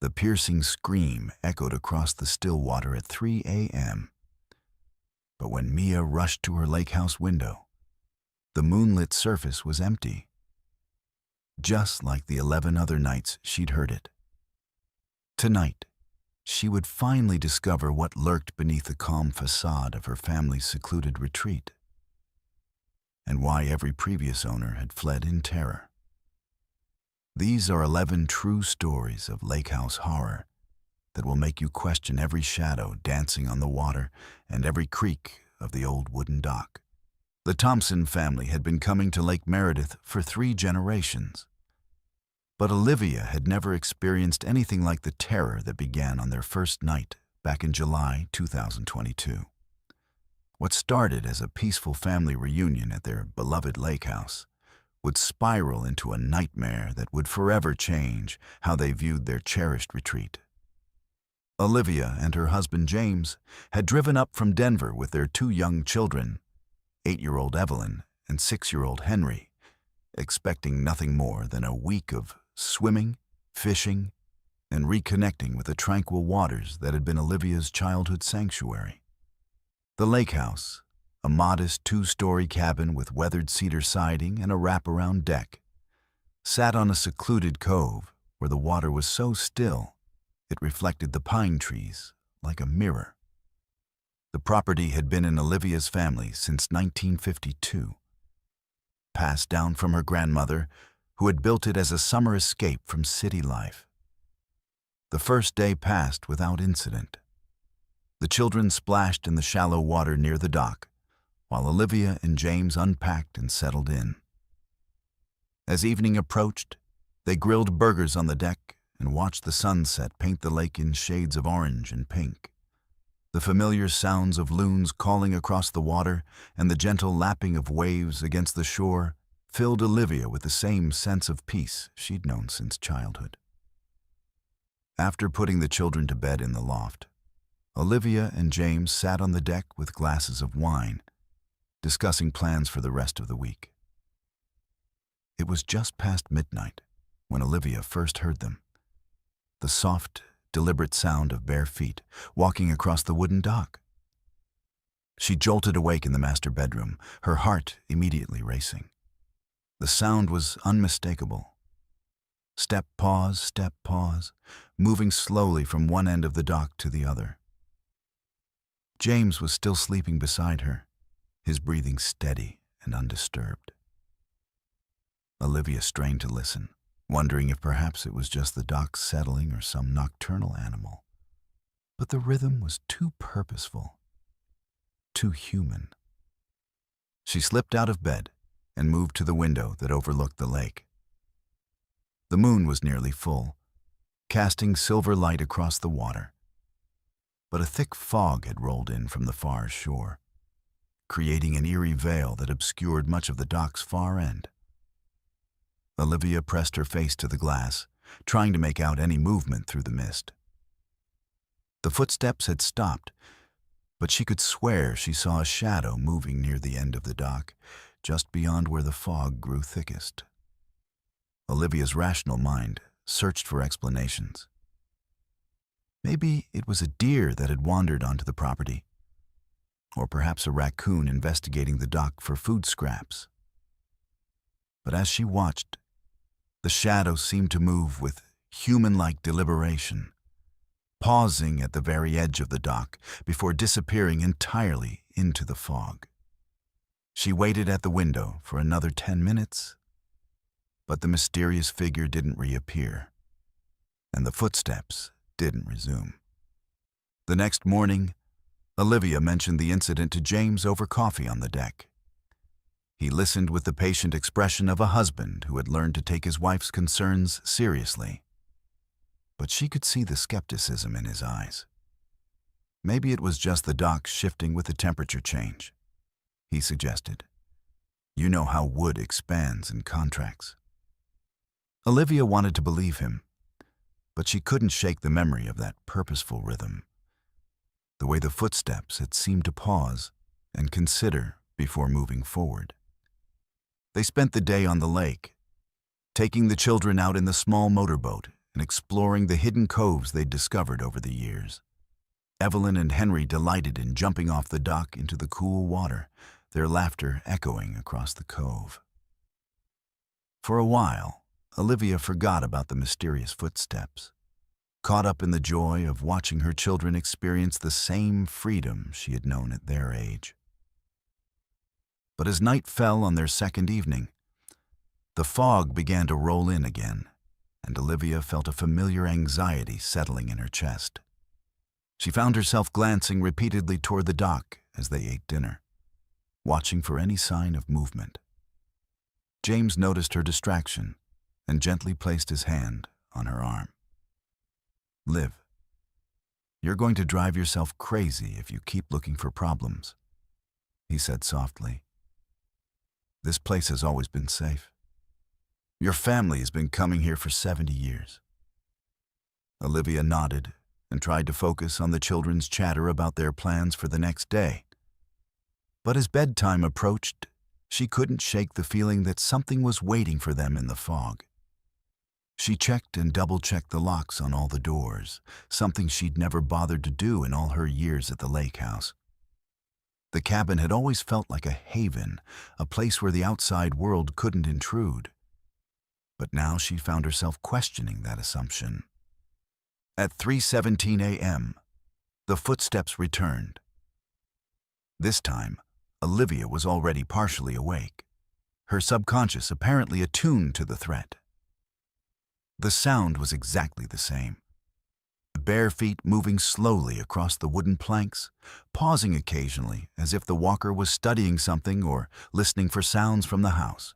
The piercing scream echoed across the still water at 3 a.m. But when Mia rushed to her lake house window, the moonlit surface was empty, just like the 11 other nights she'd heard it. Tonight, she would finally discover what lurked beneath the calm facade of her family's secluded retreat, and why every previous owner had fled in terror. These are 11 true stories of lake house horror that will make you question every shadow dancing on the water and every creak of the old wooden dock. The Thompson family had been coming to Lake Meredith for 3 generations. But Olivia had never experienced anything like the terror that began on their first night back in July 2022. What started as a peaceful family reunion at their beloved lake house would spiral into a nightmare that would forever change how they viewed their cherished retreat. Olivia and her husband James had driven up from Denver with their 2 young children, 8-year-old Evelyn and 6-year-old Henry, expecting nothing more than a week of swimming, fishing, and reconnecting with the tranquil waters that had been Olivia's childhood sanctuary. The lake house, a modest 2-story cabin with weathered cedar siding and a wraparound deck, sat on a secluded cove where the water was so still it reflected the pine trees like a mirror. The property had been in Olivia's family since 1952, passed down from her grandmother, who had built it as a summer escape from city life. The first day passed without incident. The children splashed in the shallow water near the dock, while Olivia and James unpacked and settled in. As evening approached, they grilled burgers on the deck and watched the sunset paint the lake in shades of orange and pink. The familiar sounds of loons calling across the water and the gentle lapping of waves against the shore filled Olivia with the same sense of peace she'd known since childhood. After putting the children to bed in the loft, Olivia and James sat on the deck with glasses of wine, discussing plans for the rest of the week. It was just past midnight when Olivia first heard them. The soft, deliberate sound of bare feet walking across the wooden dock. She jolted awake in the master bedroom, her heart immediately racing. The sound was unmistakable. Step, pause, moving slowly from one end of the dock to the other. James was still sleeping beside her, his breathing steady and undisturbed. Olivia strained to listen, wondering if perhaps it was just the dock settling or some nocturnal animal. But the rhythm was too purposeful, too human. She slipped out of bed and moved to the window that overlooked the lake. The moon was nearly full, casting silver light across the water. But a thick fog had rolled in from the far shore, creating an eerie veil that obscured much of the dock's far end. Olivia pressed her face to the glass, trying to make out any movement through the mist. The footsteps had stopped, but she could swear she saw a shadow moving near the end of the dock, just beyond where the fog grew thickest. Olivia's rational mind searched for explanations. Maybe it was a deer that had wandered onto the property, or perhaps a raccoon investigating the dock for food scraps. But as she watched, the shadow seemed to move with human-like deliberation, pausing at the very edge of the dock before disappearing entirely into the fog. She waited at the window for another 10 minutes, but the mysterious figure didn't reappear, and the footsteps didn't resume. The next morning, Olivia mentioned the incident to James over coffee on the deck. He listened with the patient expression of a husband who had learned to take his wife's concerns seriously. But she could see the skepticism in his eyes. Maybe it was just the dock shifting with the temperature change, he suggested. You know how wood expands and contracts. Olivia wanted to believe him, but she couldn't shake the memory of that purposeful rhythm, the way the footsteps had seemed to pause and consider before moving forward. They spent the day on the lake, taking the children out in the small motorboat and exploring the hidden coves they'd discovered over the years. Evelyn and Henry delighted in jumping off the dock into the cool water, their laughter echoing across the cove. For a while, Olivia forgot about the mysterious footsteps, caught up in the joy of watching her children experience the same freedom she had known at their age. But as night fell on their second evening, the fog began to roll in again, and Olivia felt a familiar anxiety settling in her chest. She found herself glancing repeatedly toward the dock as they ate dinner, watching for any sign of movement. James noticed her distraction and gently placed his hand on her arm. "Liv, you're going to drive yourself crazy if you keep looking for problems," he said softly. "This place has always been safe. Your family has been coming here for 70 years. Olivia nodded and tried to focus on the children's chatter about their plans for the next day. But as bedtime approached, she couldn't shake the feeling that something was waiting for them in the fog. She checked and double-checked the locks on all the doors, something she'd never bothered to do in all her years at the lake house. The cabin had always felt like a haven, a place where the outside world couldn't intrude. But now she found herself questioning that assumption. At 3:17 a.m., the footsteps returned. This time, Olivia was already partially awake, her subconscious apparently attuned to the threat. The sound was exactly the same. Bare feet moving slowly across the wooden planks, pausing occasionally as if the walker was studying something or listening for sounds from the house.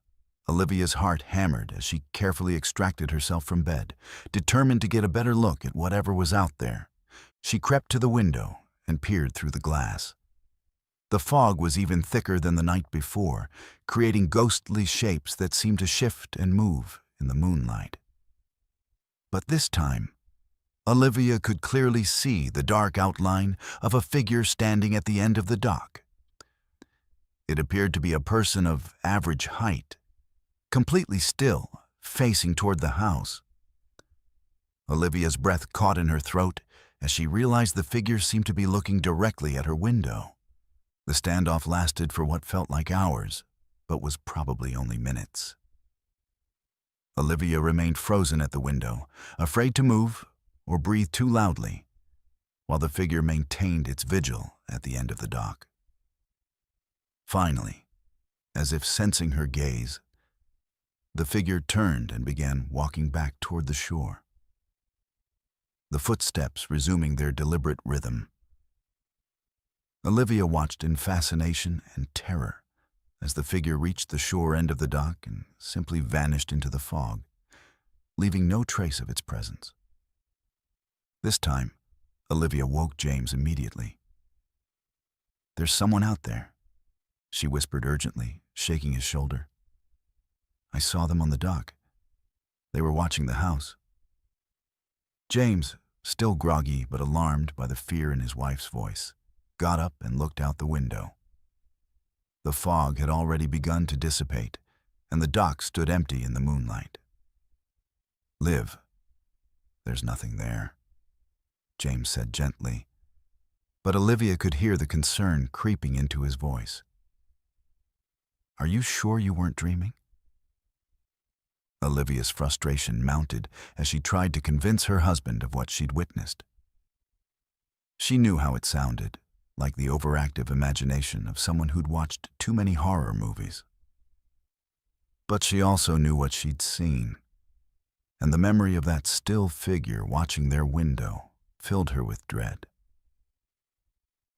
Olivia's heart hammered as she carefully extracted herself from bed, determined to get a better look at whatever was out there. She crept to the window and peered through the glass. The fog was even thicker than the night before, creating ghostly shapes that seemed to shift and move in the moonlight. But this time, Olivia could clearly see the dark outline of a figure standing at the end of the dock. It appeared to be a person of average height, completely still, facing toward the house. Olivia's breath caught in her throat as she realized the figure seemed to be looking directly at her window. The standoff lasted for what felt like hours, but was probably only minutes. Olivia remained frozen at the window, afraid to move or breathe too loudly, while the figure maintained its vigil at the end of the dock. Finally, as if sensing her gaze, the figure turned and began walking back toward the shore, the footsteps resuming their deliberate rhythm. Olivia watched in fascination and terror as the figure reached the shore end of the dock and simply vanished into the fog, leaving no trace of its presence. This time, Olivia woke James immediately. "There's someone out there," she whispered urgently, shaking his shoulder. "I saw them on the dock. They were watching the house." James, still groggy but alarmed by the fear in his wife's voice, got up and looked out the window. The fog had already begun to dissipate, and the dock stood empty in the moonlight. "Liv, there's nothing there," James said gently, but Olivia could hear the concern creeping into his voice. "Are you sure you weren't dreaming?" Olivia's frustration mounted as she tried to convince her husband of what she'd witnessed. She knew how it sounded, like the overactive imagination of someone who'd watched too many horror movies. But she also knew what she'd seen, and the memory of that still figure watching their window filled her with dread.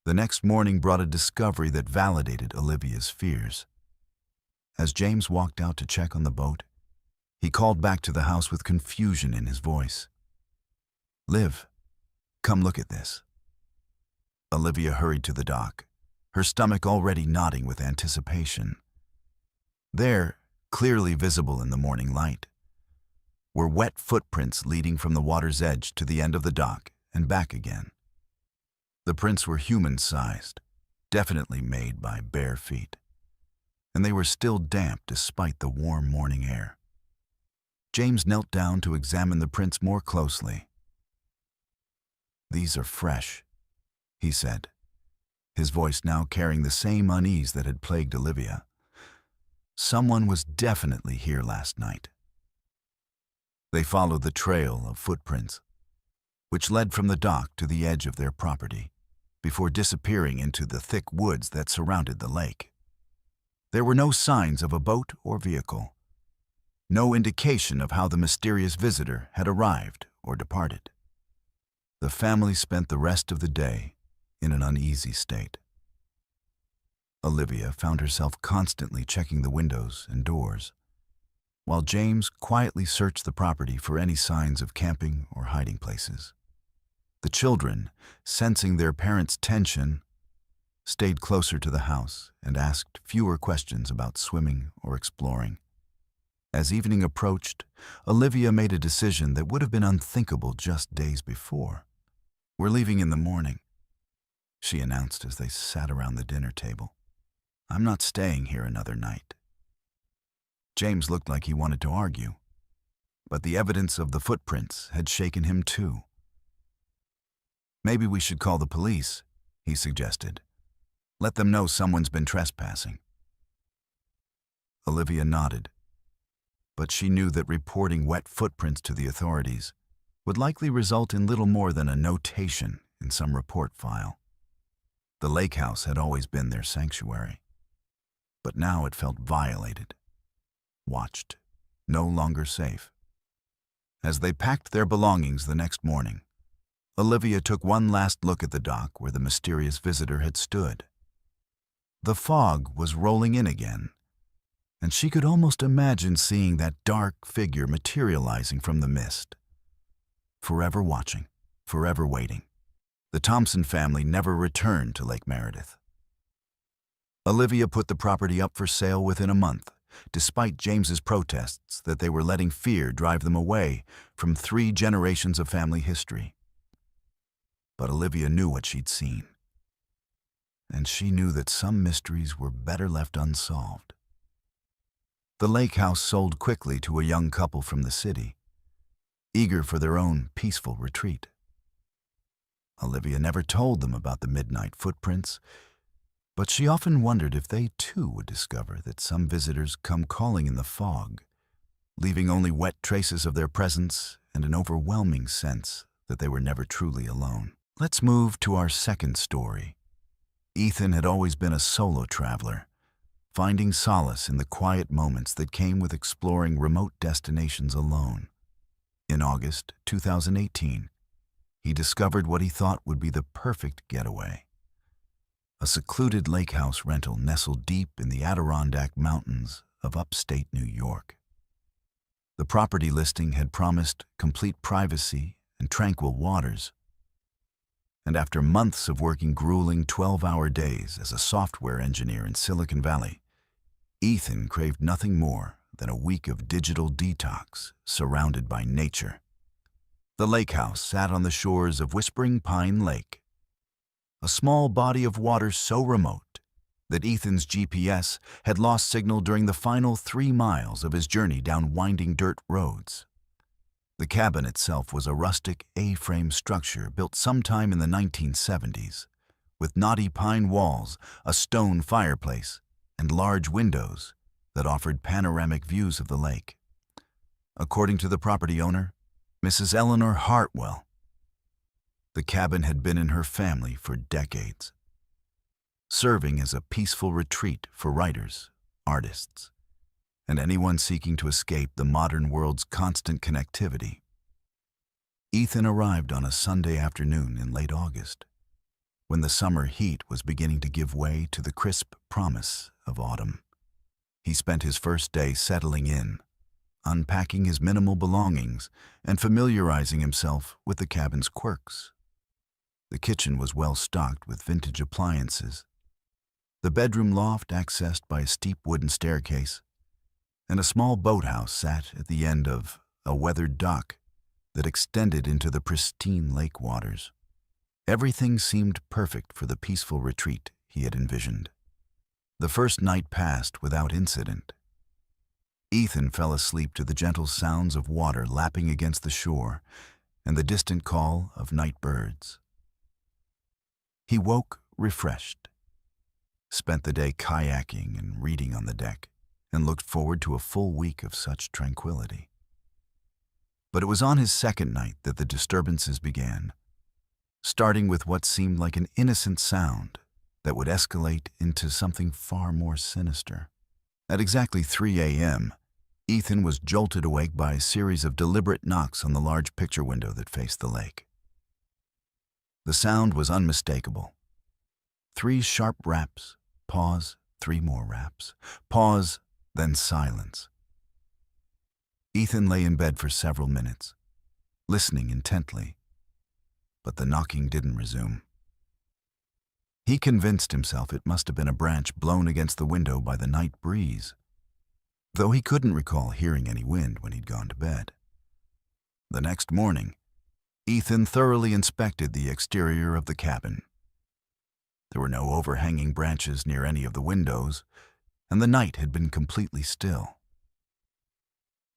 The next morning brought a discovery that validated Olivia's fears. As James walked out to check on the boat, he called back to the house with confusion in his voice. "Liv, come look at this." Olivia hurried to the dock, her stomach already nodding with anticipation. There, clearly visible in the morning light, were wet footprints leading from the water's edge to the end of the dock and back again. The prints were human-sized, definitely made by bare feet, and they were still damp despite the warm morning air. James knelt down to examine the prints more closely. "These are fresh," he said, his voice now carrying the same unease that had plagued Olivia. "Someone was definitely here last night." They followed the trail of footprints, which led from the dock to the edge of their property, before disappearing into the thick woods that surrounded the lake. There were no signs of a boat or vehicle, no indication of how the mysterious visitor had arrived or departed. The family spent the rest of the day in an uneasy state. Olivia found herself constantly checking the windows and doors, while James quietly searched the property for any signs of camping or hiding places. The children, sensing their parents' tension, stayed closer to the house and asked fewer questions about swimming or exploring. As evening approached, Olivia made a decision that would have been unthinkable just days before. "We're leaving in the morning," she announced as they sat around the dinner table. "I'm not staying here another night." James looked like he wanted to argue, but the evidence of the footprints had shaken him too. "Maybe we should call the police," he suggested. "Let them know someone's been trespassing." Olivia nodded, but she knew that reporting wet footprints to the authorities would likely result in little more than a notation in some report file. The lake house had always been their sanctuary, but now it felt violated, watched, no longer safe. As they packed their belongings the next morning, Olivia took one last look at the dock where the mysterious visitor had stood. The fog was rolling in again, and she could almost imagine seeing that dark figure materializing from the mist. Forever watching, forever waiting. The Thompson family never returned to Lake Meredith. Olivia put the property up for sale within a month, despite James's protests that they were letting fear drive them away from 3 generations of family history. But Olivia knew what she'd seen, and she knew that some mysteries were better left unsolved. The lake house sold quickly to a young couple from the city, eager for their own peaceful retreat. Olivia never told them about the midnight footprints, but she often wondered if they too would discover that some visitors come calling in the fog, leaving only wet traces of their presence and an overwhelming sense that they were never truly alone. Let's move to our second story. Ethan had always been a solo traveler, finding solace in the quiet moments that came with exploring remote destinations alone. In August 2018, he discovered what he thought would be the perfect getaway. A secluded lake house rental nestled deep in the Adirondack Mountains of upstate New York. The property listing had promised complete privacy and tranquil waters. And after months of working grueling 12-hour days as a software engineer in Silicon Valley, Ethan craved nothing more than a week of digital detox surrounded by nature. The lake house sat on the shores of Whispering Pine Lake, a small body of water so remote that Ethan's GPS had lost signal during the final 3 miles of his journey down winding dirt roads. The cabin itself was a rustic A-frame structure built sometime in the 1970s, with knotty pine walls, a stone fireplace, and large windows that offered panoramic views of the lake. According to the property owner, Mrs. Eleanor Hartwell, the cabin had been in her family for decades, serving as a peaceful retreat for writers, artists, and anyone seeking to escape the modern world's constant connectivity. Ethan arrived on a Sunday afternoon in late August, when the summer heat was beginning to give way to the crisp promise of autumn. He spent his first day settling in, unpacking his minimal belongings and familiarizing himself with the cabin's quirks. The kitchen was well stocked with vintage appliances, the bedroom loft accessed by a steep wooden staircase, and a small boathouse sat at the end of a weathered dock that extended into the pristine lake waters. Everything seemed perfect for the peaceful retreat he had envisioned. The first night passed without incident. Ethan fell asleep to the gentle sounds of water lapping against the shore and the distant call of night birds. He woke refreshed, spent the day kayaking and reading on the deck, and looked forward to a full week of such tranquility. But it was on his second night that the disturbances began, starting with what seemed like an innocent sound that would escalate into something far more sinister. At exactly 3 a.m., Ethan was jolted awake by a series of deliberate knocks on the large picture window that faced the lake. The sound was unmistakable. 3 sharp raps, pause, 3 more raps, pause, then silence. Ethan lay in bed for several minutes, listening intently, but the knocking didn't resume. He convinced himself it must have been a branch blown against the window by the night breeze, though he couldn't recall hearing any wind when he'd gone to bed. The next morning, Ethan thoroughly inspected the exterior of the cabin. There were no overhanging branches near any of the windows, and the night had been completely still.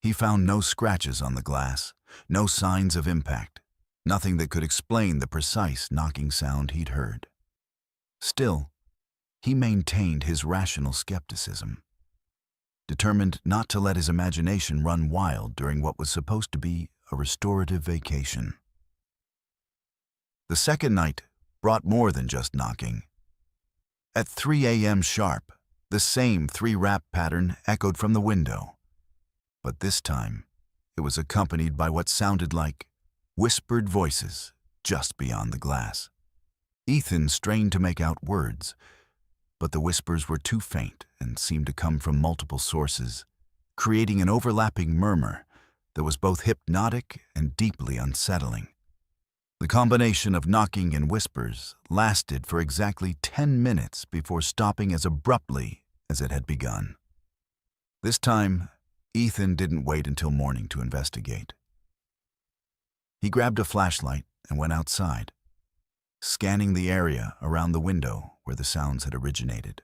He found no scratches on the glass, no signs of impact, nothing that could explain the precise knocking sound he'd heard. Still, he maintained his rational skepticism, determined not to let his imagination run wild during what was supposed to be a restorative vacation. The second night brought more than just knocking. At 3 a.m. sharp, the same 3-rap pattern echoed from the window, but this time it was accompanied by what sounded like whispered voices just beyond the glass. Ethan strained to make out words, but the whispers were too faint and seemed to come from multiple sources, creating an overlapping murmur that was both hypnotic and deeply unsettling. The combination of knocking and whispers lasted for exactly 10 minutes before stopping as abruptly as it had begun. This time, Ethan didn't wait until morning to investigate. He grabbed a flashlight and went outside, scanning the area around the window where the sounds had originated.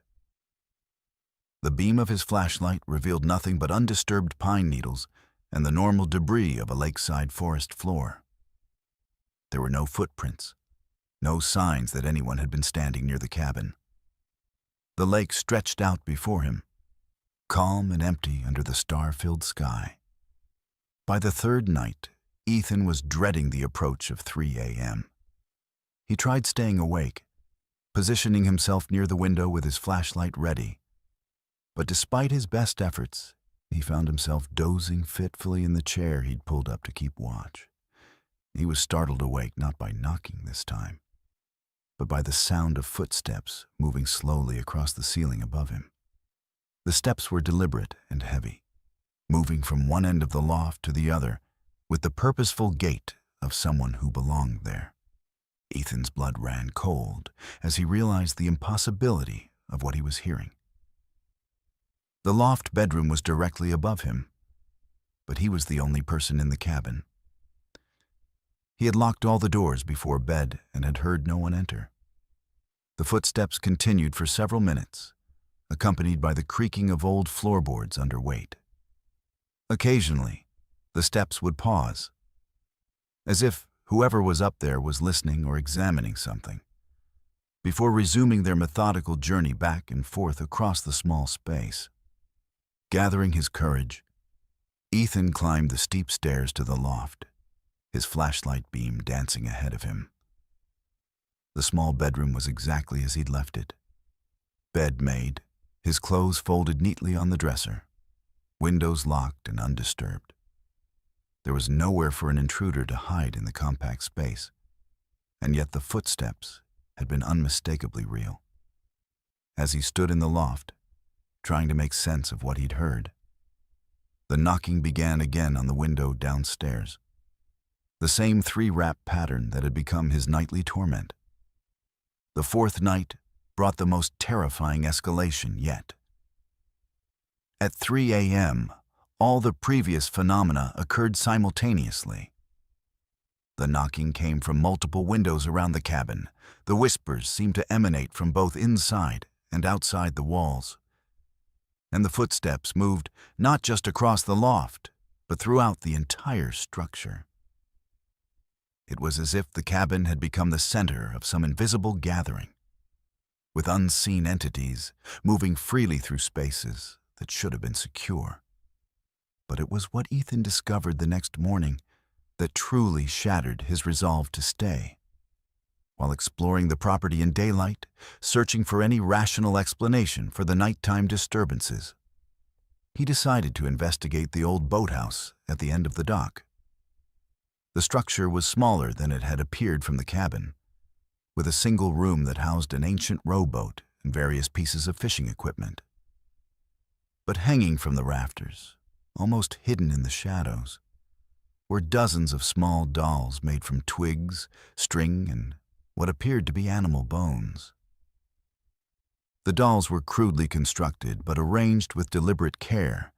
The beam of his flashlight revealed nothing but undisturbed pine needles and the normal debris of a lakeside forest floor. There were no footprints, no signs that anyone had been standing near the cabin. The lake stretched out before him, calm and empty under the star-filled sky. By the third night, Ethan was dreading the approach of 3 a.m. He tried staying awake, positioning himself near the window with his flashlight ready. But despite his best efforts, he found himself dozing fitfully in the chair he'd pulled up to keep watch. He was startled awake not by knocking this time, but by the sound of footsteps moving slowly across the ceiling above him. The steps were deliberate and heavy, moving from one end of the loft to the other with the purposeful gait of someone who belonged there. Ethan's blood ran cold as he realized the impossibility of what he was hearing. The loft bedroom was directly above him, but he was the only person in the cabin. He had locked all the doors before bed and had heard no one enter. The footsteps continued for several minutes, accompanied by the creaking of old floorboards under weight. Occasionally, the steps would pause, as if whoever was up there was listening or examining something, before resuming their methodical journey back and forth across the small space. Gathering his courage, Ethan climbed the steep stairs to the loft, his flashlight beam dancing ahead of him. The small bedroom was exactly as he'd left it. Bed made, his clothes folded neatly on the dresser, windows locked and undisturbed. There was nowhere for an intruder to hide in the compact space, and yet the footsteps had been unmistakably real. As he stood in the loft, trying to make sense of what he'd heard, the knocking began again on the window downstairs, the same 3-rap pattern that had become his nightly torment. The fourth night brought the most terrifying escalation yet. At 3 a.m., all the previous phenomena occurred simultaneously. The knocking came from multiple windows around the cabin. The whispers seemed to emanate from both inside and outside the walls. and the footsteps moved not just across the loft, but throughout the entire structure. It was as if the cabin had become the center of some invisible gathering, with unseen entities moving freely through spaces that should have been secure. But it was what Ethan discovered the next morning that truly shattered his resolve to stay. While exploring the property in daylight, searching for any rational explanation for the nighttime disturbances, he decided to investigate the old boathouse at the end of the dock. The structure was smaller than it had appeared from the cabin, with a single room that housed an ancient rowboat and various pieces of fishing equipment. But hanging from the rafters, almost hidden in the shadows, were dozens of small dolls made from twigs, string, and what appeared to be animal bones. The dolls were crudely constructed but arranged with deliberate care,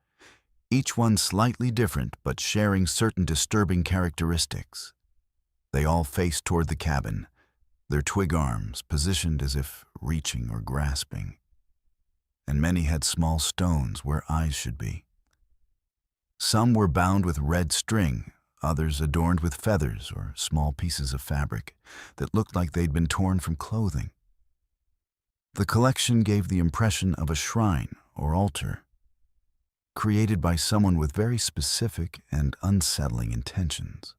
each one slightly different but sharing certain disturbing characteristics. They all faced toward the cabin, their twig arms positioned as if reaching or grasping, and many had small stones where eyes should be. Some were bound with red string, others adorned with feathers or small pieces of fabric that looked like they'd been torn from clothing. The collection gave the impression of a shrine or altar, created by someone with very specific and unsettling intentions.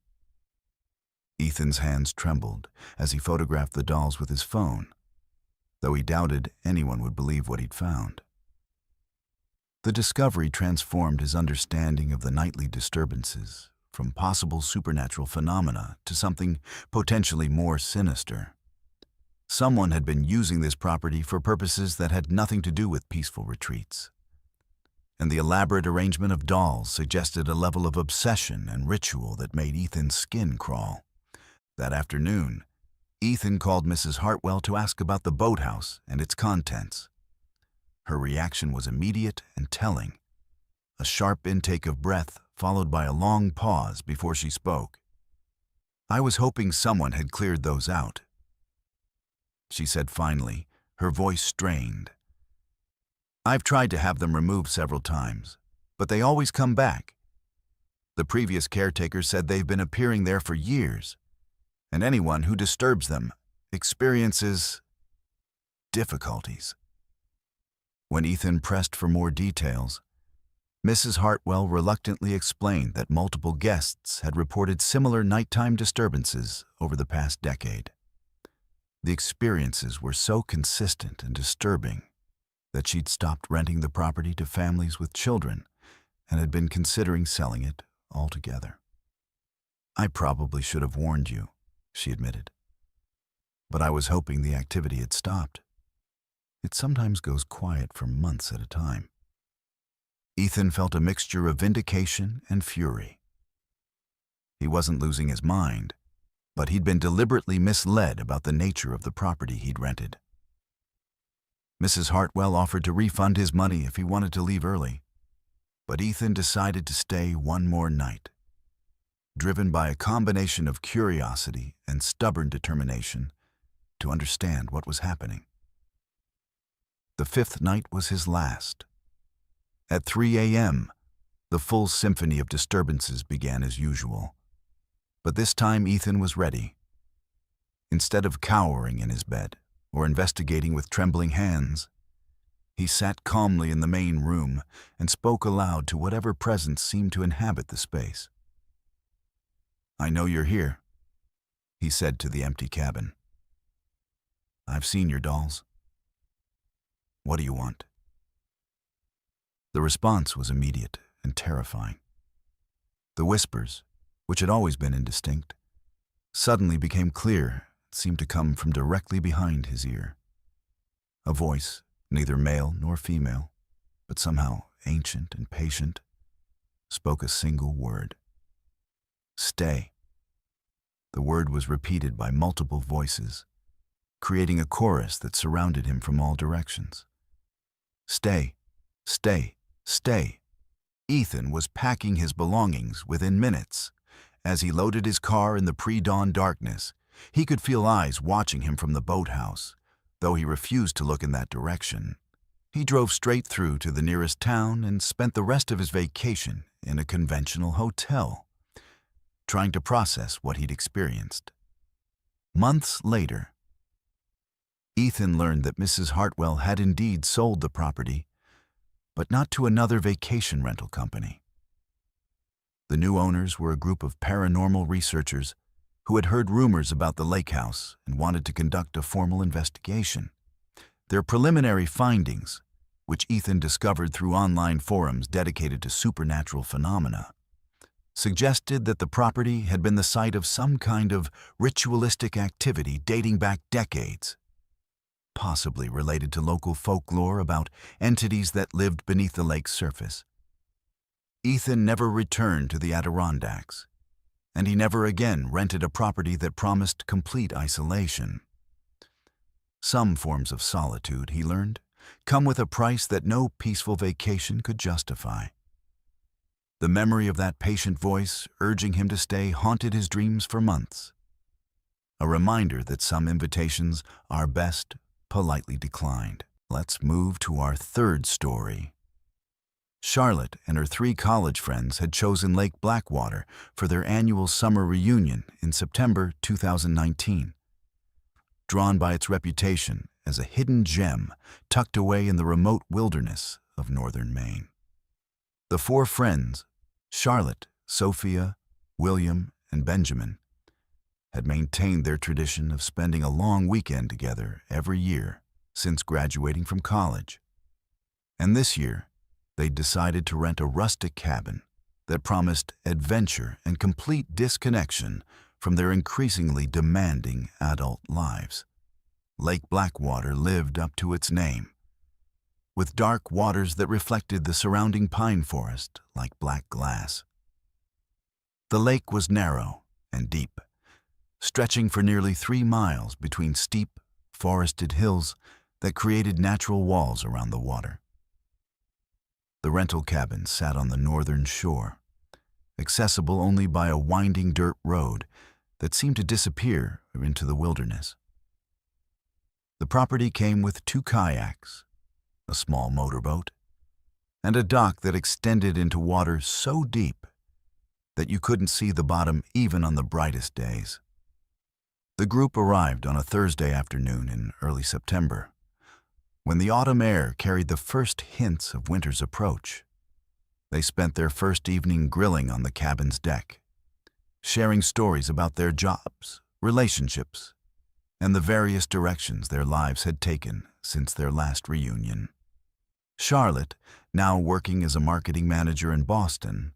Ethan's hands trembled as he photographed the dolls with his phone, though he doubted anyone would believe what he'd found. The discovery transformed his understanding of the nightly disturbances from possible supernatural phenomena to something potentially more sinister. Someone had been using this property for purposes that had nothing to do with peaceful retreats, and the elaborate arrangement of dolls suggested a level of obsession and ritual that made Ethan's skin crawl. That afternoon, Ethan called Mrs. Hartwell to ask about the boathouse and its contents. Her reaction was immediate and telling, a sharp intake of breath followed by a long pause before she spoke. "I was hoping someone had cleared those out," she said finally, her voice strained. "I've tried to have them removed several times, but they always come back. The previous caretaker said they've been appearing there for years, and anyone who disturbs them experiences difficulties." When Ethan pressed for more details, Mrs. Hartwell reluctantly explained that multiple guests had reported similar nighttime disturbances over the past decade. The experiences were so consistent and disturbing that she'd stopped renting the property to families with children and had been considering selling it altogether. "I probably should have warned you," she admitted, "but I was hoping the activity had stopped. It sometimes goes quiet for months at a time." Ethan felt a mixture of vindication and fury. He wasn't losing his mind, but he'd been deliberately misled about the nature of the property he'd rented. Mrs. Hartwell offered to refund his money if he wanted to leave early, but Ethan decided to stay one more night, driven by a combination of curiosity and stubborn determination to understand what was happening. The fifth night was his last. At 3 a.m., the full symphony of disturbances began as usual. But this time Ethan was ready. Instead of cowering in his bed or investigating with trembling hands, he sat calmly in the main room and spoke aloud to whatever presence seemed to inhabit the space. "I know you're here," he said to the empty cabin. "I've seen your dolls. What do you want?" The response was immediate and terrifying. The whispers, which had always been indistinct, suddenly became clear, seemed to come from directly behind his ear. A voice, neither male nor female, but somehow ancient and patient, spoke a single word. "Stay." The word was repeated by multiple voices, creating a chorus that surrounded him from all directions. "Stay, stay, stay." Ethan was packing his belongings within minutes. As he loaded his car in the pre-dawn darkness, he could feel eyes watching him from the boathouse, though he refused to look in that direction. He drove straight through to the nearest town and spent the rest of his vacation in a conventional hotel, trying to process what he'd experienced. Months later, Ethan learned that Mrs. Hartwell had indeed sold the property, but not to another vacation rental company. The new owners were a group of paranormal researchers who had heard rumors about the lake house and wanted to conduct a formal investigation. Their preliminary findings, which Ethan discovered through online forums dedicated to supernatural phenomena, suggested that the property had been the site of some kind of ritualistic activity dating back decades, possibly related to local folklore about entities that lived beneath the lake's surface. Ethan never returned to the Adirondacks, and he never again rented a property that promised complete isolation. Some forms of solitude, he learned, come with a price that no peaceful vacation could justify. The memory of that patient voice urging him to stay haunted his dreams for months. A reminder that some invitations are best politely declined. Let's move to our third story. Charlotte and her 3 college friends had chosen Lake Blackwater for their annual summer reunion in September 2019. Drawn by its reputation as a hidden gem tucked away in the remote wilderness of northern Maine. The 4 friends, Charlotte, Sophia, William, and Benjamin, had maintained their tradition of spending a long weekend together every year since graduating from college. And this year, they decided to rent a rustic cabin that promised adventure and complete disconnection from their increasingly demanding adult lives. Lake Blackwater lived up to its name, with dark waters that reflected the surrounding pine forest like black glass. The lake was narrow and deep, stretching for nearly 3 miles between steep, forested hills that created natural walls around the water. The rental cabin sat on the northern shore, accessible only by a winding dirt road that seemed to disappear into the wilderness. The property came with 2 kayaks, a small motorboat, and a dock that extended into water so deep that you couldn't see the bottom even on the brightest days. The group arrived on a Thursday afternoon in early September, when the autumn air carried the first hints of winter's approach. They spent their first evening grilling on the cabin's deck, sharing stories about their jobs, relationships, and the various directions their lives had taken since their last reunion. Charlotte, now working as a marketing manager in Boston,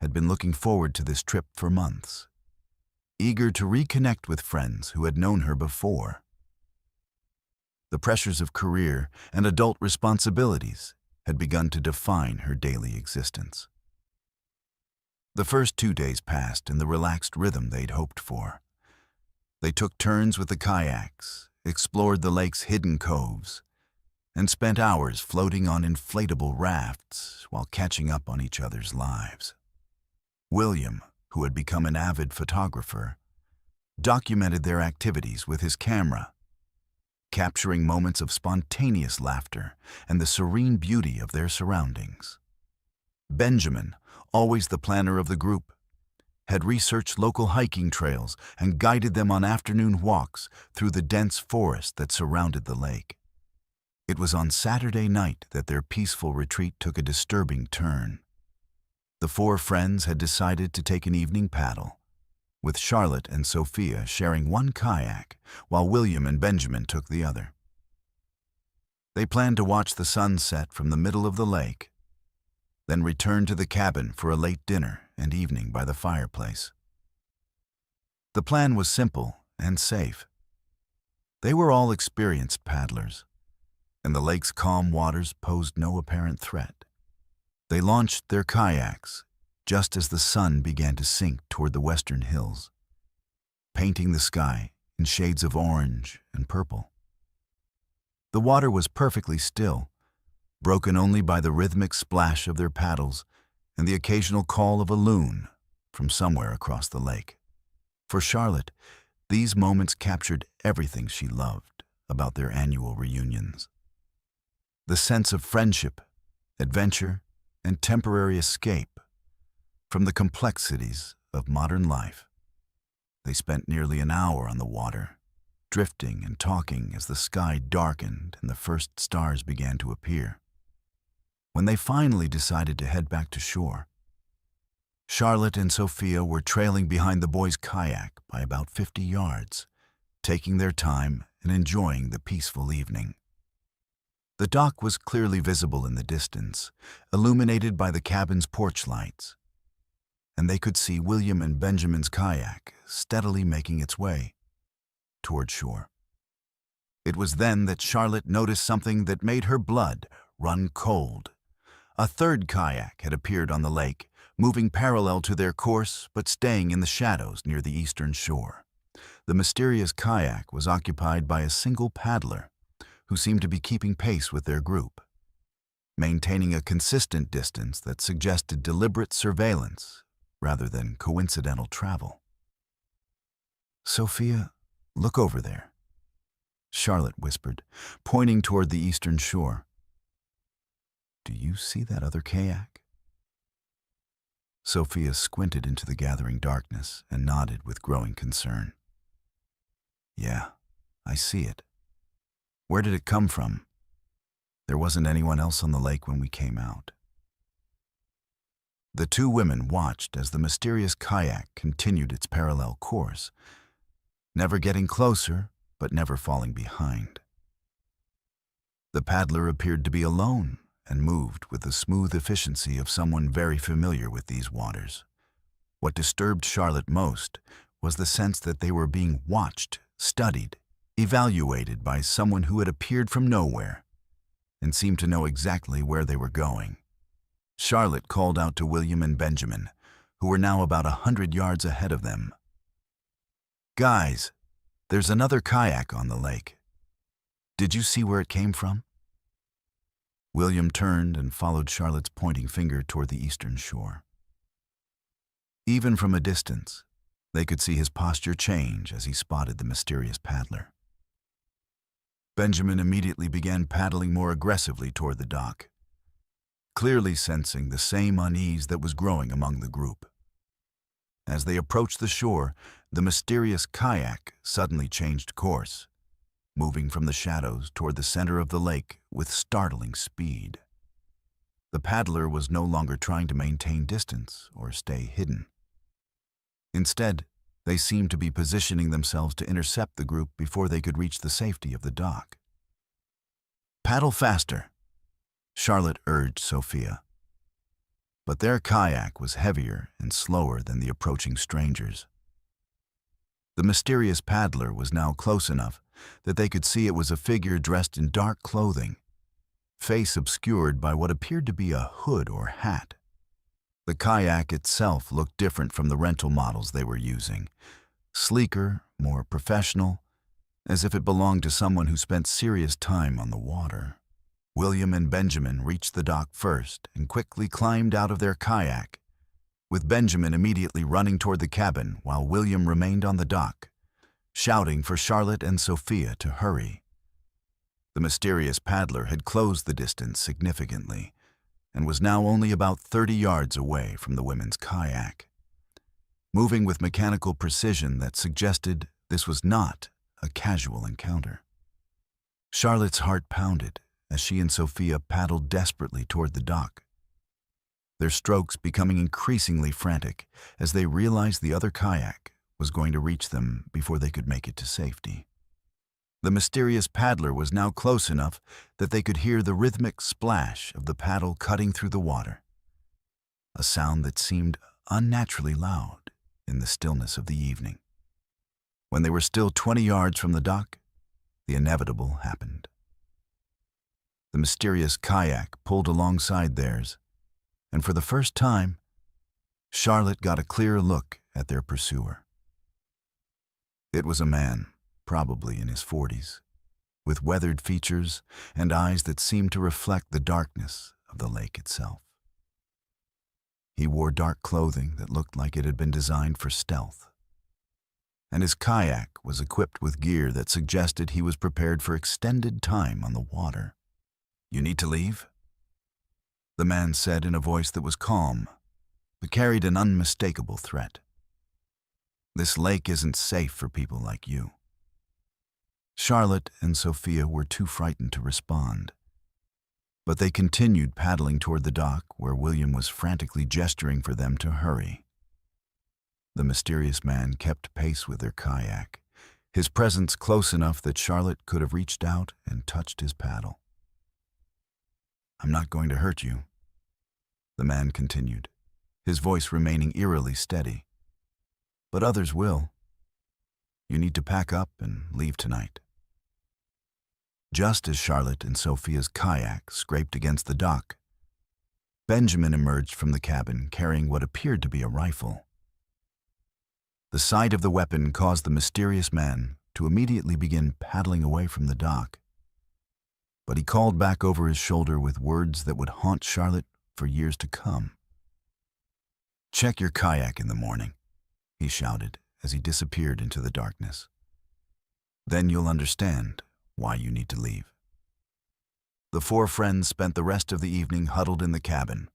had been looking forward to this trip for months, eager to reconnect with friends who had known her before. The pressures of career and adult responsibilities had begun to define her daily existence. The first 2 days passed in the relaxed rhythm they'd hoped for. They took turns with the kayaks, explored the lake's hidden coves, and spent hours floating on inflatable rafts while catching up on each other's lives. William, who had become an avid photographer, documented their activities with his camera, capturing moments of spontaneous laughter and the serene beauty of their surroundings. Benjamin, always the planner of the group, had researched local hiking trails and guided them on afternoon walks through the dense forest that surrounded the lake. It was on Saturday night that their peaceful retreat took a disturbing turn. The 4 friends had decided to take an evening paddle, with Charlotte and Sophia sharing 1 kayak, while William and Benjamin took the other. They planned to watch the sun set from the middle of the lake, then return to the cabin for a late dinner and evening by the fireplace. The plan was simple and safe. They were all experienced paddlers, and the lake's calm waters posed no apparent threat. They launched their kayaks just as the sun began to sink toward the western hills, painting the sky in shades of orange and purple. The water was perfectly still, broken only by the rhythmic splash of their paddles and the occasional call of a loon from somewhere across the lake. For Charlotte, these moments captured everything she loved about their annual reunions. the sense of friendship, adventure, and temporary escape from the complexities of modern life. They spent nearly an hour on the water, drifting and talking as the sky darkened and the first stars began to appear. When they finally decided to head back to shore, Charlotte and Sophia were trailing behind the boys' kayak by about 50 yards, taking their time and enjoying the peaceful evening. The dock was clearly visible in the distance, illuminated by the cabin's porch lights, and they could see William and Benjamin's kayak steadily making its way toward shore. It was then that Charlotte noticed something that made her blood run cold. A third kayak had appeared on the lake, moving parallel to their course but staying in the shadows near the eastern shore. The mysterious kayak was occupied by a single paddler, who seemed to be keeping pace with their group, maintaining a consistent distance that suggested deliberate surveillance rather than coincidental travel. "Sophia, look over there," Charlotte whispered, pointing toward the eastern shore. "Do you see that other kayak?" Sophia squinted into the gathering darkness and nodded with growing concern. "Yeah, I see it. Where did it come from? There wasn't anyone else on the lake when we came out." The two women watched as the mysterious kayak continued its parallel course, never getting closer but never falling behind. The paddler appeared to be alone and moved with the smooth efficiency of someone very familiar with these waters. What disturbed Charlotte most was the sense that they were being watched, studied, evaluated by someone who had appeared from nowhere and seemed to know exactly where they were going. Charlotte called out to William and Benjamin, who were now about 100 yards ahead of them. "Guys, there's another kayak on the lake. Did you see where it came from?" William turned and followed Charlotte's pointing finger toward the eastern shore. Even from a distance, they could see his posture change as he spotted the mysterious paddler. Benjamin immediately began paddling more aggressively toward the dock, clearly sensing the same unease that was growing among the group. As they approached the shore, the mysterious kayak suddenly changed course, moving from the shadows toward the center of the lake with startling speed. The paddler was no longer trying to maintain distance or stay hidden. Instead, they seemed to be positioning themselves to intercept the group before they could reach the safety of the dock. "Paddle faster," Charlotte urged Sophia. But their kayak was heavier and slower than the approaching strangers. The mysterious paddler was now close enough that they could see it was a figure dressed in dark clothing, face obscured by what appeared to be a hood or hat. The kayak itself looked different from the rental models they were using, sleeker, more professional, as if it belonged to someone who spent serious time on the water. William and Benjamin reached the dock first and quickly climbed out of their kayak, with Benjamin immediately running toward the cabin while William remained on the dock, shouting for Charlotte and Sophia to hurry. The mysterious paddler had closed the distance significantly and was now only about 30 yards away from the women's kayak, moving with mechanical precision that suggested this was not a casual encounter. Charlotte's heart pounded as she and Sophia paddled desperately toward the dock, their strokes becoming increasingly frantic as they realized the other kayak was going to reach them before they could make it to safety. The mysterious paddler was now close enough that they could hear the rhythmic splash of the paddle cutting through the water, a sound that seemed unnaturally loud in the stillness of the evening. When they were still 20 yards from the dock, the inevitable happened. The mysterious kayak pulled alongside theirs, and for the first time, Charlotte got a clear look at their pursuer. It was a man, probably in his 40s, with weathered features and eyes that seemed to reflect the darkness of the lake itself. He wore dark clothing that looked like it had been designed for stealth, and his kayak was equipped with gear that suggested he was prepared for extended time on the water. You need to leave? The man said in a voice that was calm, but carried an unmistakable threat. This lake isn't safe for people like you. Charlotte and Sophia were too frightened to respond, but they continued paddling toward the dock where William was frantically gesturing for them to hurry. The mysterious man kept pace with their kayak, his presence close enough that Charlotte could have reached out and touched his paddle. I'm not going to hurt you, the man continued, his voice remaining eerily steady. But others will. You need to pack up and leave tonight. Just as Charlotte and Sophia's kayak scraped against the dock, Benjamin emerged from the cabin carrying what appeared to be a rifle. The sight of the weapon caused the mysterious man to immediately begin paddling away from the dock. But he called back over his shoulder with words that would haunt Charlotte for years to come. Check your kayak in the morning, he shouted as he disappeared into the darkness. Then you'll understand why you need to leave. The four friends spent the rest of the evening huddled in the cabin,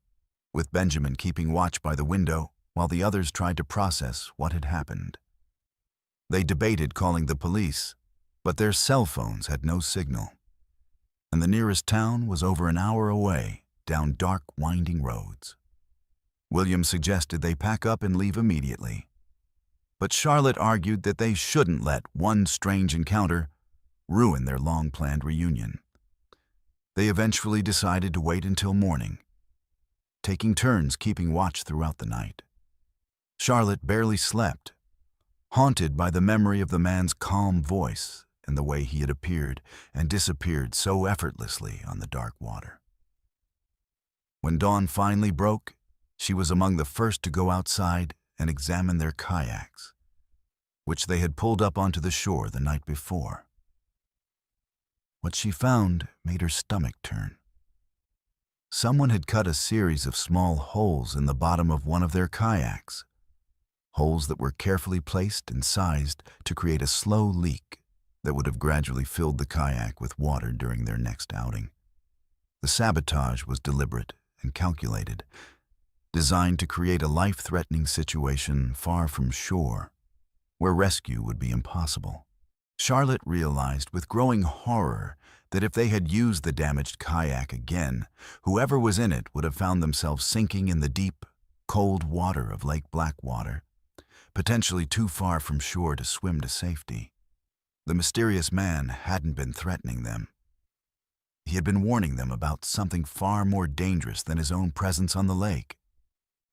with Benjamin keeping watch by the window while the others tried to process what had happened. They debated calling the police, but their cell phones had no signal, and the nearest town was over an hour away down dark, winding roads. William suggested they pack up and leave immediately, but Charlotte argued that they shouldn't let one strange encounter ruin their long-planned reunion. They eventually decided to wait until morning, taking turns keeping watch throughout the night. Charlotte barely slept, haunted by the memory of the man's calm voice and the way he had appeared and disappeared so effortlessly on the dark water. When dawn finally broke, she was among the first to go outside and examine their kayaks, which they had pulled up onto the shore the night before. What she found made her stomach turn. Someone had cut a series of small holes in the bottom of one of their kayaks, holes that were carefully placed and sized to create a slow leak that would have gradually filled the kayak with water during their next outing. The sabotage was deliberate and calculated, designed to create a life-threatening situation far from shore, where rescue would be impossible. Charlotte realized with growing horror that if they had used the damaged kayak again, whoever was in it would have found themselves sinking in the deep, cold water of Lake Blackwater, potentially too far from shore to swim to safety. The mysterious man hadn't been threatening them. He had been warning them about something far more dangerous than his own presence on the lake.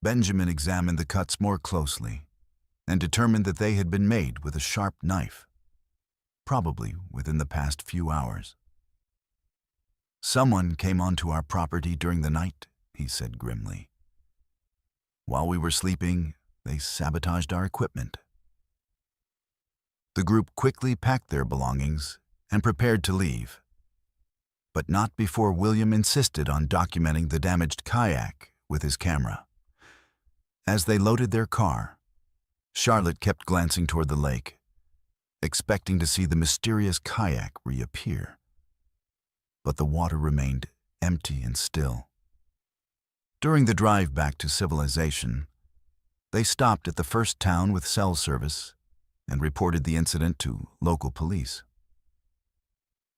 Benjamin examined the cuts more closely and determined that they had been made with a sharp knife, probably within the past few hours. Someone came onto our property during the night, he said grimly. While we were sleeping, they sabotaged our equipment. The group quickly packed their belongings and prepared to leave, but not before William insisted on documenting the damaged kayak with his camera. As they loaded their car, Charlotte kept glancing toward the lake, expecting to see the mysterious kayak reappear. But the water remained empty and still. During the drive back to civilization, they stopped at the first town with cell service and reported the incident to local police.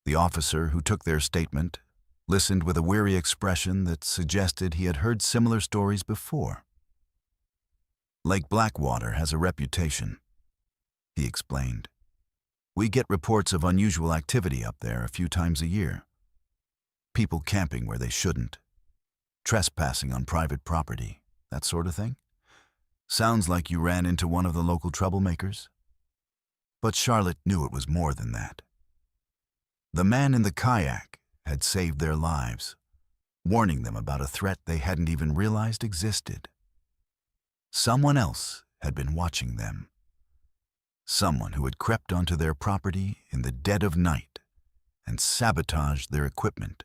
The officer who took their statement listened with a weary expression that suggested he had heard similar stories before. Lake Blackwater has a reputation, he explained. We get reports of unusual activity up there a few times a year. People camping where they shouldn't, trespassing on private property, that sort of thing. Sounds like you ran into one of the local troublemakers. But Charlotte knew it was more than that. The man in the kayak had saved their lives, warning them about a threat they hadn't even realized existed. Someone else had been watching them. Someone who had crept onto their property in the dead of night and sabotaged their equipment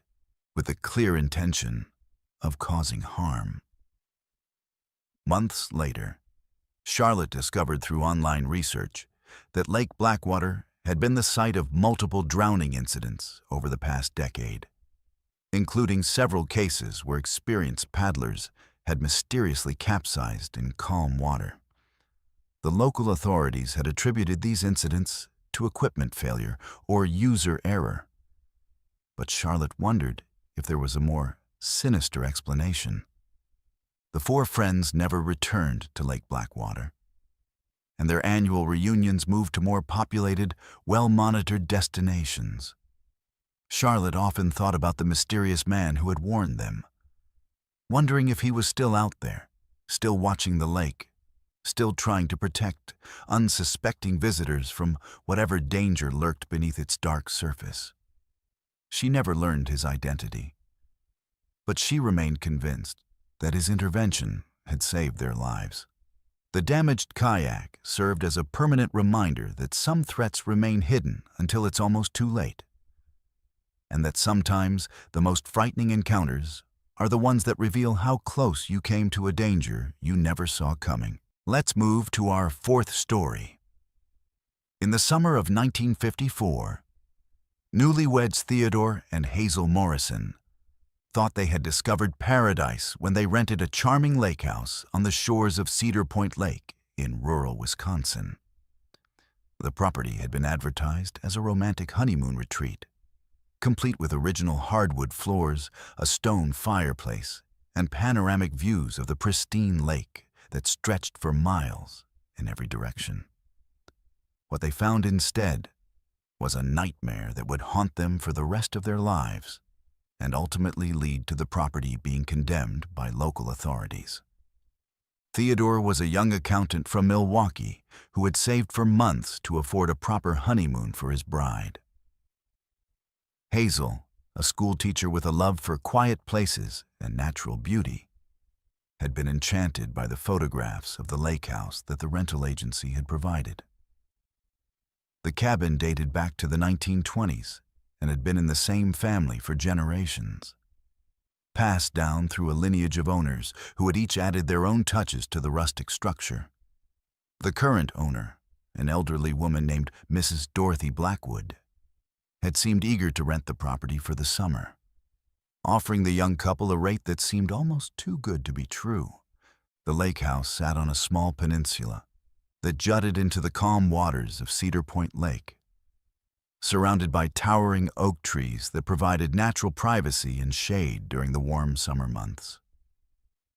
with the clear intention of causing harm. Months later, Charlotte discovered through online research that Lake Blackwater had been the site of multiple drowning incidents over the past decade. including several cases where experienced paddlers had mysteriously capsized in calm water. The local authorities had attributed these incidents to equipment failure or user error. But Charlotte wondered if there was a more sinister explanation. The four friends never returned to Lake Blackwater, and their annual reunions moved to more populated, well-monitored destinations. Charlotte often thought about the mysterious man who had warned them, wondering if he was still out there, still watching the lake, still trying to protect unsuspecting visitors from whatever danger lurked beneath its dark surface. She never learned his identity, but she remained convinced that his intervention had saved their lives. The damaged kayak served as a permanent reminder that some threats remain hidden until it's almost too late, and that sometimes the most frightening encounters are the ones that reveal how close you came to a danger you never saw coming. Let's move to our fourth story. In the summer of 1954, newlyweds Theodore and Hazel Morrison thought they had discovered paradise when they rented a charming lake house on the shores of Cedar Point Lake in rural Wisconsin. The property had been advertised as a romantic honeymoon retreat, complete with original hardwood floors, a stone fireplace, and panoramic views of the pristine lake that stretched for miles in every direction. What they found instead was a nightmare that would haunt them for the rest of their lives and ultimately lead to the property being condemned by local authorities. Theodore was a young accountant from Milwaukee who had saved for months to afford a proper honeymoon for his bride. Hazel, a schoolteacher with a love for quiet places and natural beauty, had been enchanted by the photographs of the lake house that the rental agency had provided. The cabin dated back to the 1920s and had been in the same family for generations, passed down through a lineage of owners who had each added their own touches to the rustic structure. The current owner, an elderly woman named Mrs. Dorothy Blackwood, had seemed eager to rent the property for the summer, offering the young couple a rate that seemed almost too good to be true. The lake house sat on a small peninsula that jutted into the calm waters of Cedar Point Lake, surrounded by towering oak trees that provided natural privacy and shade during the warm summer months.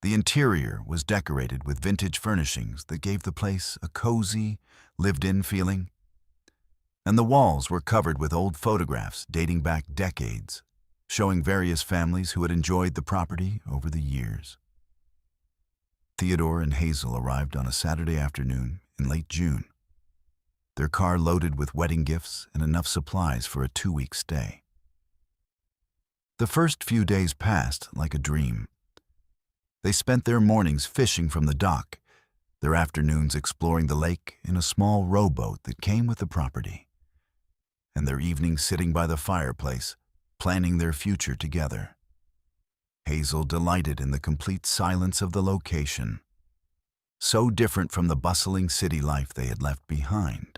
The interior was decorated with vintage furnishings that gave the place a cozy, lived-in feeling, and the walls were covered with old photographs dating back decades, showing various families who had enjoyed the property over the years. Theodore and Hazel arrived on a Saturday afternoon in late June, their car loaded with wedding gifts and enough supplies for a 2-week stay. The first few days passed like a dream. They spent their mornings fishing from the dock, their afternoons exploring the lake in a small rowboat that came with the property, and their evenings sitting by the fireplace, planning their future together. Hazel delighted in the complete silence of the location, so different from the bustling city life they had left behind.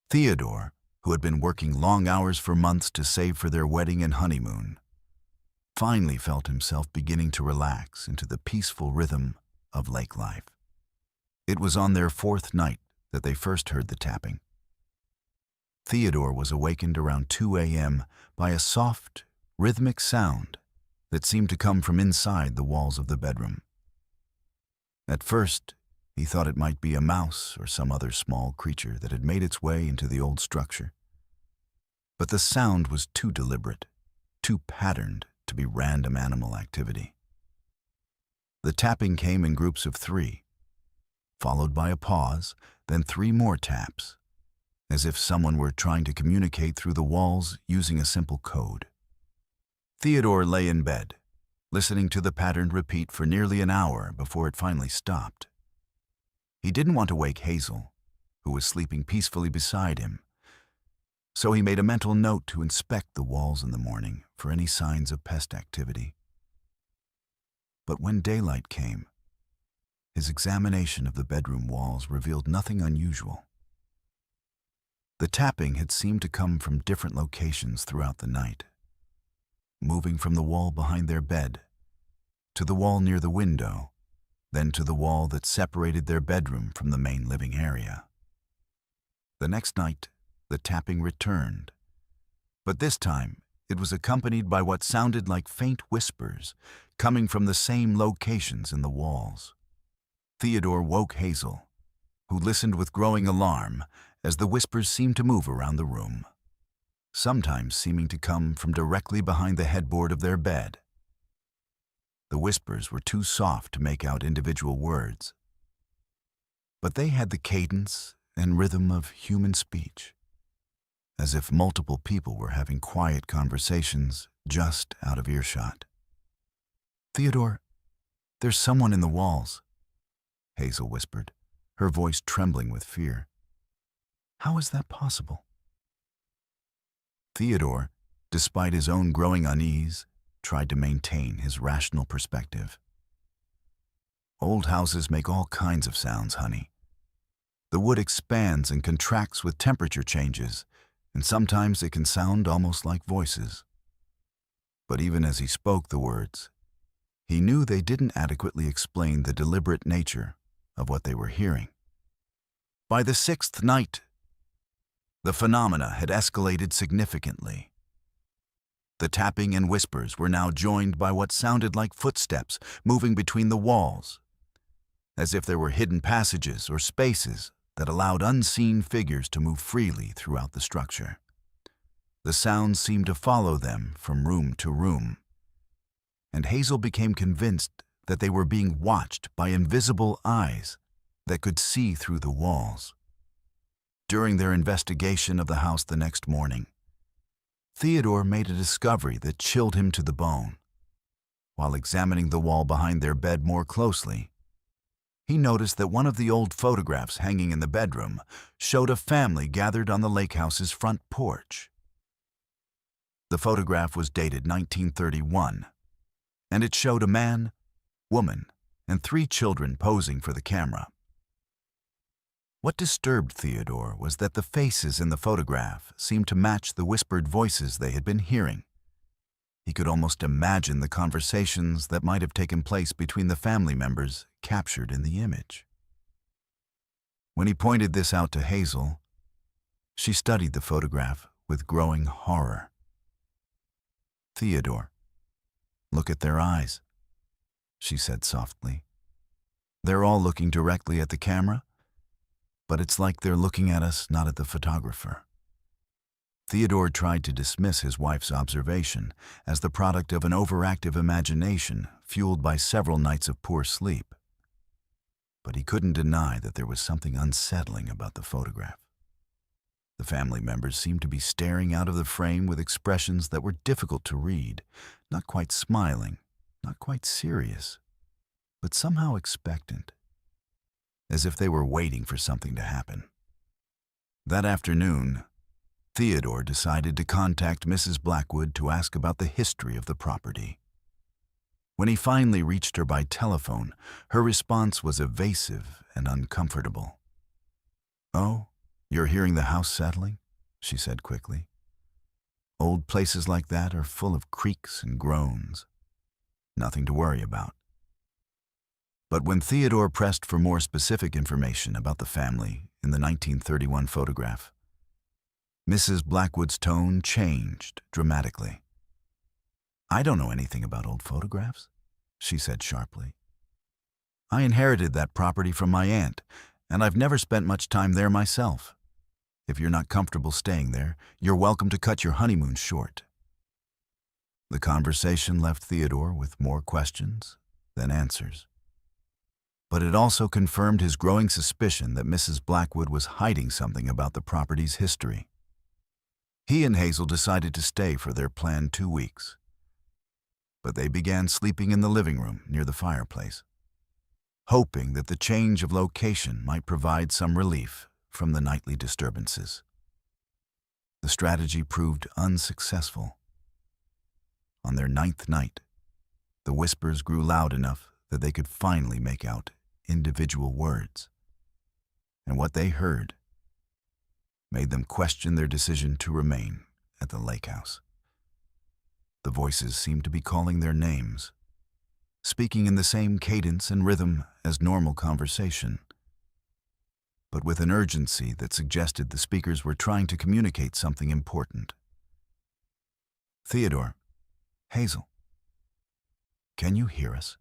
Theodore, who had been working long hours for months to save for their wedding and honeymoon, finally felt himself beginning to relax into the peaceful rhythm of lake life. It was on their 4th night that they first heard the tapping. Theodore was awakened around 2 a.m. by a soft, rhythmic sound that seemed to come from inside the walls of the bedroom. At first, he thought it might be a mouse or some other small creature that had made its way into the old structure. But the sound was too deliberate, too patterned to be random animal activity. The tapping came in groups of 3, followed by a pause, then 3 more taps, as if someone were trying to communicate through the walls using a simple code. Theodore lay in bed, listening to the patterned repeat for nearly an hour before it finally stopped. He didn't want to wake Hazel, who was sleeping peacefully beside him, so he made a mental note to inspect the walls in the morning for any signs of pest activity. But when daylight came, his examination of the bedroom walls revealed nothing unusual. The tapping had seemed to come from different locations throughout the night, moving from the wall behind their bed to the wall near the window, then to the wall that separated their bedroom from the main living area. The next night, the tapping returned, but this time it was accompanied by what sounded like faint whispers coming from the same locations in the walls. Theodore woke Hazel, who listened with growing alarm as the whispers seemed to move around the room, sometimes seeming to come from directly behind the headboard of their bed. The whispers were too soft to make out individual words, but they had the cadence and rhythm of human speech, as if multiple people were having quiet conversations just out of earshot. "Theodore, there's someone in the walls," Hazel whispered, her voice trembling with fear. "How is that possible?" Theodore, despite his own growing unease, tried to maintain his rational perspective. "Old houses make all kinds of sounds, honey. The wood expands and contracts with temperature changes, and sometimes it can sound almost like voices." But even as he spoke the words, he knew they didn't adequately explain the deliberate nature of what they were hearing. By the sixth night, the phenomena had escalated significantly. The tapping and whispers were now joined by what sounded like footsteps moving between the walls, as if there were hidden passages or spaces that allowed unseen figures to move freely throughout the structure. The sounds seemed to follow them from room to room, and Hazel became convinced that they were being watched by invisible eyes that could see through the walls. During their investigation of the house the next morning, Theodore made a discovery that chilled him to the bone. While examining the wall behind their bed more closely, he noticed that one of the old photographs hanging in the bedroom showed a family gathered on the lake house's front porch. The photograph was dated 1931, and it showed a man, woman, and 3 children posing for the camera. What disturbed Theodore was that the faces in the photograph seemed to match the whispered voices they had been hearing. He could almost imagine the conversations that might have taken place between the family members captured in the image. When he pointed this out to Hazel, she studied the photograph with growing horror. "Theodore, look at their eyes," she said softly. "They're all looking directly at the camera, but it's like they're looking at us, not at the photographer." Theodore tried to dismiss his wife's observation as the product of an overactive imagination fueled by several nights of poor sleep. But he couldn't deny that there was something unsettling about the photograph. The family members seemed to be staring out of the frame with expressions that were difficult to read, not quite smiling, not quite serious, but somehow expectant, as if they were waiting for something to happen. That afternoon, Theodore decided to contact Mrs. Blackwood to ask about the history of the property. When he finally reached her by telephone, her response was evasive and uncomfortable. "Oh, you're hearing the house settling?" she said quickly. "Old places like that are full of creaks and groans. Nothing to worry about." But when Theodore pressed for more specific information about the family in the 1931 photograph, Mrs. Blackwood's tone changed dramatically. "I don't know anything about old photographs," she said sharply. "I inherited that property from my aunt, and I've never spent much time there myself. If you're not comfortable staying there, you're welcome to cut your honeymoon short." The conversation left Theodore with more questions than answers. But it also confirmed his growing suspicion that Mrs. Blackwood was hiding something about the property's history. He and Hazel decided to stay for their planned 2 weeks. But they began sleeping in the living room near the fireplace, hoping that the change of location might provide some relief from the nightly disturbances. The strategy proved unsuccessful. On their 9th night, the whispers grew loud enough that they could finally make out individual words, and what they heard made them question their decision to remain at the lake house. The voices seemed to be calling their names, speaking in the same cadence and rhythm as normal conversation, but with an urgency that suggested the speakers were trying to communicate something important. "Theodore, Hazel, can you hear us?"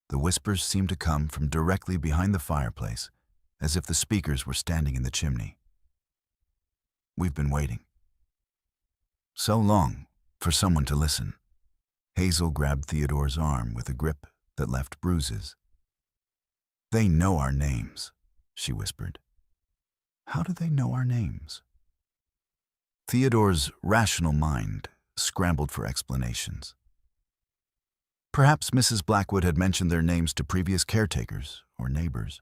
The whispers seemed to come from directly behind the fireplace, as if the speakers were standing in the chimney. "We've been waiting so long for someone to listen." Hazel grabbed Theodore's arm with a grip that left bruises. "They know our names," she whispered. "How do they know our names?" Theodore's rational mind scrambled for explanations. Perhaps Mrs. Blackwood had mentioned their names to previous caretakers or neighbors.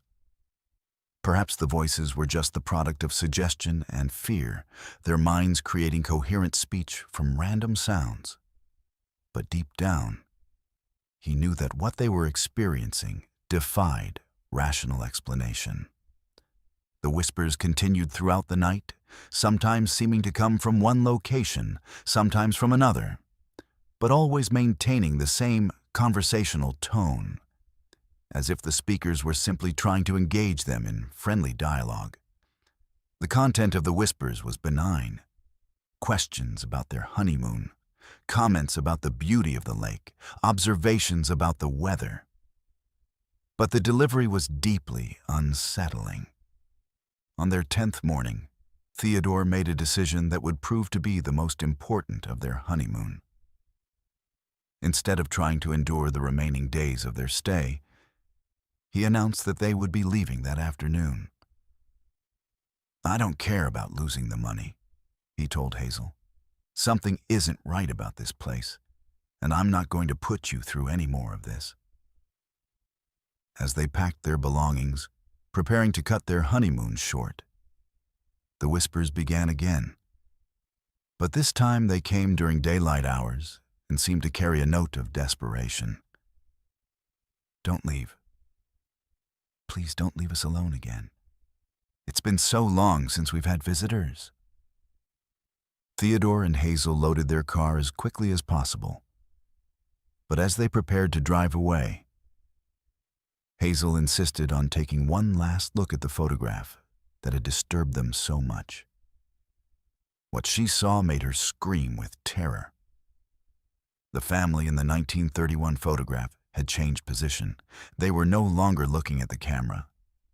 Perhaps the voices were just the product of suggestion and fear, their minds creating coherent speech from random sounds. But deep down, he knew that what they were experiencing defied rational explanation. The whispers continued throughout the night, sometimes seeming to come from one location, sometimes from another, but always maintaining the same conversational tone, as if the speakers were simply trying to engage them in friendly dialogue. The content of the whispers was benign. Questions about their honeymoon, comments about the beauty of the lake, observations about the weather. But the delivery was deeply unsettling. On their 10th morning, Theodore made a decision that would prove to be the most important of their honeymoon. Instead of trying to endure the remaining days of their stay, he announced that they would be leaving that afternoon. "I don't care about losing the money," he told Hazel. "Something isn't right about this place, and I'm not going to put you through any more of this." As they packed their belongings, preparing to cut their honeymoon short, the whispers began again. But this time they came during daylight hours and seemed to carry a note of desperation. "Don't leave. Please don't leave us alone again. It's been so long since we've had visitors." Theodore and Hazel loaded their car as quickly as possible. But as they prepared to drive away, Hazel insisted on taking one last look at the photograph that had disturbed them so much. What she saw made her scream with terror. The family in the 1931 photograph had changed position. They were no longer looking at the camera,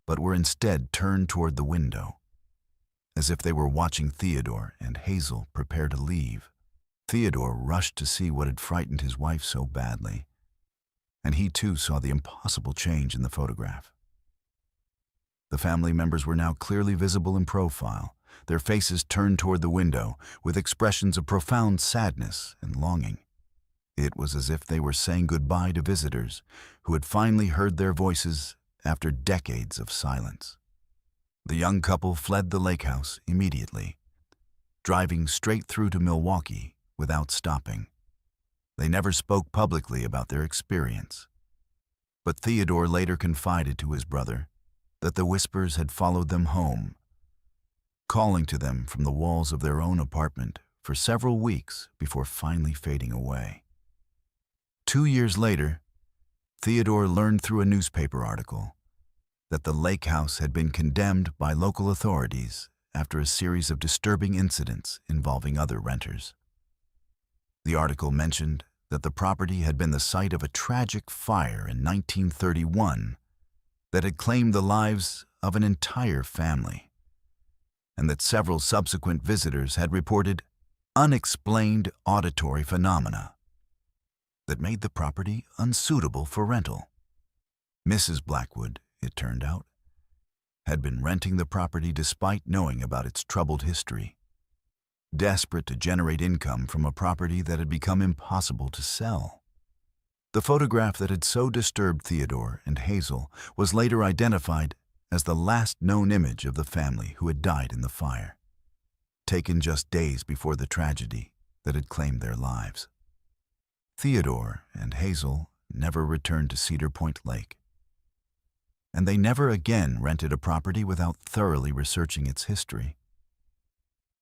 but were instead turned toward the window, as if they were watching Theodore and Hazel prepare to leave. Theodore rushed to see what had frightened his wife so badly, and he too saw the impossible change in the photograph. The family members were now clearly visible in profile, their faces turned toward the window with expressions of profound sadness and longing. It was as if they were saying goodbye to visitors who had finally heard their voices after decades of silence. The young couple fled the lake house immediately, driving straight through to Milwaukee without stopping. They never spoke publicly about their experience, but Theodore later confided to his brother that the whispers had followed them home, calling to them from the walls of their own apartment for several weeks before finally fading away. 2 years later, Theodore learned through a newspaper article that the lake house had been condemned by local authorities after a series of disturbing incidents involving other renters. The article mentioned that the property had been the site of a tragic fire in 1931 that had claimed the lives of an entire family, and that several subsequent visitors had reported unexplained auditory phenomena that made the property unsuitable for rental. Mrs. Blackwood, it turned out, had been renting the property despite knowing about its troubled history, desperate to generate income from a property that had become impossible to sell. The photograph that had so disturbed Theodore and Hazel was later identified as the last known image of the family who had died in the fire, taken just days before the tragedy that had claimed their lives. Theodore and Hazel never returned to Cedar Point Lake, and they never again rented a property without thoroughly researching its history.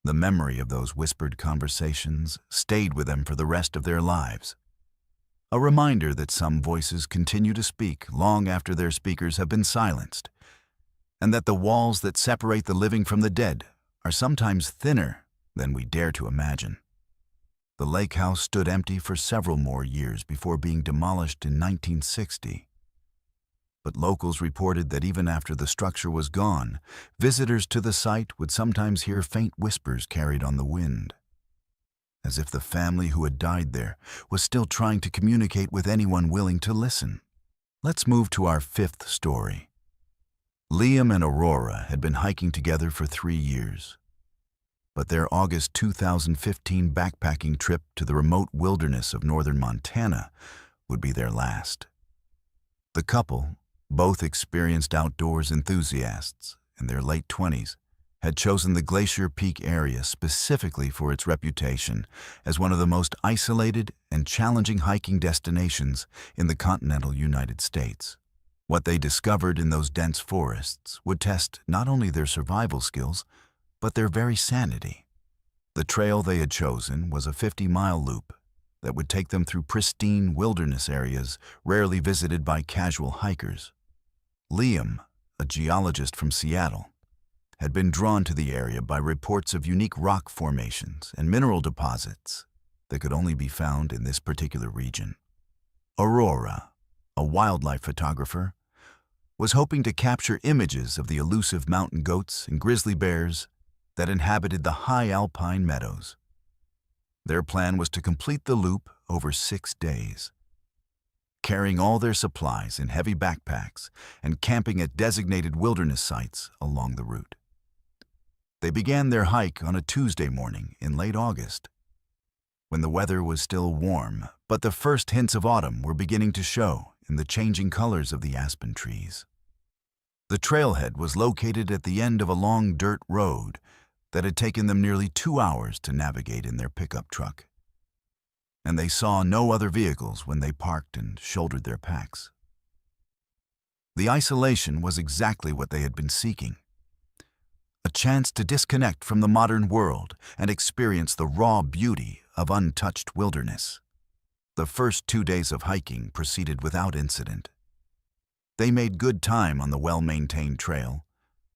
The memory of those whispered conversations stayed with them for the rest of their lives. A reminder that some voices continue to speak long after their speakers have been silenced, and that the walls that separate the living from the dead are sometimes thinner than we dare to imagine. The lake house stood empty for several more years before being demolished in 1960. But locals reported that even after the structure was gone, visitors to the site would sometimes hear faint whispers carried on the wind, as if the family who had died there was still trying to communicate with anyone willing to listen. Let's move to our fifth story. Liam and Aurora had been hiking together for 3 years, but their August 2015 backpacking trip to the remote wilderness of northern Montana would be their last. The couple, both experienced outdoors enthusiasts in their late 20s, had chosen the Glacier Peak area specifically for its reputation as one of the most isolated and challenging hiking destinations in the continental United States. What they discovered in those dense forests would test not only their survival skills, but their very sanity. The trail they had chosen was a 50-mile loop that would take them through pristine wilderness areas rarely visited by casual hikers. Liam, a geologist from Seattle, had been drawn to the area by reports of unique rock formations and mineral deposits that could only be found in this particular region. Aurora, a wildlife photographer, was hoping to capture images of the elusive mountain goats and grizzly bears that inhabited the high alpine meadows. Their plan was to complete the loop over 6 days, carrying all their supplies in heavy backpacks and camping at designated wilderness sites along the route. They began their hike on a Tuesday morning in late August, when the weather was still warm, but the first hints of autumn were beginning to show in the changing colors of the aspen trees. The trailhead was located at the end of a long dirt road that had taken them nearly 2 hours to navigate in their pickup truck, and they saw no other vehicles when they parked and shouldered their packs. The isolation was exactly what they had been seeking. A chance to disconnect from the modern world and experience the raw beauty of untouched wilderness. The first 2 days of hiking proceeded without incident. They made good time on the well-maintained trail,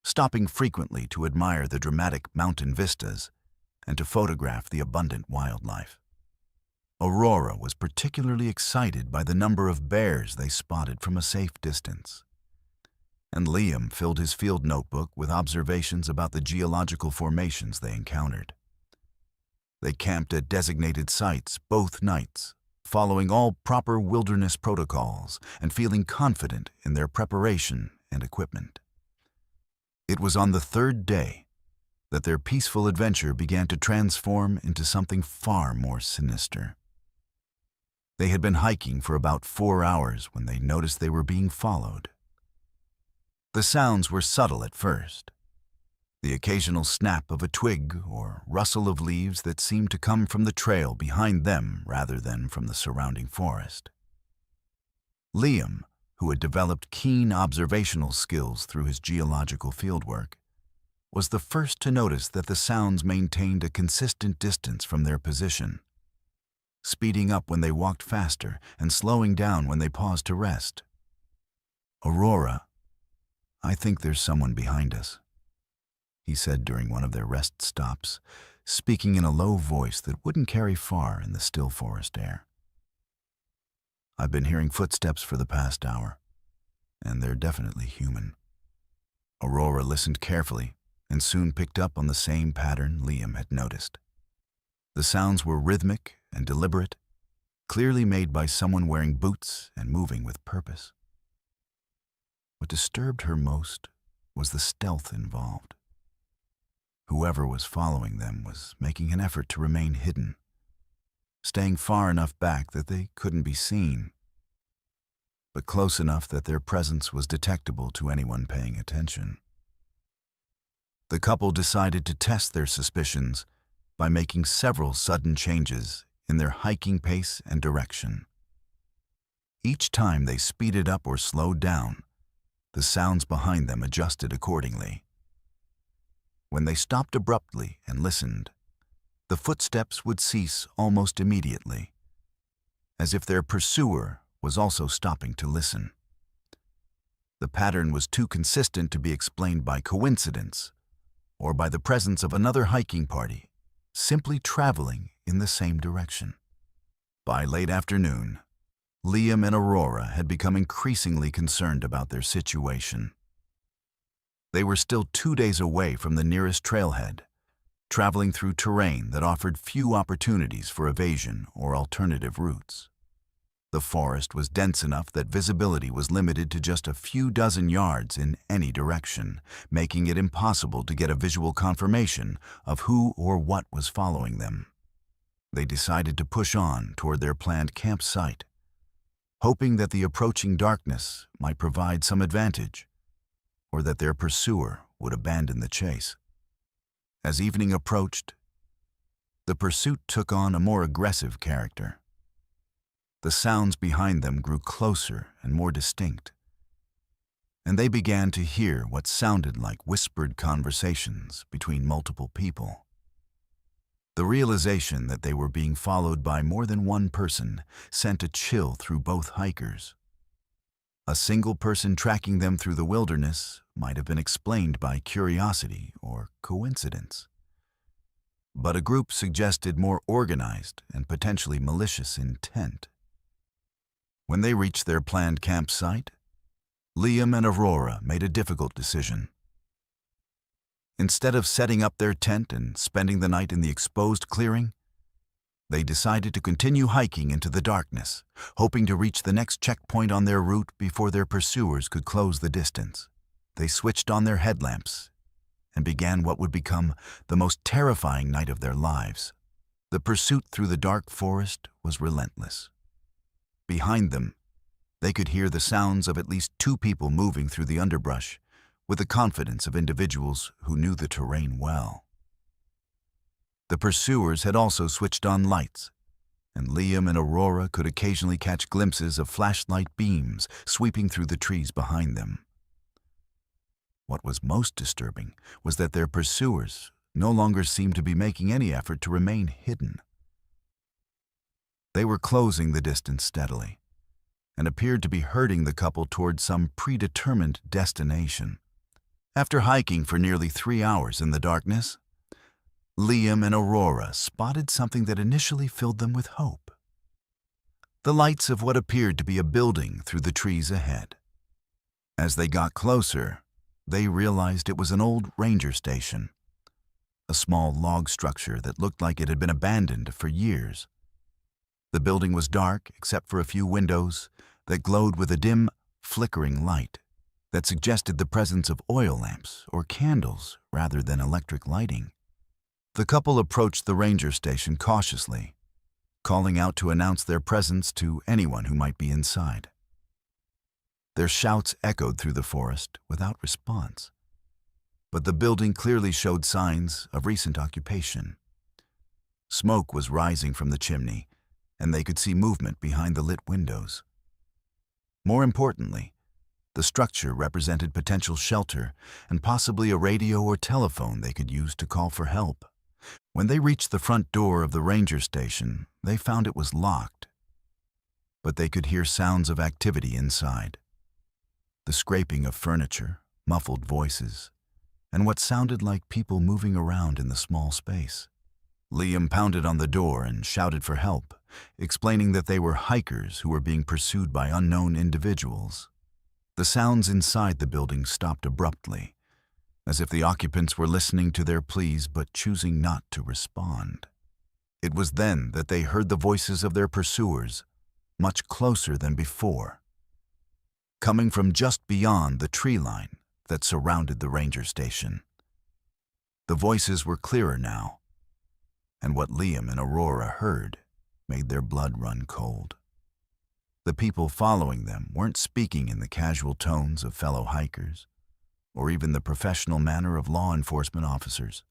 stopping frequently to admire the dramatic mountain vistas and to photograph the abundant wildlife. Aurora was particularly excited by the number of bears they spotted from a safe distance, and Liam filled his field notebook with observations about the geological formations they encountered. They camped at designated sites both nights, following all proper wilderness protocols and feeling confident in their preparation and equipment. It was on the 3rd day that their peaceful adventure began to transform into something far more sinister. They had been hiking for about 4 hours when they noticed they were being followed. The sounds were subtle at first, the occasional snap of a twig or rustle of leaves that seemed to come from the trail behind them rather than from the surrounding forest. Liam, who had developed keen observational skills through his geological fieldwork, was the first to notice that the sounds maintained a consistent distance from their position, speeding up when they walked faster and slowing down when they paused to rest. "Aurora, I think there's someone behind us," he said during one of their rest stops, speaking in a low voice that wouldn't carry far in the still forest air. "I've been hearing footsteps for the past hour, and they're definitely human." Aurora listened carefully and soon picked up on the same pattern Liam had noticed. The sounds were rhythmic and deliberate, clearly made by someone wearing boots and moving with purpose. What disturbed her most was the stealth involved. Whoever was following them was making an effort to remain hidden, staying far enough back that they couldn't be seen, but close enough that their presence was detectable to anyone paying attention. The couple decided to test their suspicions by making several sudden changes in their hiking pace and direction. Each time they speeded up or slowed down, the sounds behind them adjusted accordingly. When they stopped abruptly and listened, the footsteps would cease almost immediately, as if their pursuer was also stopping to listen. The pattern was too consistent to be explained by coincidence or by the presence of another hiking party simply traveling in the same direction. By late afternoon, Liam and Aurora had become increasingly concerned about their situation. They were still 2 days away from the nearest trailhead, traveling through terrain that offered few opportunities for evasion or alternative routes. The forest was dense enough that visibility was limited to just a few dozen yards in any direction, making it impossible to get a visual confirmation of who or what was following them. They decided to push on toward their planned campsite, hoping that the approaching darkness might provide some advantage, or that their pursuer would abandon the chase. As evening approached, the pursuit took on a more aggressive character. The sounds behind them grew closer and more distinct, and they began to hear what sounded like whispered conversations between multiple people. The realization that they were being followed by more than one person sent a chill through both hikers. A single person tracking them through the wilderness might have been explained by curiosity or coincidence. But a group suggested more organized and potentially malicious intent. When they reached their planned campsite, Liam and Aurora made a difficult decision. Instead of setting up their tent and spending the night in the exposed clearing, they decided to continue hiking into the darkness, hoping to reach the next checkpoint on their route before their pursuers could close the distance. They switched on their headlamps and began what would become the most terrifying night of their lives. The pursuit through the dark forest was relentless. Behind them, they could hear the sounds of at least 2 people moving through the underbrush with the confidence of individuals who knew the terrain well. The pursuers had also switched on lights, and Liam and Aurora could occasionally catch glimpses of flashlight beams sweeping through the trees behind them. What was most disturbing was that their pursuers no longer seemed to be making any effort to remain hidden. They were closing the distance steadily and appeared to be herding the couple toward some predetermined destination. After hiking for nearly 3 hours in the darkness, Liam and Aurora spotted something that initially filled them with hope. The lights of what appeared to be a building through the trees ahead. As they got closer, they realized it was an old ranger station, a small log structure that looked like it had been abandoned for years. The building was dark except for a few windows that glowed with a dim, flickering light that suggested the presence of oil lamps or candles rather than electric lighting. The couple approached the ranger station cautiously, calling out to announce their presence to anyone who might be inside. Their shouts echoed through the forest without response, but the building clearly showed signs of recent occupation. Smoke was rising from the chimney, and they could see movement behind the lit windows. More importantly, the structure represented potential shelter and possibly a radio or telephone they could use to call for help. When they reached the front door of the ranger station, they found it was locked, but they could hear sounds of activity inside. The scraping of furniture, muffled voices, and what sounded like people moving around in the small space. Liam pounded on the door and shouted for help, explaining that they were hikers who were being pursued by unknown individuals. The sounds inside the building stopped abruptly, as if the occupants were listening to their pleas but choosing not to respond. It was then that they heard the voices of their pursuers, much closer than before, coming from just beyond the tree line that surrounded the ranger station. The voices were clearer now, and what Liam and Aurora heard made their blood run cold. The people following them weren't speaking in the casual tones of fellow hikers, or even the professional manner of law enforcement officers.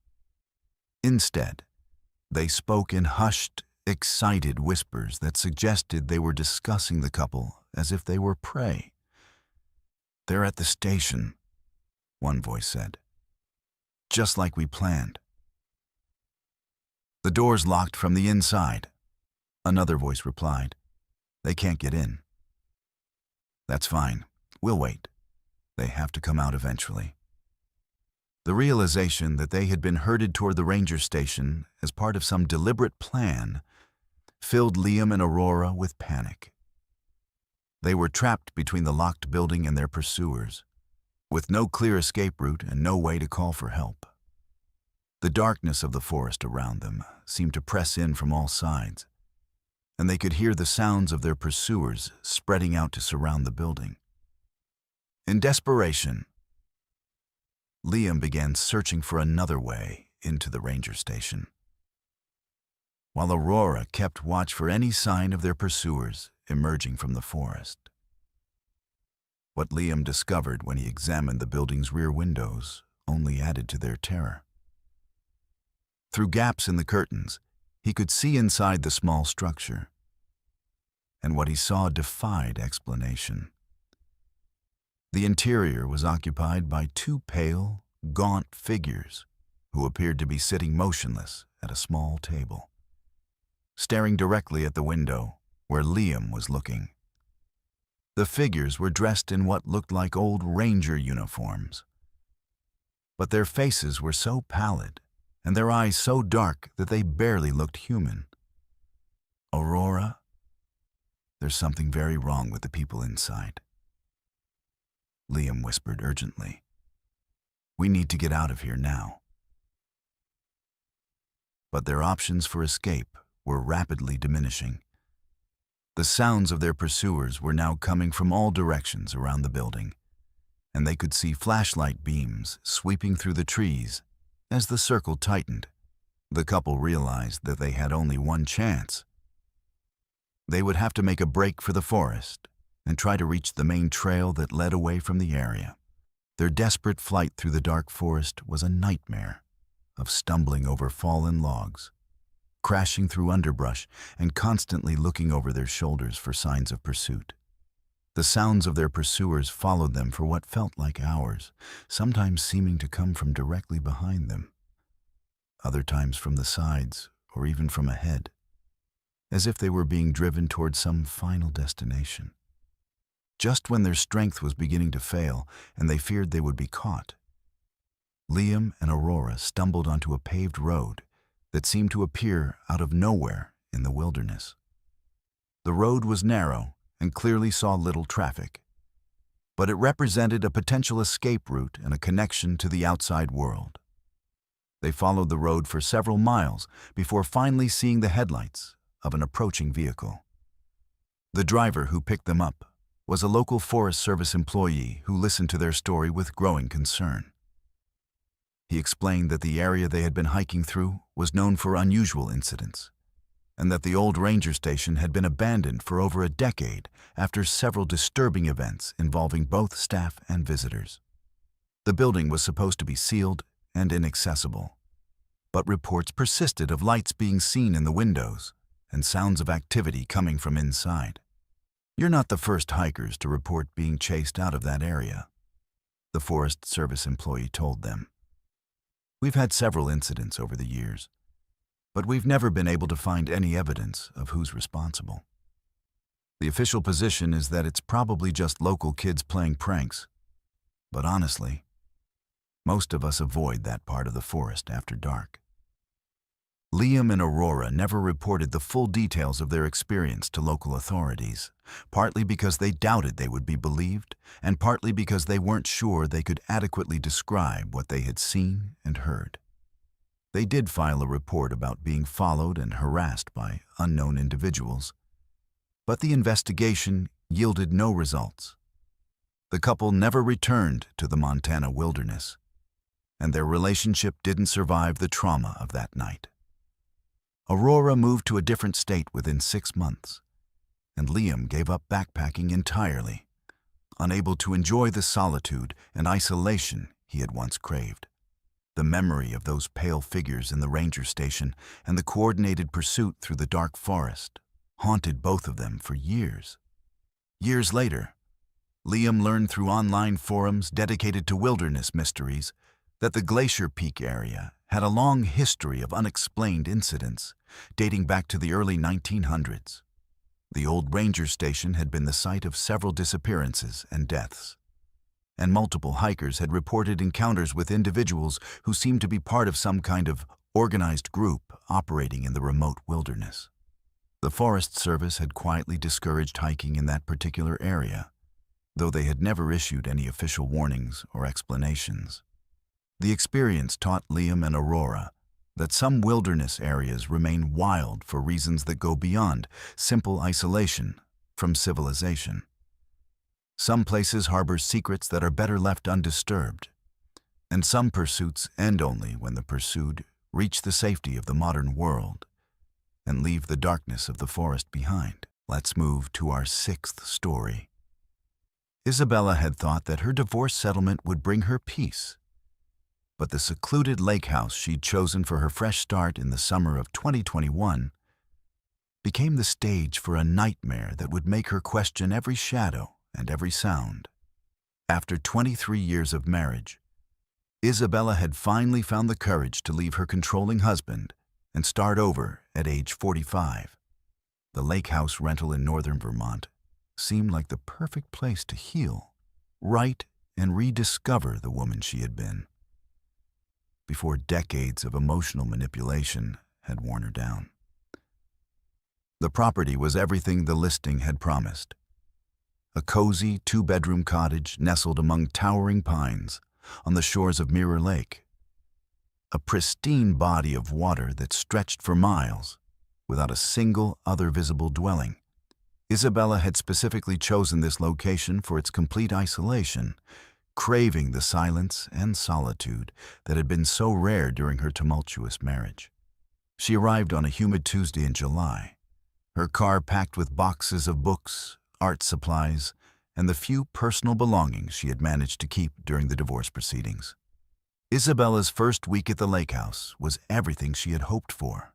Instead, they spoke in hushed, excited whispers that suggested they were discussing the couple as if they were prey. "They're at the station," one voice said. just like we planned. The door's locked from the inside, another voice replied. They can't get in. That's fine. We'll wait. They have to come out eventually. The realization that they had been herded toward the ranger station as part of some deliberate plan filled Liam and Aurora with panic. They were trapped between the locked building and their pursuers, with no clear escape route and no way to call for help. The darkness of the forest around them seemed to press in from all sides, and they could hear the sounds of their pursuers spreading out to surround the building. In desperation, Liam began searching for another way into the ranger station, while Aurora kept watch for any sign of their pursuers emerging from the forest. What Liam discovered when he examined the building's rear windows only added to their terror. Through gaps in the curtains, he could see inside the small structure, and what he saw defied explanation. The interior was occupied by two pale, gaunt figures who appeared to be sitting motionless at a small table, staring directly at the window where Liam was looking. The figures were dressed in what looked like old ranger uniforms, but their faces were so pallid and their eyes so dark that they barely looked human. Aurora, there's something very wrong with the people inside, Liam whispered urgently. We need to get out of here now. But their options for escape were rapidly diminishing. The sounds of their pursuers were now coming from all directions around the building, and they could see flashlight beams sweeping through the trees. As the circle tightened, the couple realized that they had only one chance. They would have to make a break for the forest and try to reach the main trail that led away from the area. Their desperate flight through the dark forest was a nightmare of stumbling over fallen logs, crashing through underbrush, and constantly looking over their shoulders for signs of pursuit. The sounds of their pursuers followed them for what felt like hours, sometimes seeming to come from directly behind them, other times from the sides or even from ahead, as if they were being driven toward some final destination. Just when their strength was beginning to fail and they feared they would be caught, Liam and Aurora stumbled onto a paved road that seemed to appear out of nowhere in the wilderness. The road was narrow and clearly saw little traffic, but it represented a potential escape route and a connection to the outside world. They followed the road for several miles before finally seeing the headlights of an approaching vehicle. The driver who picked them up was a local Forest Service employee who listened to their story with growing concern. He explained that the area they had been hiking through was known for unusual incidents, and that the old ranger station had been abandoned for over a decade after several disturbing events involving both staff and visitors. The building was supposed to be sealed and inaccessible, but reports persisted of lights being seen in the windows and sounds of activity coming from inside. You're not the first hikers to report being chased out of that area, the Forest Service employee told them. We've had several incidents over the years, but we've never been able to find any evidence of who's responsible. The official position is that it's probably just local kids playing pranks, but honestly, most of us avoid that part of the forest after dark. Liam and Aurora never reported the full details of their experience to local authorities, partly because they doubted they would be believed, and partly because they weren't sure they could adequately describe what they had seen and heard. They did file a report about being followed and harassed by unknown individuals, but the investigation yielded no results. The couple never returned to the Montana wilderness, and their relationship didn't survive the trauma of that night. Aurora moved to a different state within 6 months, and Liam gave up backpacking entirely, unable to enjoy the solitude and isolation he had once craved. The memory of those pale figures in the ranger station and the coordinated pursuit through the dark forest haunted both of them for years. Years later, Liam learned through online forums dedicated to wilderness mysteries that the Glacier Peak area had a long history of unexplained incidents dating back to the early 1900s. The old ranger station had been the site of several disappearances and deaths, and multiple hikers had reported encounters with individuals who seemed to be part of some kind of organized group operating in the remote wilderness. The Forest Service had quietly discouraged hiking in that particular area, though they had never issued any official warnings or explanations. The experience taught Liam and Aurora that some wilderness areas remain wild for reasons that go beyond simple isolation from civilization. Some places harbor secrets that are better left undisturbed, and some pursuits end only when the pursued reach the safety of the modern world and leave the darkness of the forest behind. Let's move to our sixth story. Isabella had thought that her divorce settlement would bring her peace, but the secluded lake house she'd chosen for her fresh start in the summer of 2021 became the stage for a nightmare that would make her question every shadow and every sound. After 23 years of marriage, Isabella had finally found the courage to leave her controlling husband and start over at age 45. The lake house rental in northern Vermont seemed like the perfect place to heal, right, and rediscover the woman she had been, before decades of emotional manipulation had worn her down. The property was everything the listing had promised. A cozy two-bedroom cottage nestled among towering pines on the shores of Mirror Lake. A pristine body of water that stretched for miles without a single other visible dwelling. Isabella had specifically chosen this location for its complete isolation, craving the silence and solitude that had been so rare during her tumultuous marriage. She arrived on a humid Tuesday in July, her car packed with boxes of books, art supplies, and the few personal belongings she had managed to keep during the divorce proceedings. Isabella's first week at the lake house was everything she had hoped for.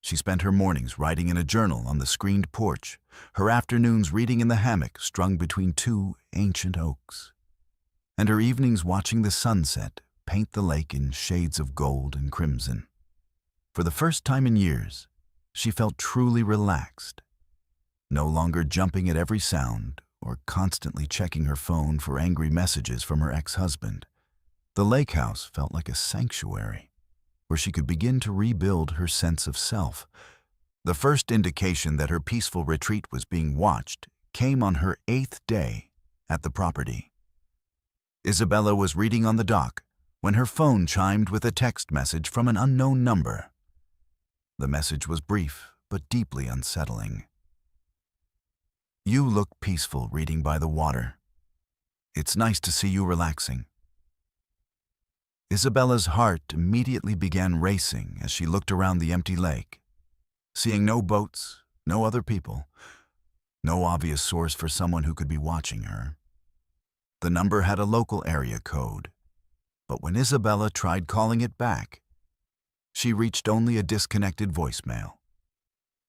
She spent her mornings writing in a journal on the screened porch, her afternoons reading in the hammock strung between two ancient oaks, and her evenings watching the sunset paint the lake in shades of gold and crimson. For the first time in years, she felt truly relaxed, no longer jumping at every sound or constantly checking her phone for angry messages from her ex-husband. The lake house felt like a sanctuary where she could begin to rebuild her sense of self. The first indication that her peaceful retreat was being watched came on her 8th day at the property. Isabella was reading on the dock when her phone chimed with a text message from an unknown number. The message was brief but deeply unsettling. "You look peaceful reading by the water. It's nice to see you relaxing." Isabella's heart immediately began racing as she looked around the empty lake, seeing no boats, no other people, no obvious source for someone who could be watching her. The number had a local area code, but when Isabella tried calling it back, she reached only a disconnected voicemail.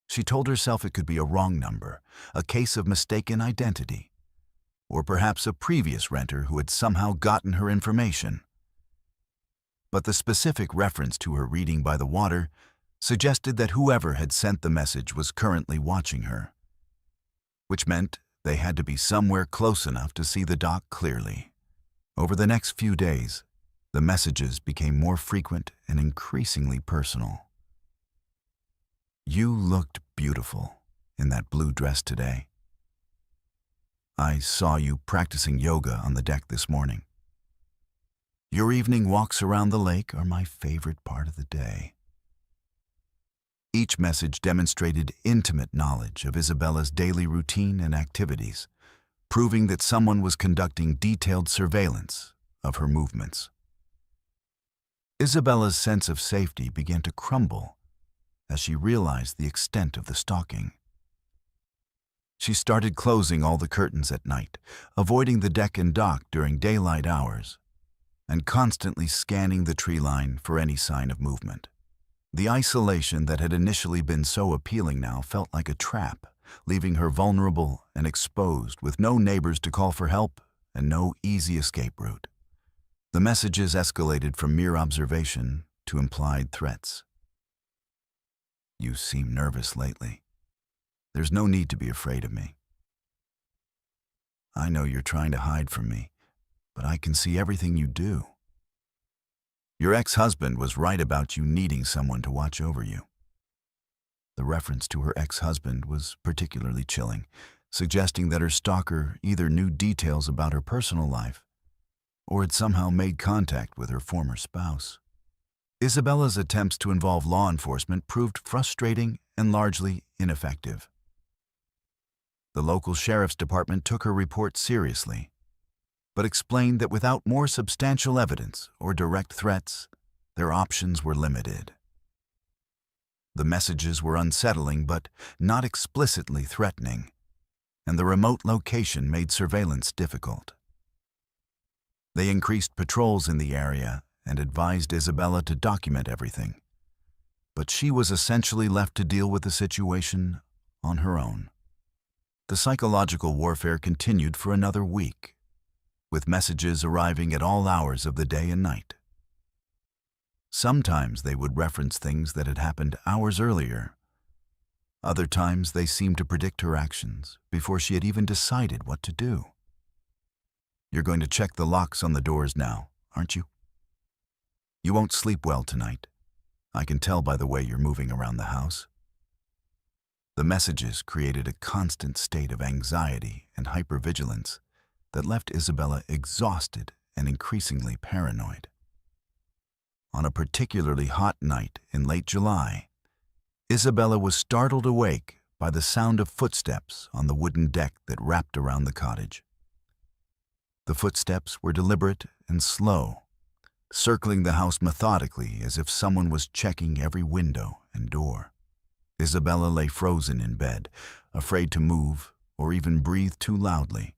She told herself it could be a wrong number, a case of mistaken identity, or perhaps a previous renter who had somehow gotten her information. But the specific reference to her reading by the water suggested that whoever had sent the message was currently watching her, which meant they had to be somewhere close enough to see the dock clearly. Over the next few days, the messages became more frequent and increasingly personal. "You looked beautiful in that blue dress today. I saw you practicing yoga on the deck this morning. Your evening walks around the lake are my favorite part of the day." Each message demonstrated intimate knowledge of Isabella's daily routine and activities, proving that someone was conducting detailed surveillance of her movements. Isabella's sense of safety began to crumble as she realized the extent of the stalking. She started closing all the curtains at night, avoiding the deck and dock during daylight hours, and constantly scanning the tree line for any sign of movement. The isolation that had initially been so appealing now felt like a trap, leaving her vulnerable and exposed with no neighbors to call for help and no easy escape route. The messages escalated from mere observation to implied threats. You seem nervous lately. There's no need to be afraid of me. I know you're trying to hide from me, but I can see everything you do. Your ex-husband was right about you needing someone to watch over you. The reference to her ex-husband was particularly chilling, suggesting that her stalker either knew details about her personal life or had somehow made contact with her former spouse. Isabella's attempts to involve law enforcement proved frustrating and largely ineffective. The local sheriff's department took her report seriously, but explained that without more substantial evidence or direct threats, their options were limited. The messages were unsettling but not explicitly threatening, and the remote location made surveillance difficult. They increased patrols in the area and advised Isabella to document everything, but she was essentially left to deal with the situation on her own. The psychological warfare continued for another week, with messages arriving at all hours of the day and night. Sometimes they would reference things that had happened hours earlier. Other times they seemed to predict her actions before she had even decided what to do. You're going to check the locks on the doors now, aren't you? You won't sleep well tonight. I can tell by the way you're moving around the house. The messages created a constant state of anxiety and hypervigilance that left Isabella exhausted and increasingly paranoid. On a particularly hot night in late July, Isabella was startled awake by the sound of footsteps on the wooden deck that wrapped around the cottage. The footsteps were deliberate and slow, circling the house methodically as if someone was checking every window and door. Isabella lay frozen in bed, afraid to move or even breathe too loudly.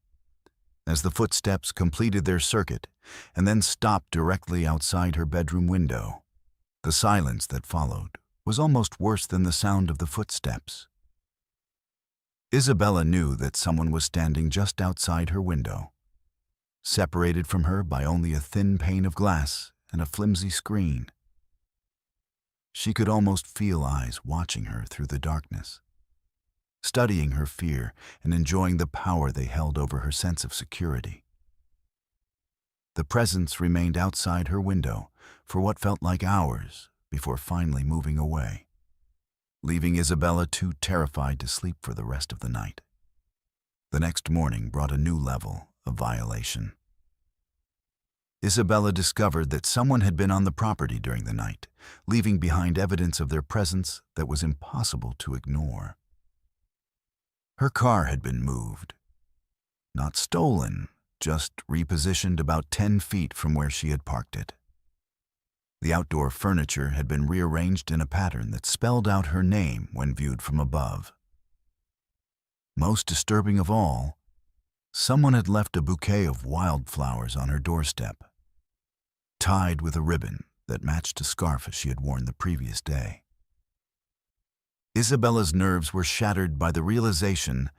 As the footsteps completed their circuit and then stopped directly outside her bedroom window, the silence that followed was almost worse than the sound of the footsteps. Isabella knew that someone was standing just outside her window, separated from her by only a thin pane of glass and a flimsy screen. She could almost feel eyes watching her through the darkness, studying her fear and enjoying the power they held over her sense of security. The presence remained outside her window for what felt like hours before finally moving away, leaving Isabella too terrified to sleep for the rest of the night. The next morning brought a new level of violation. Isabella discovered that someone had been on the property during the night, leaving behind evidence of their presence that was impossible to ignore. Her car had been moved. Not stolen, just repositioned about 10 feet from where she had parked it. The outdoor furniture had been rearranged in a pattern that spelled out her name when viewed from above. Most disturbing of all, someone had left a bouquet of wildflowers on her doorstep, tied with a ribbon that matched a scarf she had worn the previous day. Isabella's nerves were shattered by the realization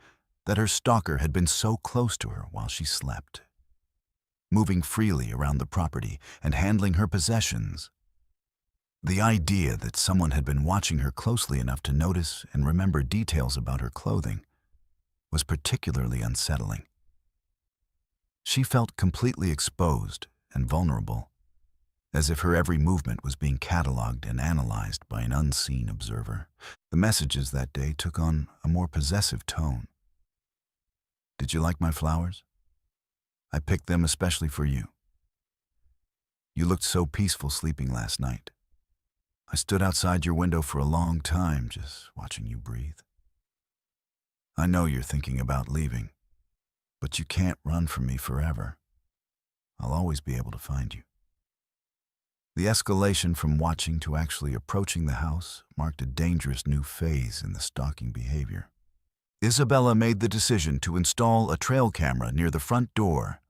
that her stalker had been so close to her while she slept, moving freely around the property and handling her possessions. The idea that someone had been watching her closely enough to notice and remember details about her clothing was particularly unsettling. She felt completely exposed and vulnerable, as if her every movement was being cataloged and analyzed by an unseen observer. The messages that day took on a more possessive tone. Did you like my flowers? I picked them especially for you. You looked so peaceful sleeping last night. I stood outside your window for a long time just watching you breathe. I know you're thinking about leaving, but you can't run from me forever. I'll always be able to find you. The escalation from watching to actually approaching the house marked a dangerous new phase in the stalking behavior. Isabella made the decision to install a trail camera near the front door,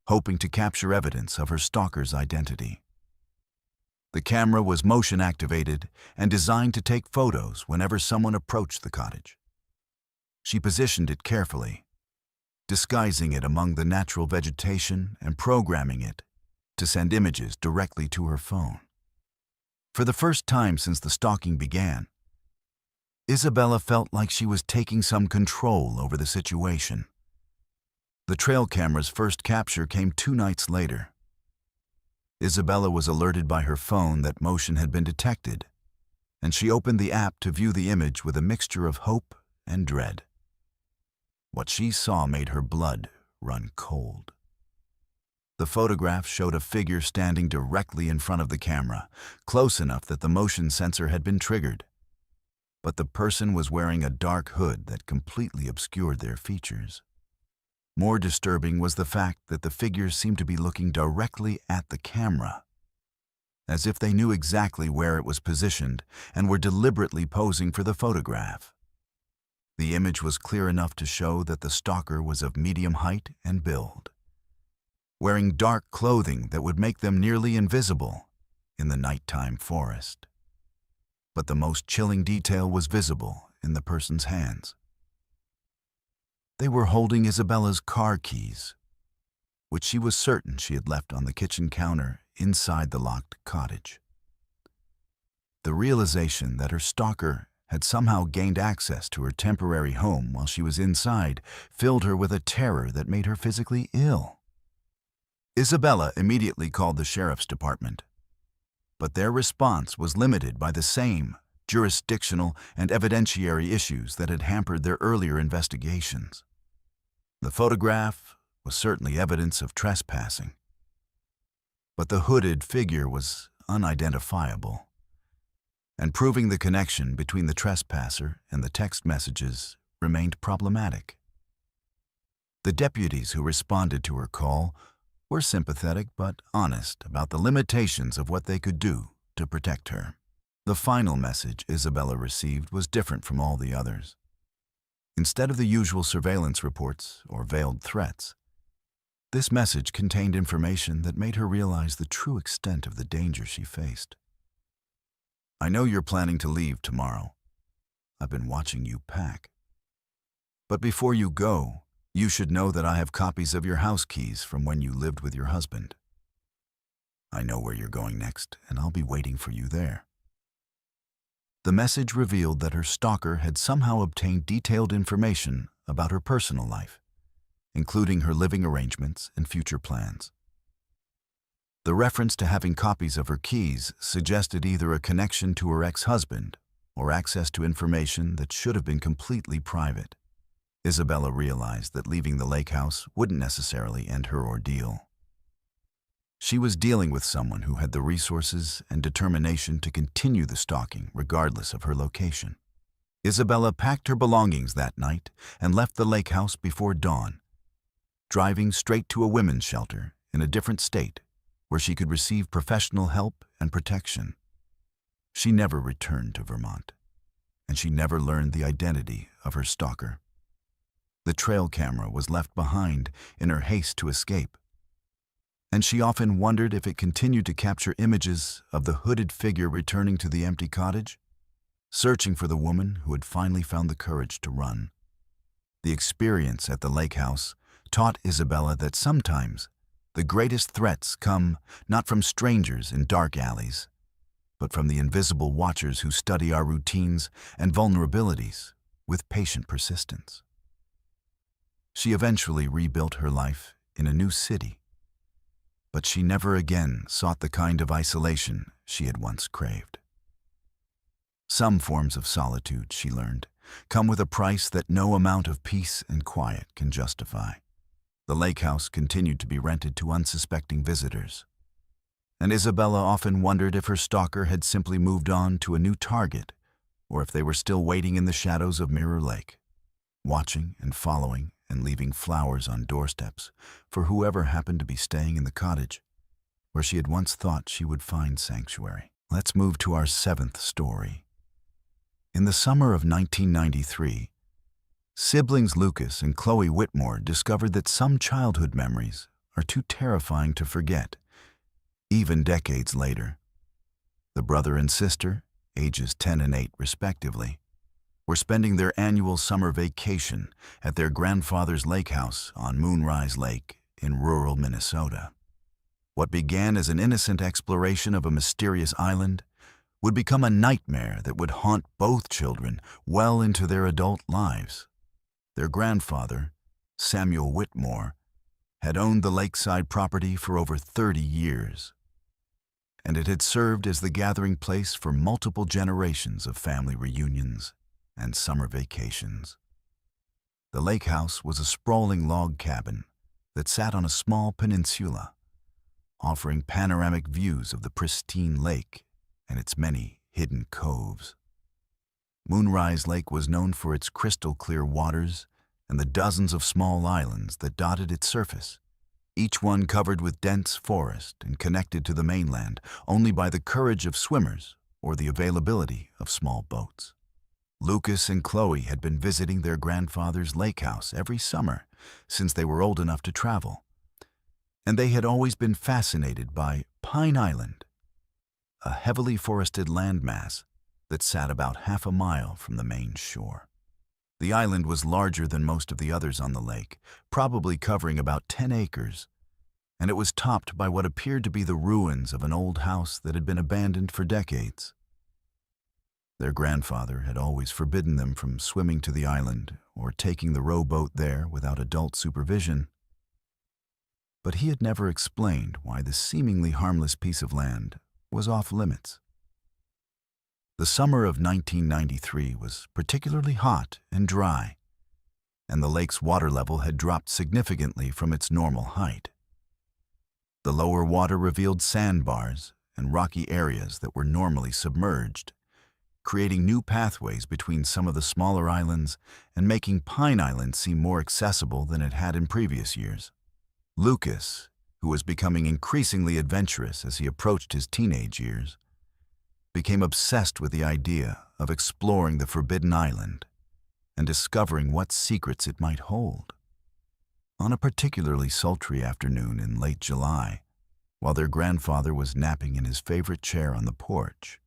hoping to capture evidence of her stalker's identity. The camera was motion-activated and designed to take photos whenever someone approached the cottage. She positioned it carefully, disguising it among the natural vegetation and programming it to send images directly to her phone. For the first time since the stalking began, Isabella felt like she was taking some control over the situation. The trail camera's first capture came 2 nights later. Isabella was alerted by her phone that motion had been detected, and she opened the app to view the image with a mixture of hope and dread. What she saw made her blood run cold. The photograph showed a figure standing directly in front of the camera, close enough that the motion sensor had been triggered. But the person was wearing a dark hood that completely obscured their features. More disturbing was the fact that the figures seemed to be looking directly at the camera, as if they knew exactly where it was positioned and were deliberately posing for the photograph. The image was clear enough to show that the stalker was of medium height and build, wearing dark clothing that would make them nearly invisible in the nighttime forest. But the most chilling detail was visible in the person's hands. They were holding Isabella's car keys, which she was certain she had left on the kitchen counter inside the locked cottage. The realization that her stalker had somehow gained access to her temporary home while she was inside filled her with a terror that made her physically ill. Isabella immediately called the sheriff's department, but their response was limited by the same jurisdictional and evidentiary issues that had hampered their earlier investigations. The photograph was certainly evidence of trespassing, but the hooded figure was unidentifiable, and proving the connection between the trespasser and the text messages remained problematic. The deputies who responded to her call were sympathetic but honest about the limitations of what they could do to protect her. The final message Isabella received was different from all the others. Instead of the usual surveillance reports or veiled threats, this message contained information that made her realize the true extent of the danger she faced. "I know you're planning to leave tomorrow. I've been watching you pack. But before you go, you should know that I have copies of your house keys from when you lived with your husband. I know where you're going next, and I'll be waiting for you there." The message revealed that her stalker had somehow obtained detailed information about her personal life, including her living arrangements and future plans. The reference to having copies of her keys suggested either a connection to her ex-husband or access to information that should have been completely private. Isabella realized that leaving the lake house wouldn't necessarily end her ordeal. She was dealing with someone who had the resources and determination to continue the stalking regardless of her location. Isabella packed her belongings that night and left the lake house before dawn, driving straight to a women's shelter in a different state where she could receive professional help and protection. She never returned to Vermont, and she never learned the identity of her stalker. The trail camera was left behind in her haste to escape, and she often wondered if it continued to capture images of the hooded figure returning to the empty cottage, searching for the woman who had finally found the courage to run. The experience at the lake house taught Isabella that sometimes the greatest threats come not from strangers in dark alleys, but from the invisible watchers who study our routines and vulnerabilities with patient persistence. She eventually rebuilt her life in a new city, but she never again sought the kind of isolation she had once craved. Some forms of solitude, she learned, come with a price that no amount of peace and quiet can justify. The lake house continued to be rented to unsuspecting visitors, and Isabella often wondered if her stalker had simply moved on to a new target or if they were still waiting in the shadows of Mirror Lake, watching and following and leaving flowers on doorsteps for whoever happened to be staying in the cottage where she had once thought she would find sanctuary. Let's move to our 7th story. In the summer of 1993, siblings Lucas and Chloe Whitmore discovered that some childhood memories are too terrifying to forget, even decades later. The brother and sister, ages 10 and 8 respectively, were spending their annual summer vacation at their grandfather's lake house on Moonrise Lake in rural Minnesota. What began as an innocent exploration of a mysterious island would become a nightmare that would haunt both children well into their adult lives. Their grandfather, Samuel Whitmore, had owned the lakeside property for over 30 years, and it had served as the gathering place for multiple generations of family reunions and summer vacations. The lake house was a sprawling log cabin that sat on a small peninsula, offering panoramic views of the pristine lake and its many hidden coves. Moonrise Lake was known for its crystal-clear waters and the dozens of small islands that dotted its surface, each one covered with dense forest and connected to the mainland only by the courage of swimmers or the availability of small boats. Lucas and Chloe had been visiting their grandfather's lake house every summer since they were old enough to travel, and they had always been fascinated by Pine Island, a heavily forested landmass that sat about half a mile from the main shore. The island was larger than most of the others on the lake, probably covering about 10 acres, and it was topped by what appeared to be the ruins of an old house that had been abandoned for decades. Their grandfather had always forbidden them from swimming to the island or taking the rowboat there without adult supervision, but he had never explained why this seemingly harmless piece of land was off limits. The summer of 1993 was particularly hot and dry, and the lake's water level had dropped significantly from its normal height. The lower water revealed sandbars and rocky areas that were normally submerged, creating new pathways between some of the smaller islands and making Pine Island seem more accessible than it had in previous years. Lucas, who was becoming increasingly adventurous as he approached his teenage years, became obsessed with the idea of exploring the Forbidden Island and discovering what secrets it might hold. On a particularly sultry afternoon in late July, while their grandfather was napping in his favorite chair on the porch,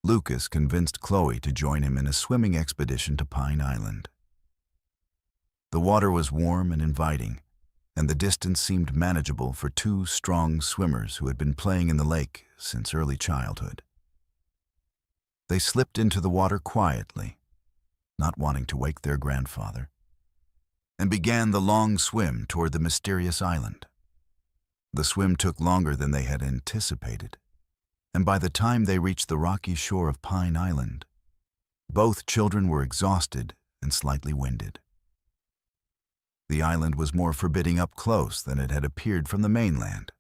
Lucas convinced Chloe to join him in a swimming expedition to Pine Island. The water was warm and inviting, and the distance seemed manageable for two strong swimmers who had been playing in the lake since early childhood. They slipped into the water quietly, not wanting to wake their grandfather, and began the long swim toward the mysterious island. The swim took longer than they had anticipated, and by the time they reached the rocky shore of Pine Island, both children were exhausted and slightly winded. The island was more forbidding up close than it had appeared from the mainland,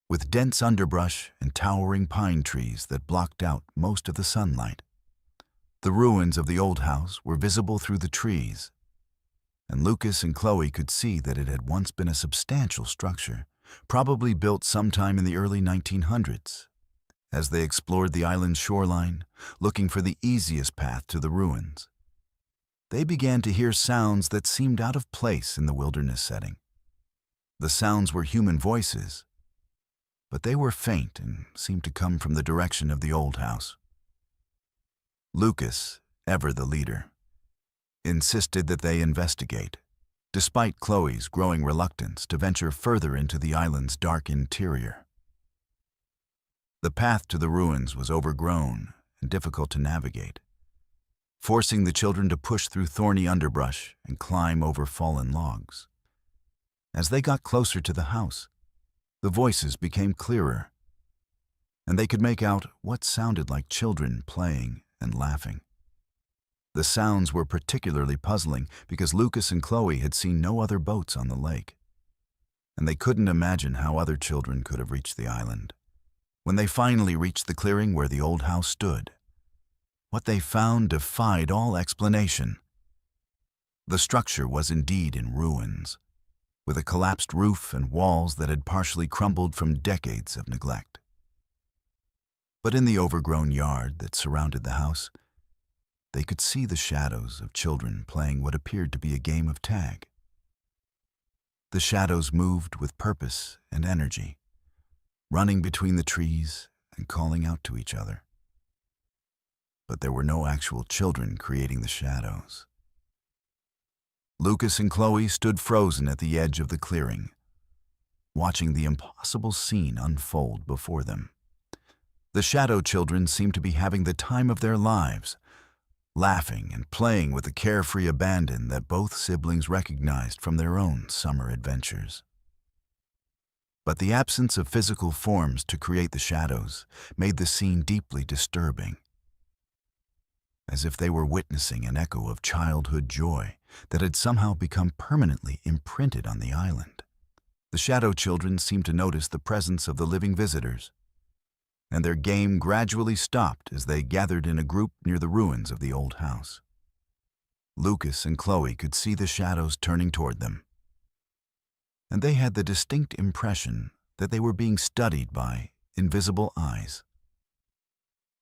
with dense underbrush and towering pine trees that blocked out most of the sunlight. The ruins of the old house were visible through the trees, and Lucas and Chloe could see that it had once been a substantial structure, probably built sometime in the early 1900s. As they explored the island's shoreline, looking for the easiest path to the ruins, they began to hear sounds that seemed out of place in the wilderness setting. The sounds were human voices, but they were faint and seemed to come from the direction of the old house. Lucas, ever the leader, insisted that they investigate, despite Chloe's growing reluctance to venture further into the island's dark interior. The path to the ruins was overgrown and difficult to navigate, forcing the children to push through thorny underbrush and climb over fallen logs. As they got closer to the house, the voices became clearer, and they could make out what sounded like children playing and laughing. The sounds were particularly puzzling because Lucas and Chloe had seen no other boats on the lake, and they couldn't imagine how other children could have reached the island. When they finally reached the clearing where the old house stood, what they found defied all explanation. The structure was indeed in ruins, with a collapsed roof and walls that had partially crumbled from decades of neglect. But in the overgrown yard that surrounded the house, they could see the shadows of children playing what appeared to be a game of tag. The shadows moved with purpose and energy, running between the trees and calling out to each other. But there were no actual children creating the shadows. Lucas and Chloe stood frozen at the edge of the clearing, watching the impossible scene unfold before them. The shadow children seemed to be having the time of their lives, laughing and playing with the carefree abandon that both siblings recognized from their own summer adventures. But the absence of physical forms to create the shadows made the scene deeply disturbing, as if they were witnessing an echo of childhood joy that had somehow become permanently imprinted on the island. The shadow children seemed to notice the presence of the living visitors, and their game gradually stopped as they gathered in a group near the ruins of the old house. Lucas and Chloe could see the shadows turning toward them, and they had the distinct impression that they were being studied by invisible eyes.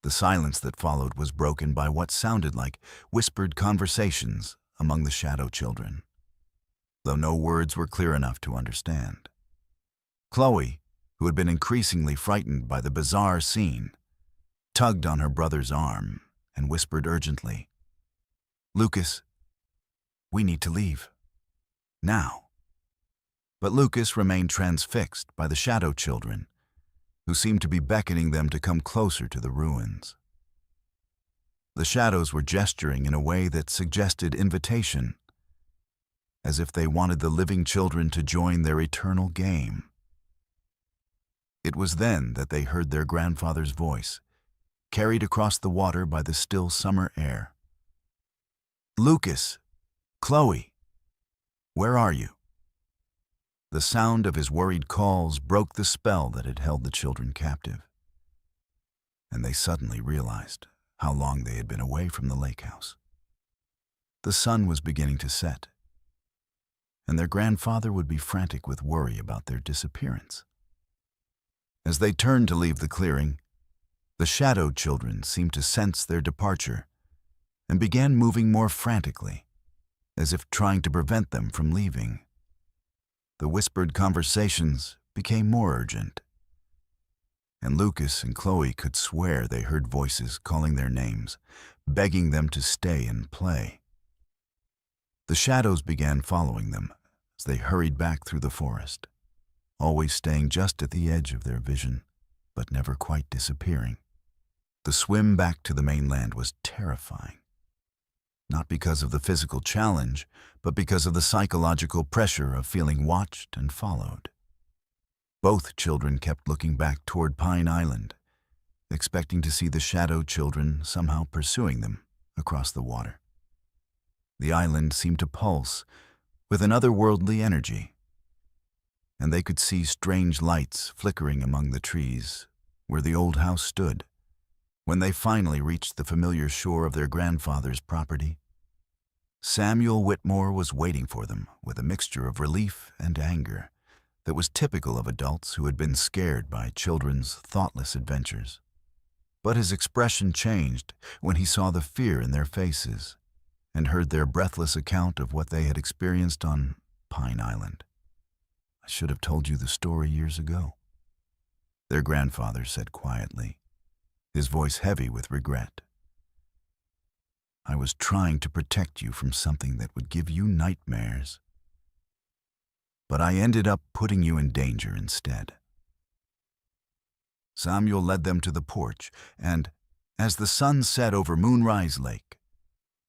The silence that followed was broken by what sounded like whispered conversations among the shadow children, though no words were clear enough to understand. Chloe, who had been increasingly frightened by the bizarre scene, tugged on her brother's arm and whispered urgently, "Lucas, we need to leave. Now." But Lucas remained transfixed by the shadow children, who seemed to be beckoning them to come closer to the ruins. The shadows were gesturing in a way that suggested invitation, as if they wanted the living children to join their eternal game. It was then that they heard their grandfather's voice, carried across the water by the still summer air. "Lucas, Chloe, where are you?" The sound of his worried calls broke the spell that had held the children captive, and they suddenly realized how long they had been away from the lake house. The sun was beginning to set, and their grandfather would be frantic with worry about their disappearance. As they turned to leave the clearing, the shadowed children seemed to sense their departure and began moving more frantically, as if trying to prevent them from leaving. The whispered conversations became more urgent, and Lucas and Chloe could swear they heard voices calling their names, begging them to stay and play. The shadows began following them as they hurried back through the forest, always staying just at the edge of their vision, but never quite disappearing. The swim back to the mainland was terrifying, not because of the physical challenge, but because of the psychological pressure of feeling watched and followed. Both children kept looking back toward Pine Island, expecting to see the shadow children somehow pursuing them across the water. The island seemed to pulse with an otherworldly energy, and they could see strange lights flickering among the trees where the old house stood. When they finally reached the familiar shore of their grandfather's property, Samuel Whitmore was waiting for them with a mixture of relief and anger that was typical of adults who had been scared by children's thoughtless adventures. But his expression changed when he saw the fear in their faces and heard their breathless account of what they had experienced on Pine Island. "I should have told you the story years ago," their grandfather said quietly, his voice heavy with regret. "I was trying to protect you from something that would give you nightmares, but I ended up putting you in danger instead." Samuel led them to the porch and, as the sun set over Moonrise Lake,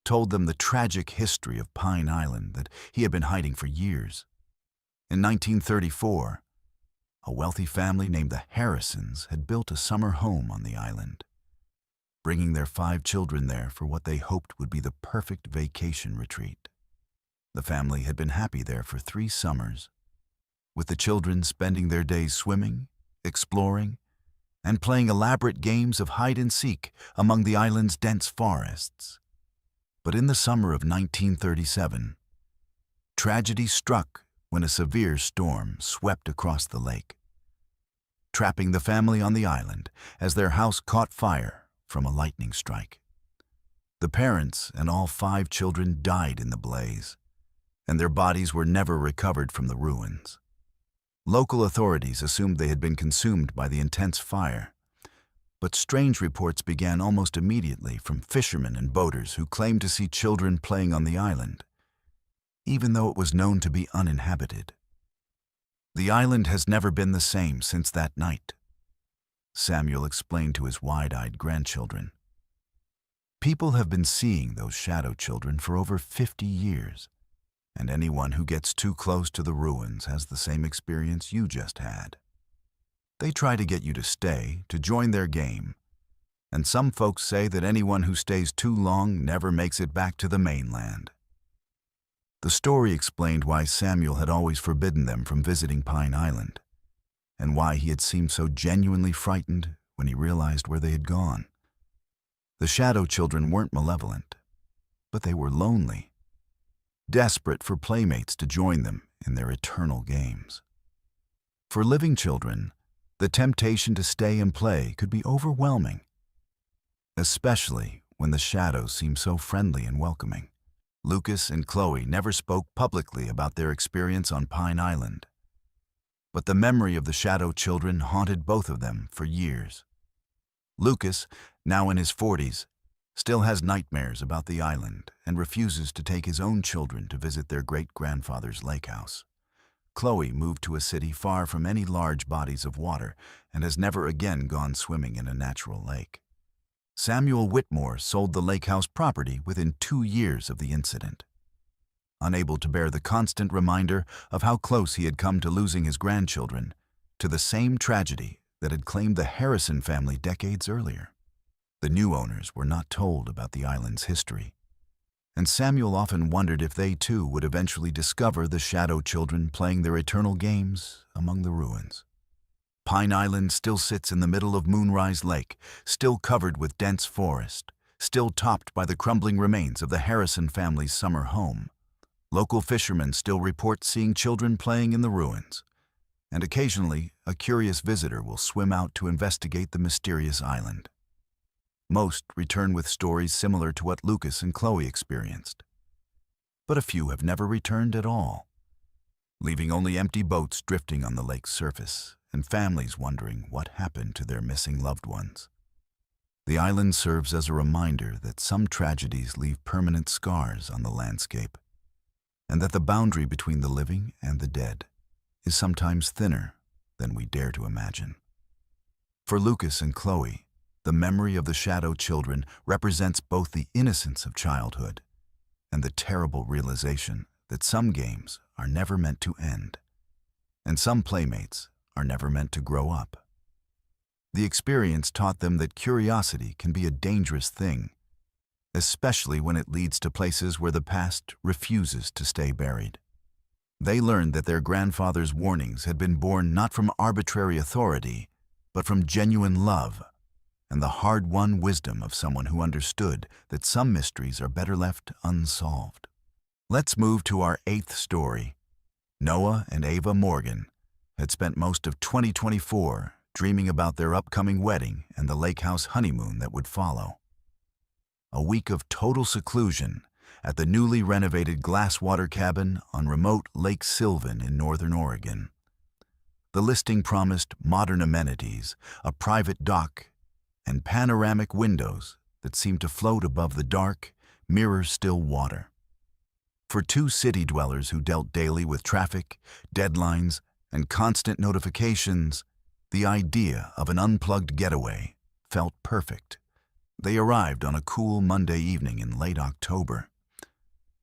told them the tragic history of Pine Island that he had been hiding for years. In 1934, a wealthy family named the Harrisons had built a summer home on the island, bringing their 5 children there for what they hoped would be the perfect vacation retreat. The family had been happy there for 3 summers, with the children spending their days swimming, exploring, and playing elaborate games of hide-and-seek among the island's dense forests. But in the summer of 1937, tragedy struck when a severe storm swept across the lake, trapping the family on the island as their house caught fire from a lightning strike. The parents and all 5 children died in the blaze, and their bodies were never recovered from the ruins. Local authorities assumed they had been consumed by the intense fire, but strange reports began almost immediately from fishermen and boaters who claimed to see children playing on the island, even though it was known to be uninhabited. The island has never been the same since that night, Samuel explained to his wide-eyed grandchildren. People have been seeing those shadow children for over 50 years, and anyone who gets too close to the ruins has the same experience you just had. They try to get you to stay, to join their game, and some folks say that anyone who stays too long never makes it back to the mainland. The story explained why Samuel had always forbidden them from visiting Pine Island, and why he had seemed so genuinely frightened when he realized where they had gone. The shadow children weren't malevolent, but they were lonely, desperate for playmates to join them in their eternal games. For living children, the temptation to stay and play could be overwhelming, especially when the shadows seem so friendly and welcoming. Lucas and Chloe never spoke publicly about their experience on Pine Island, but the memory of the shadow children haunted both of them for years. Lucas, now in his 40s, still has nightmares about the island and refuses to take his own children to visit their great-grandfather's lake house. Chloe moved to a city far from any large bodies of water and has never again gone swimming in a natural lake. Samuel Whitmore sold the lake house property within 2 years of the incident. Unable to bear the constant reminder of how close he had come to losing his grandchildren to the same tragedy that had claimed the Harrison family decades earlier. The new owners were not told about the island's history, and Samuel often wondered if they too would eventually discover the shadow children playing their eternal games among the ruins. Pine Island still sits in the middle of Moonrise Lake, still covered with dense forest, still topped by the crumbling remains of the Harrison family's summer home. Local fishermen still report seeing children playing in the ruins, and occasionally a curious visitor will swim out to investigate the mysterious island. Most return with stories similar to what Lucas and Chloe experienced, but a few have never returned at all, leaving only empty boats drifting on the lake's surface and families wondering what happened to their missing loved ones. The island serves as a reminder that some tragedies leave permanent scars on the landscape, and that the boundary between the living and the dead is sometimes thinner than we dare to imagine. For Lucas and Chloe, the memory of the shadow children represents both the innocence of childhood and the terrible realization that some games are never meant to end, and some playmates are never meant to grow up. The experience taught them that curiosity can be a dangerous thing, especially when it leads to places where the past refuses to stay buried. They learned that their grandfather's warnings had been born not from arbitrary authority, but from genuine love and the hard-won wisdom of someone who understood that some mysteries are better left unsolved. Let's move to our 8th story. Noah and Ava Morgan had spent most of 2024 dreaming about their upcoming wedding and the lake house honeymoon that would follow. A week of total seclusion at the newly renovated glasswater cabin on remote Lake Sylvan in northern Oregon. The listing promised modern amenities, a private dock, and panoramic windows that seemed to float above the dark, mirror-still water. For two city dwellers who dealt daily with traffic, deadlines, and constant notifications, the idea of an unplugged getaway felt perfect. They arrived on a cool Monday evening in late October.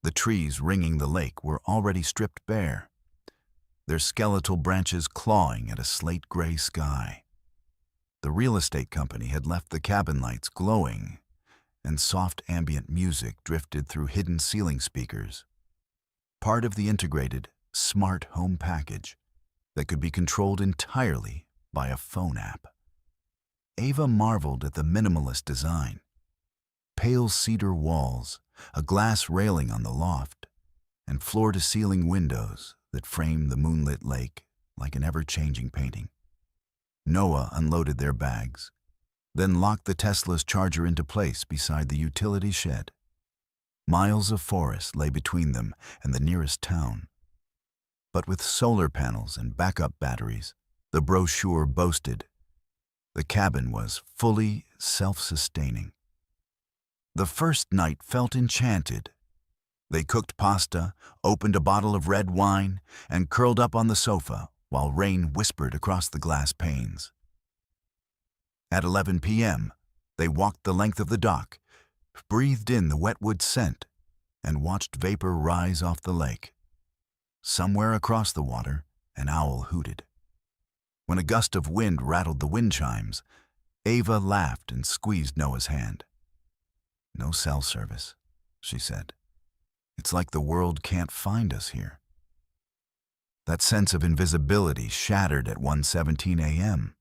The trees ringing the lake were already stripped bare, their skeletal branches clawing at a slate-gray sky. The real estate company had left the cabin lights glowing, and soft ambient music drifted through hidden ceiling speakers, part of the integrated smart home package that could be controlled entirely by a phone app. Ava marveled at the minimalist design. Pale cedar walls, a glass railing on the loft, and floor-to-ceiling windows that framed the moonlit lake like an ever-changing painting. Noah unloaded their bags, then locked the Tesla's charger into place beside the utility shed. Miles of forest lay between them and the nearest town. But with solar panels and backup batteries, the brochure boasted, the cabin was fully self-sustaining. The first night felt enchanted. They cooked pasta, opened a bottle of red wine, and curled up on the sofa while rain whispered across the glass panes. At 11 p.m., they walked the length of the dock, breathed in the wetwood scent, and watched vapor rise off the lake. Somewhere across the water, an owl hooted. When a gust of wind rattled the wind chimes, Ava laughed and squeezed Noah's hand. "No cell service," she said. "It's like the world can't find us here." That sense of invisibility shattered at 1:17 a.m.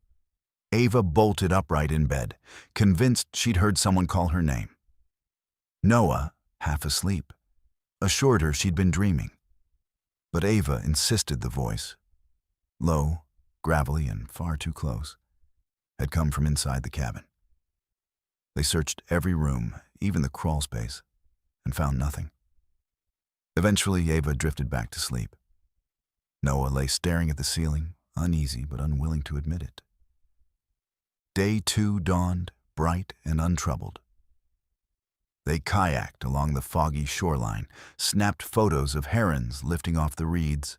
Ava bolted upright in bed, convinced she'd heard someone call her name. Noah, half asleep, assured her she'd been dreaming. But Ava insisted the voice, low, gravelly, and far too close, had come from inside the cabin. They searched every room, even the crawl space, and found nothing. Eventually, Ava drifted back to sleep. Noah lay staring at the ceiling, uneasy but unwilling to admit it. Day 2 dawned, bright and untroubled. They kayaked along the foggy shoreline, snapped photos of herons lifting off the reeds,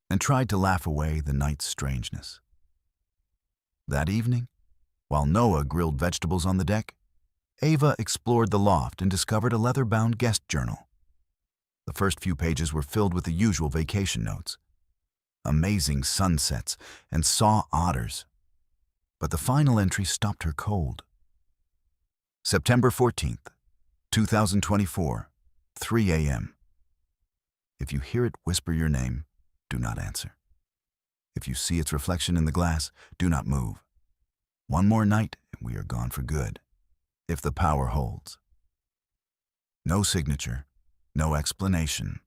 and tried to laugh away the night's strangeness. That evening, while Noah grilled vegetables on the deck, Ava explored the loft and discovered a leather-bound guest journal. The first few pages were filled with the usual vacation notes. Amazing sunsets and saw otters. But the final entry stopped her cold. September 14th, 2024, 3 a.m. If you hear it whisper your name, do not answer. If you see its reflection in the glass, do not move. One more night and we are gone for good, if the power holds. No signature, no explanation.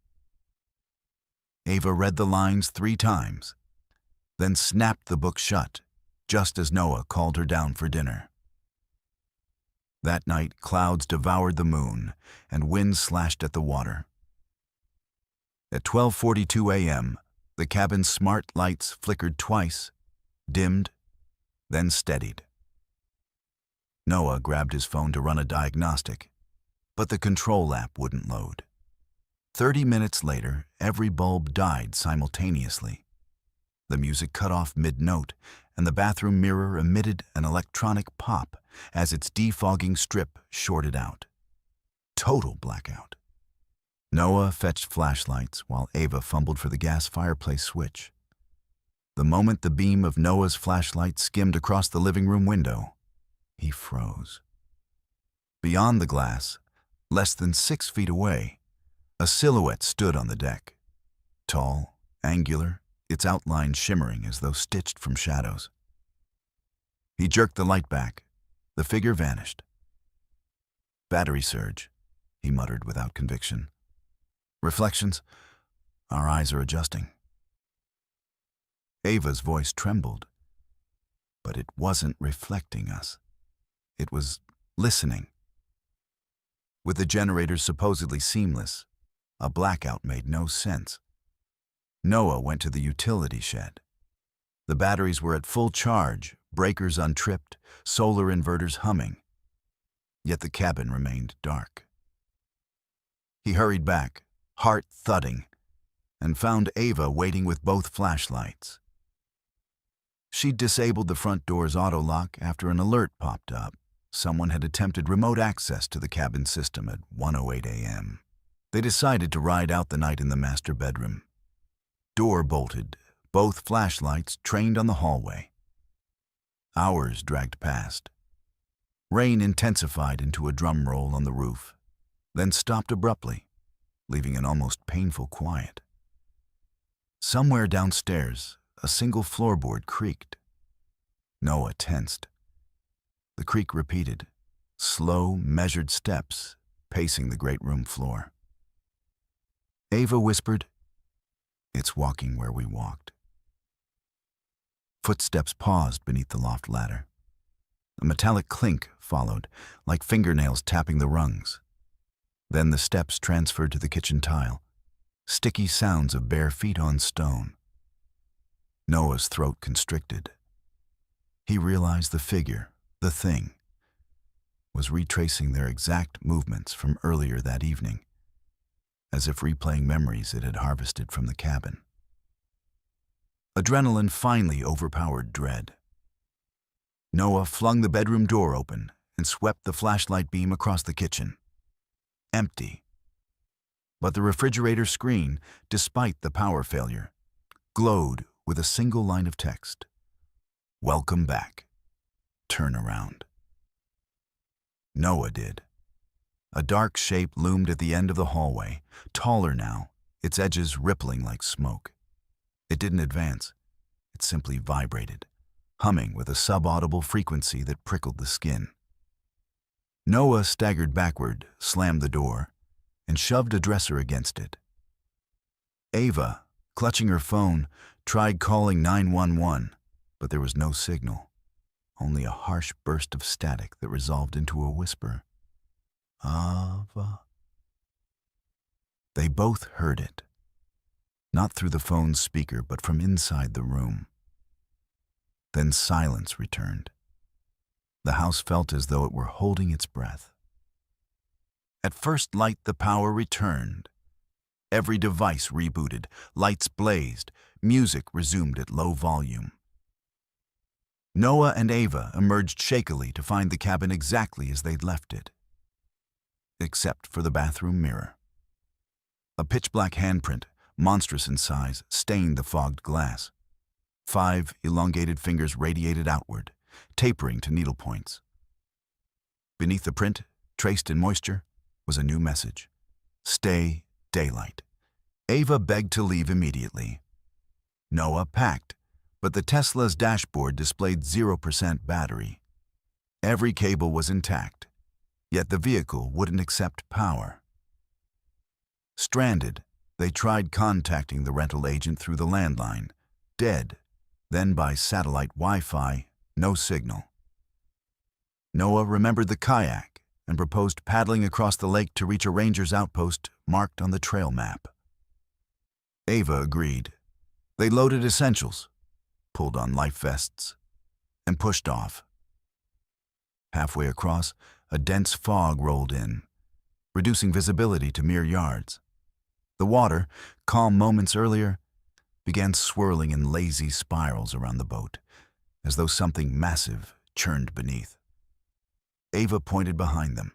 Ava read the lines 3 times, then snapped the book shut, just as Noah called her down for dinner. That night, clouds devoured the moon, and winds slashed at the water. At 12:42 a.m., the cabin's smart lights flickered twice, dimmed, then steadied. Noah grabbed his phone to run a diagnostic, but the control app wouldn't load. 30 minutes later, every bulb died simultaneously. The music cut off mid-note, and the bathroom mirror emitted an electronic pop as its defogging strip shorted out. Total blackout. Noah fetched flashlights while Ava fumbled for the gas fireplace switch. The moment the beam of Noah's flashlight skimmed across the living room window, he froze. Beyond the glass, less than 6 feet away, a silhouette stood on the deck. Tall, angular, its outline shimmering as though stitched from shadows. He jerked the light back. The figure vanished. "Battery surge," he muttered without conviction. "Reflections? Our eyes are adjusting." Ava's voice trembled. But it wasn't reflecting us. It was listening. With the generators supposedly seamless, a blackout made no sense. Noah went to the utility shed. The batteries were at full charge, breakers untripped, solar inverters humming. Yet the cabin remained dark. He hurried back, heart thudding, and found Ava waiting with both flashlights. She'd disabled the front door's auto lock after an alert popped up. Someone had attempted remote access to the cabin system at 1:08 a.m. They decided to ride out the night in the master bedroom. Door bolted, both flashlights trained on the hallway. Hours dragged past. Rain intensified into a drum roll on the roof, then stopped abruptly, leaving an almost painful quiet. Somewhere downstairs, a single floorboard creaked. Noah tensed. The creak repeated, slow, measured steps pacing the great room floor. Ava whispered, "It's walking where we walked." Footsteps paused beneath the loft ladder. A metallic clink followed, like fingernails tapping the rungs. Then the steps transferred to the kitchen tile, sticky sounds of bare feet on stone. Noah's throat constricted. He realized the figure, the thing, was retracing their exact movements from earlier that evening, as if replaying memories it had harvested from the cabin. Adrenaline finally overpowered dread. Noah flung the bedroom door open and swept the flashlight beam across the kitchen. Empty. But the refrigerator screen, despite the power failure, glowed with a single line of text. "Welcome back. Turn around." Noah did. A dark shape loomed at the end of the hallway, taller now, its edges rippling like smoke. It didn't advance. It simply vibrated, humming with a subaudible frequency that prickled the skin. Noah staggered backward, slammed the door, and shoved a dresser against it. Ava, clutching her phone, tried calling 911, but there was no signal, only a harsh burst of static that resolved into a whisper. "Ava." They both heard it, not through the phone's speaker, but from inside the room. Then silence returned. The house felt as though it were holding its breath. At first light, the power returned. Every device rebooted, lights blazed, music resumed at low volume. Noah and Ava emerged shakily to find the cabin exactly as they'd left it, except for the bathroom mirror. A pitch-black handprint, monstrous in size, stained the fogged glass. 5 elongated fingers radiated outward, tapering to needle points. Beneath the print, traced in moisture, was a new message. "Stay daylight." Ava begged to leave immediately. Noah packed, but the Tesla's dashboard displayed 0% battery. Every cable was intact, yet the vehicle wouldn't accept power. Stranded, they tried contacting the rental agent through the landline. Dead. Then by satellite Wi-Fi, no signal. Noah remembered the kayak and proposed paddling across the lake to reach a ranger's outpost marked on the trail map. Ava agreed. They loaded essentials, pulled on life vests, and pushed off. Halfway across, a dense fog rolled in, reducing visibility to mere yards. The water, calm moments earlier, began swirling in lazy spirals around the boat, as though something massive churned beneath. Ava pointed behind them.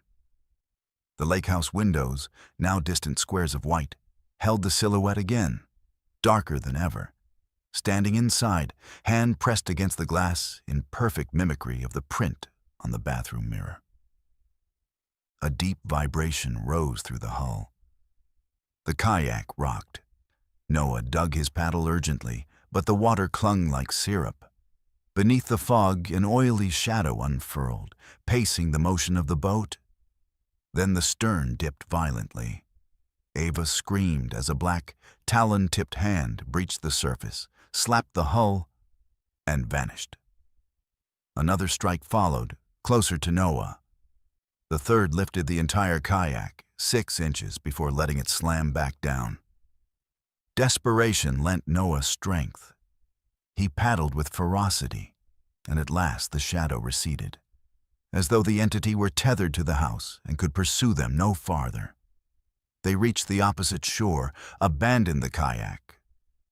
The lake house windows, now distant squares of white, held the silhouette again, darker than ever. Standing inside, hand pressed against the glass in perfect mimicry of the print on the bathroom mirror. A deep vibration rose through the hull. The kayak rocked. Noah dug his paddle urgently, but the water clung like syrup. Beneath the fog, an oily shadow unfurled, pacing the motion of the boat. Then the stern dipped violently. Ava screamed as a black, talon-tipped hand breached the surface, slapped the hull, and vanished. Another strike followed, closer to Noah. The third lifted the entire kayak, 6 inches before letting it slam back down. Desperation lent Noah strength. He paddled with ferocity, and at last the shadow receded, as though the entity were tethered to the house and could pursue them no farther. They reached the opposite shore, abandoned the kayak,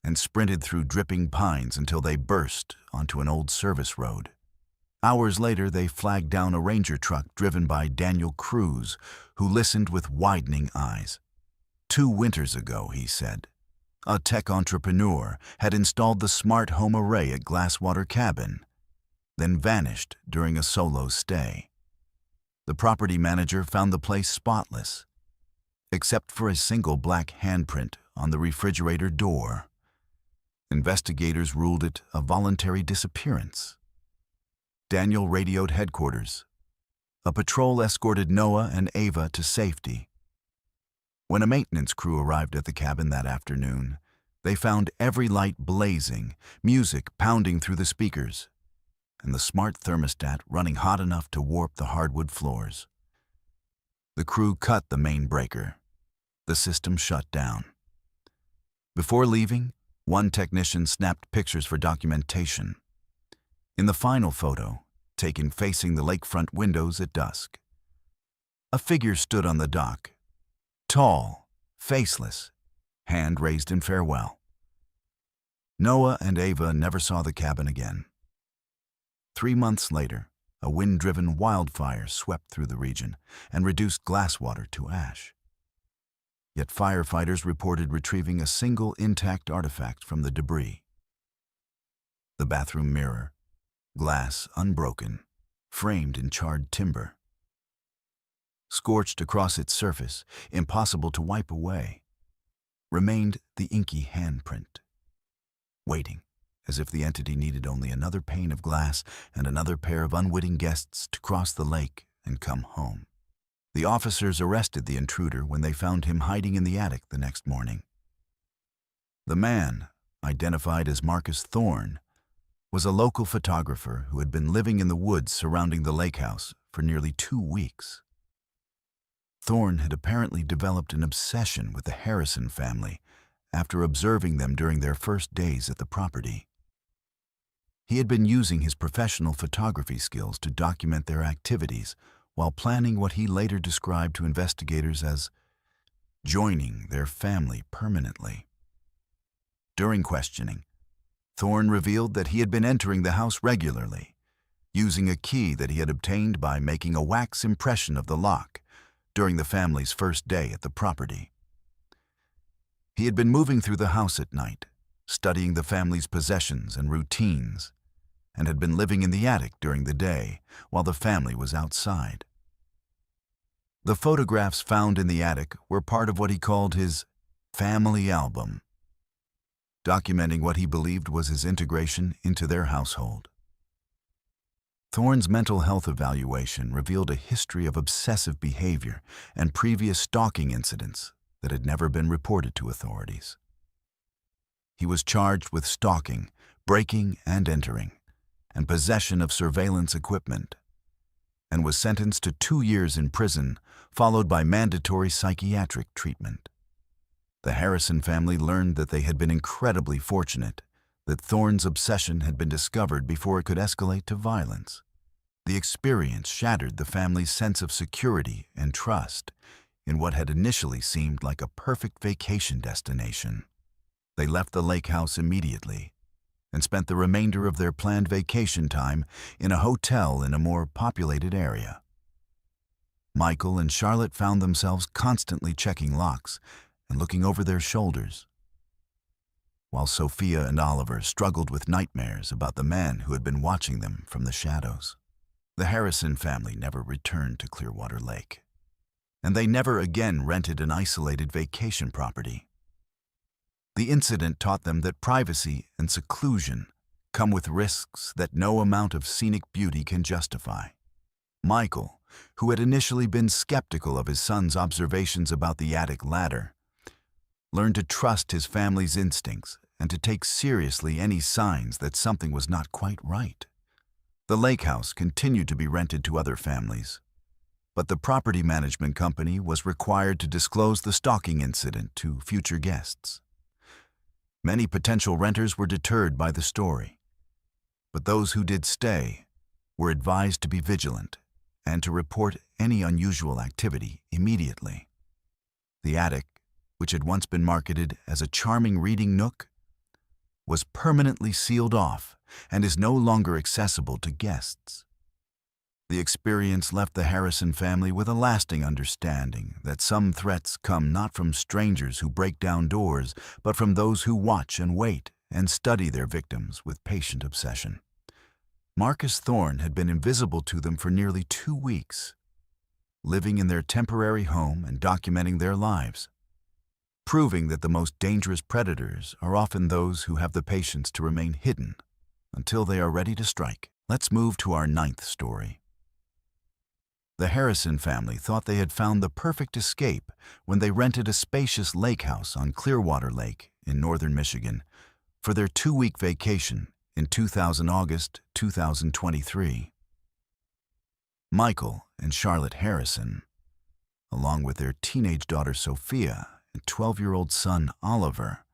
and sprinted through dripping pines until they burst onto an old service road. Hours later, they flagged down a ranger truck driven by Daniel Cruz, who listened with widening eyes. 2 winters ago, he said, a tech entrepreneur had installed the smart home array at Glasswater Cabin, then vanished during a solo stay. The property manager found the place spotless, except for a single black handprint on the refrigerator door. Investigators ruled it a voluntary disappearance. Daniel radioed headquarters. A patrol escorted Noah and Ava to safety. When a maintenance crew arrived at the cabin that afternoon, they found every light blazing, music pounding through the speakers, and the smart thermostat running hot enough to warp the hardwood floors. The crew cut the main breaker. The system shut down. Before leaving, one technician snapped pictures for documentation. In the final photo, taken facing the lakefront windows at dusk, a figure stood on the dock, tall, faceless, hand raised in farewell. Noah and Ava never saw the cabin again. 3 months later, a wind-driven wildfire swept through the region and reduced glasswater to ash. Yet firefighters reported retrieving a single intact artifact from the debris. The bathroom mirror, glass unbroken, framed in charred timber. Scorched across its surface, impossible to wipe away, remained the inky handprint, waiting, as if the entity needed only another pane of glass and another pair of unwitting guests to cross the lake and come home. The officers arrested the intruder when they found him hiding in the attic the next morning. The man, identified as Marcus Thorne, was a local photographer who had been living in the woods surrounding the lake house for nearly 2 weeks. Thorne had apparently developed an obsession with the Harrison family after observing them during their first days at the property. He had been using his professional photography skills to document their activities while planning what he later described to investigators as joining their family permanently. During questioning, Thorne revealed that he had been entering the house regularly, using a key that he had obtained by making a wax impression of the lock during the family's first day at the property. He had been moving through the house at night, studying the family's possessions and routines, and had been living in the attic during the day while the family was outside. The photographs found in the attic were part of what he called his family album, documenting what he believed was his integration into their household. Thorne's mental health evaluation revealed a history of obsessive behavior and previous stalking incidents that had never been reported to authorities. He was charged with stalking, breaking and entering, and possession of surveillance equipment, and was sentenced to 2 years in prison, followed by mandatory psychiatric treatment. The Harrison family learned that they had been incredibly fortunate that Thorne's obsession had been discovered before it could escalate to violence. The experience shattered the family's sense of security and trust in what had initially seemed like a perfect vacation destination. They left the lake house immediately and spent the remainder of their planned vacation time in a hotel in a more populated area. Michael and Charlotte found themselves constantly checking locks and looking over their shoulders, while Sophia and Oliver struggled with nightmares about the man who had been watching them from the shadows. The Harrison family never returned to Clearwater Lake, and they never again rented an isolated vacation property. The incident taught them that privacy and seclusion come with risks that no amount of scenic beauty can justify. Michael, who had initially been skeptical of his son's observations about the attic ladder, learned to trust his family's instincts and to take seriously any signs that something was not quite right. The lake house continued to be rented to other families, but the property management company was required to disclose the stalking incident to future guests. Many potential renters were deterred by the story, but those who did stay were advised to be vigilant and to report any unusual activity immediately. The attic, which had once been marketed as a charming reading nook, was permanently sealed off and is no longer accessible to guests. The experience left the Harrison family with a lasting understanding that some threats come not from strangers who break down doors, but from those who watch and wait and study their victims with patient obsession. Marcus Thorne had been invisible to them for nearly 2 weeks, living in their temporary home and documenting their lives, proving that the most dangerous predators are often those who have the patience to remain hidden until they are ready to strike. Let's move to our 9th story. The Harrison family thought they had found the perfect escape when they rented a spacious lake house on Clearwater Lake in northern Michigan for their 2-week vacation in August 2023. Michael and Charlotte Harrison, along with their teenage daughter Sophia and 12-year-old son Oliver,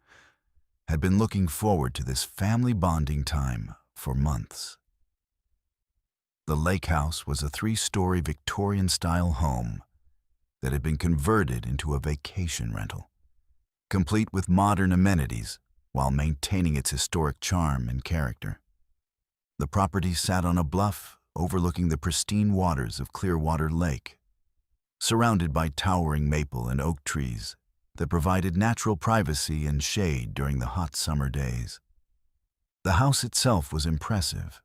had been looking forward to this family bonding time for months. The lake house was a 3-story Victorian-style home that had been converted into a vacation rental, complete with modern amenities while maintaining its historic charm and character. The property sat on a bluff overlooking the pristine waters of Clearwater Lake, surrounded by towering maple and oak trees that provided natural privacy and shade during the hot summer days. The house itself was impressive,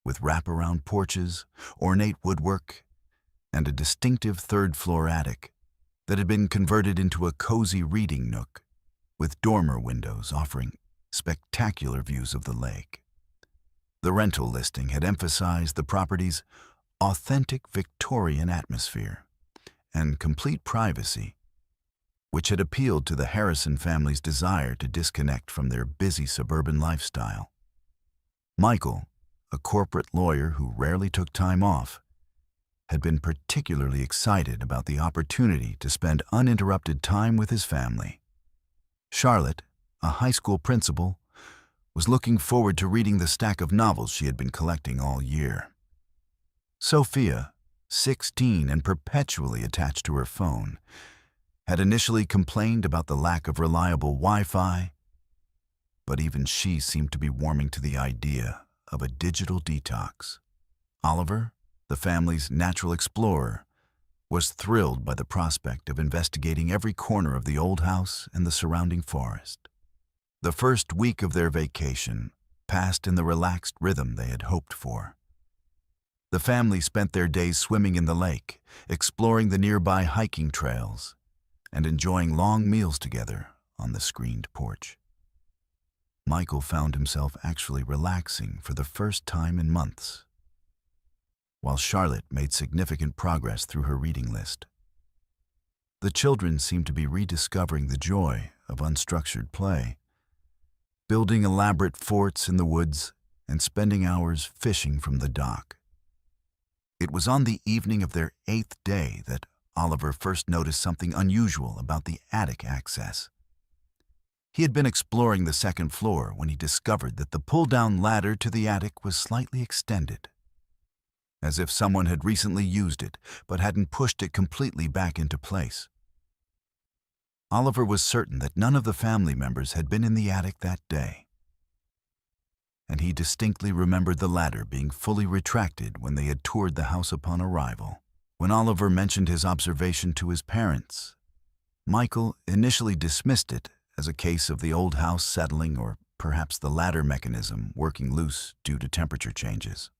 with wraparound porches, ornate woodwork, and a distinctive third-floor attic that had been converted into a cozy reading nook with dormer windows offering spectacular views of the lake. The rental listing had emphasized the property's authentic Victorian atmosphere and complete privacy, which had appealed to the Harrison family's desire to disconnect from their busy suburban lifestyle. Michael, a corporate lawyer who rarely took time off, had been particularly excited about the opportunity to spend uninterrupted time with his family. Charlotte, a high school principal, was looking forward to reading the stack of novels she had been collecting all year. Sophia, 16 and perpetually attached to her phone, had initially complained about the lack of reliable Wi-Fi, but even she seemed to be warming to the idea of a digital detox. Oliver, the family's natural explorer, was thrilled by the prospect of investigating every corner of the old house and the surrounding forest. The first week of their vacation passed in the relaxed rhythm they had hoped for. The family spent their days swimming in the lake, exploring the nearby hiking trails, and enjoying long meals together on the screened porch. Michael found himself actually relaxing for the first time in months, while Charlotte made significant progress through her reading list. The children seemed to be rediscovering the joy of unstructured play, building elaborate forts in the woods and spending hours fishing from the dock. It was on the evening of their 8th day that Oliver first noticed something unusual about the attic access. He had been exploring the second floor when he discovered that the pull-down ladder to the attic was slightly extended, as if someone had recently used it but hadn't pushed it completely back into place. Oliver was certain that none of the family members had been in the attic that day, and he distinctly remembered the ladder being fully retracted when they had toured the house upon arrival. When Oliver mentioned his observation to his parents, Michael initially dismissed it as a case of the old house settling or perhaps the ladder mechanism working loose due to temperature changes.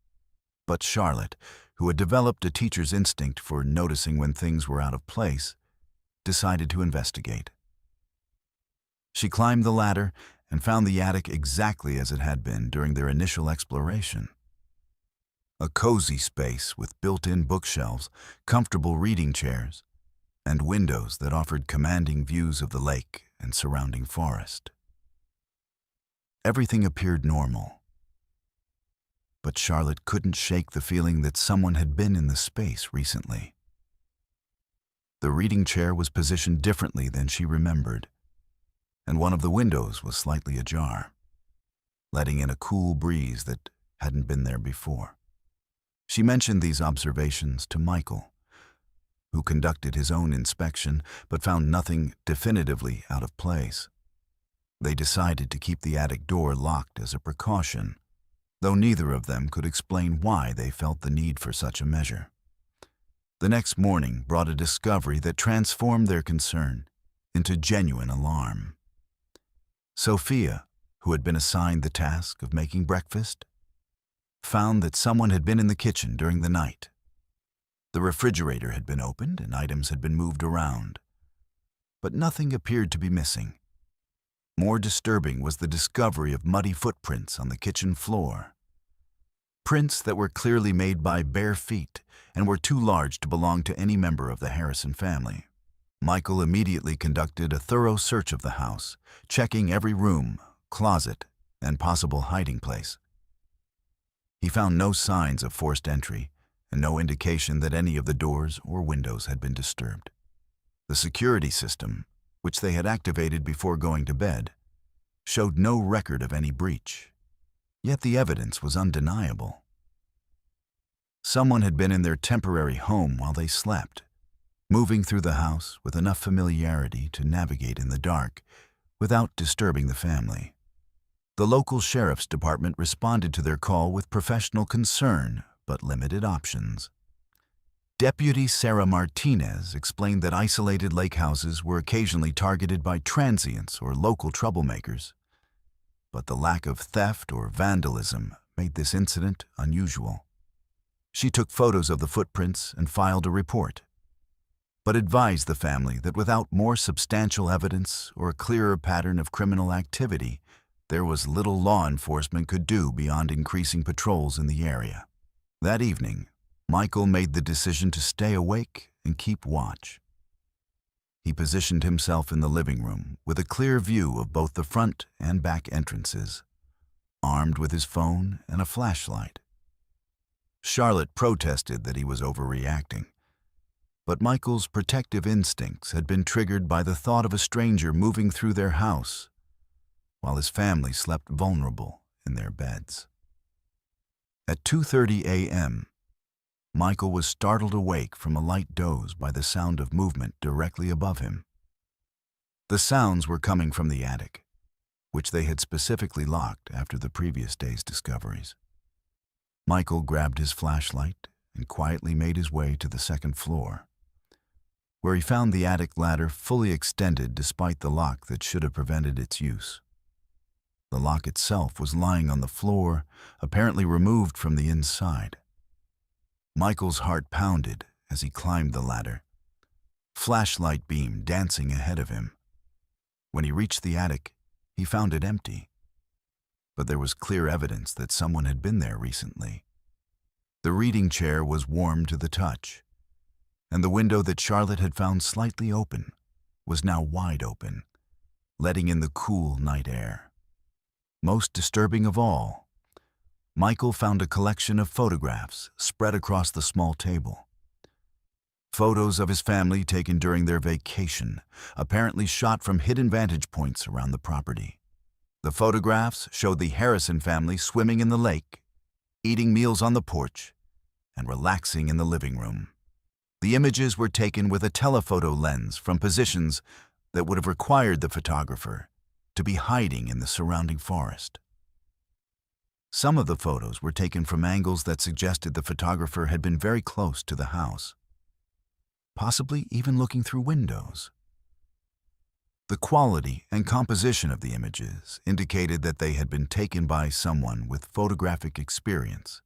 But Charlotte, who had developed a teacher's instinct for noticing when things were out of place, decided to investigate. She climbed the ladder and found the attic exactly as it had been during their initial exploration. A cozy space with built-in bookshelves, comfortable reading chairs, and windows that offered commanding views of the lake and surrounding forest. Everything appeared normal, but Charlotte couldn't shake the feeling that someone had been in the space recently. The reading chair was positioned differently than she remembered, and one of the windows was slightly ajar, letting in a cool breeze that hadn't been there before. She mentioned these observations to Michael, who conducted his own inspection but found nothing definitively out of place. They decided to keep the attic door locked as a precaution, though neither of them could explain why they felt the need for such a measure. The next morning brought a discovery that transformed their concern into genuine alarm. Sophia, who had been assigned the task of making breakfast, found that someone had been in the kitchen during the night. The refrigerator had been opened and items had been moved around, but nothing appeared to be missing. More disturbing was the discovery of muddy footprints on the kitchen floor. Prints that were clearly made by bare feet and were too large to belong to any member of the Harrison family. Michael immediately conducted a thorough search of the house, checking every room, closet, and possible hiding place. He found no signs of forced entry and no indication that any of the doors or windows had been disturbed. The security system, which they had activated before going to bed, showed no record of any breach. Yet the evidence was undeniable. Someone had been in their temporary home while they slept, moving through the house with enough familiarity to navigate in the dark without disturbing the family. The local sheriff's department responded to their call with professional concern but limited options. Deputy Sarah Martinez explained that isolated lake houses were occasionally targeted by transients or local troublemakers, but the lack of theft or vandalism made this incident unusual. She took photos of the footprints and filed a report, but advised the family that without more substantial evidence or a clearer pattern of criminal activity, there was little law enforcement could do beyond increasing patrols in the area. That evening, Michael made the decision to stay awake and keep watch. He positioned himself in the living room with a clear view of both the front and back entrances, armed with his phone and a flashlight. Charlotte protested that he was overreacting, but Michael's protective instincts had been triggered by the thought of a stranger moving through their house while his family slept vulnerable in their beds. At 2:30 a.m., Michael was startled awake from a light doze by the sound of movement directly above him. The sounds were coming from the attic, which they had specifically locked after the previous day's discoveries. Michael grabbed his flashlight and quietly made his way to the second floor, where he found the attic ladder fully extended despite the lock that should have prevented its use. The lock itself was lying on the floor, apparently removed from the inside. Michael's heart pounded as he climbed the ladder, flashlight beam dancing ahead of him. When he reached the attic, he found it empty, but there was clear evidence that someone had been there recently. The reading chair was warm to the touch, and the window that Charlotte had found slightly open was now wide open, letting in the cool night air. Most disturbing of all, Michael found a collection of photographs spread across the small table. Photos of his family taken during their vacation, apparently shot from hidden vantage points around the property. The photographs showed the Harrison family swimming in the lake, eating meals on the porch, and relaxing in the living room. The images were taken with a telephoto lens from positions that would have required the photographer to be hiding in the surrounding forest. Some of the photos were taken from angles that suggested the photographer had been very close to the house, possibly even looking through windows. The quality and composition of the images indicated that they had been taken by someone with photographic experience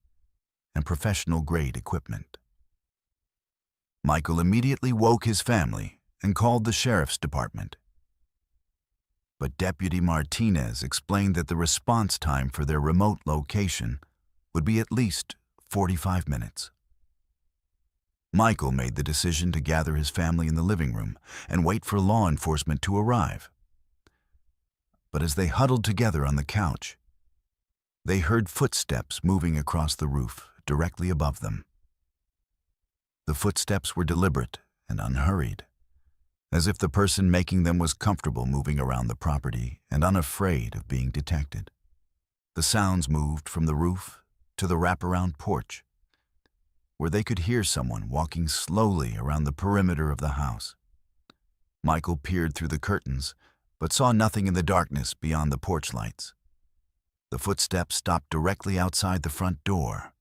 and professional-grade equipment. Michael immediately woke his family and called the sheriff's department. But Deputy Martinez explained that the response time for their remote location would be at least 45 minutes. Michael made the decision to gather his family in the living room and wait for law enforcement to arrive. But as they huddled together on the couch, they heard footsteps moving across the roof directly above them. The footsteps were deliberate and unhurried, as if the person making them was comfortable moving around the property and unafraid of being detected. The sounds moved from the roof to the wraparound porch, where they could hear someone walking slowly around the perimeter of the house. Michael peered through the curtains, but saw nothing in the darkness beyond the porch lights. The footsteps stopped directly outside the front door,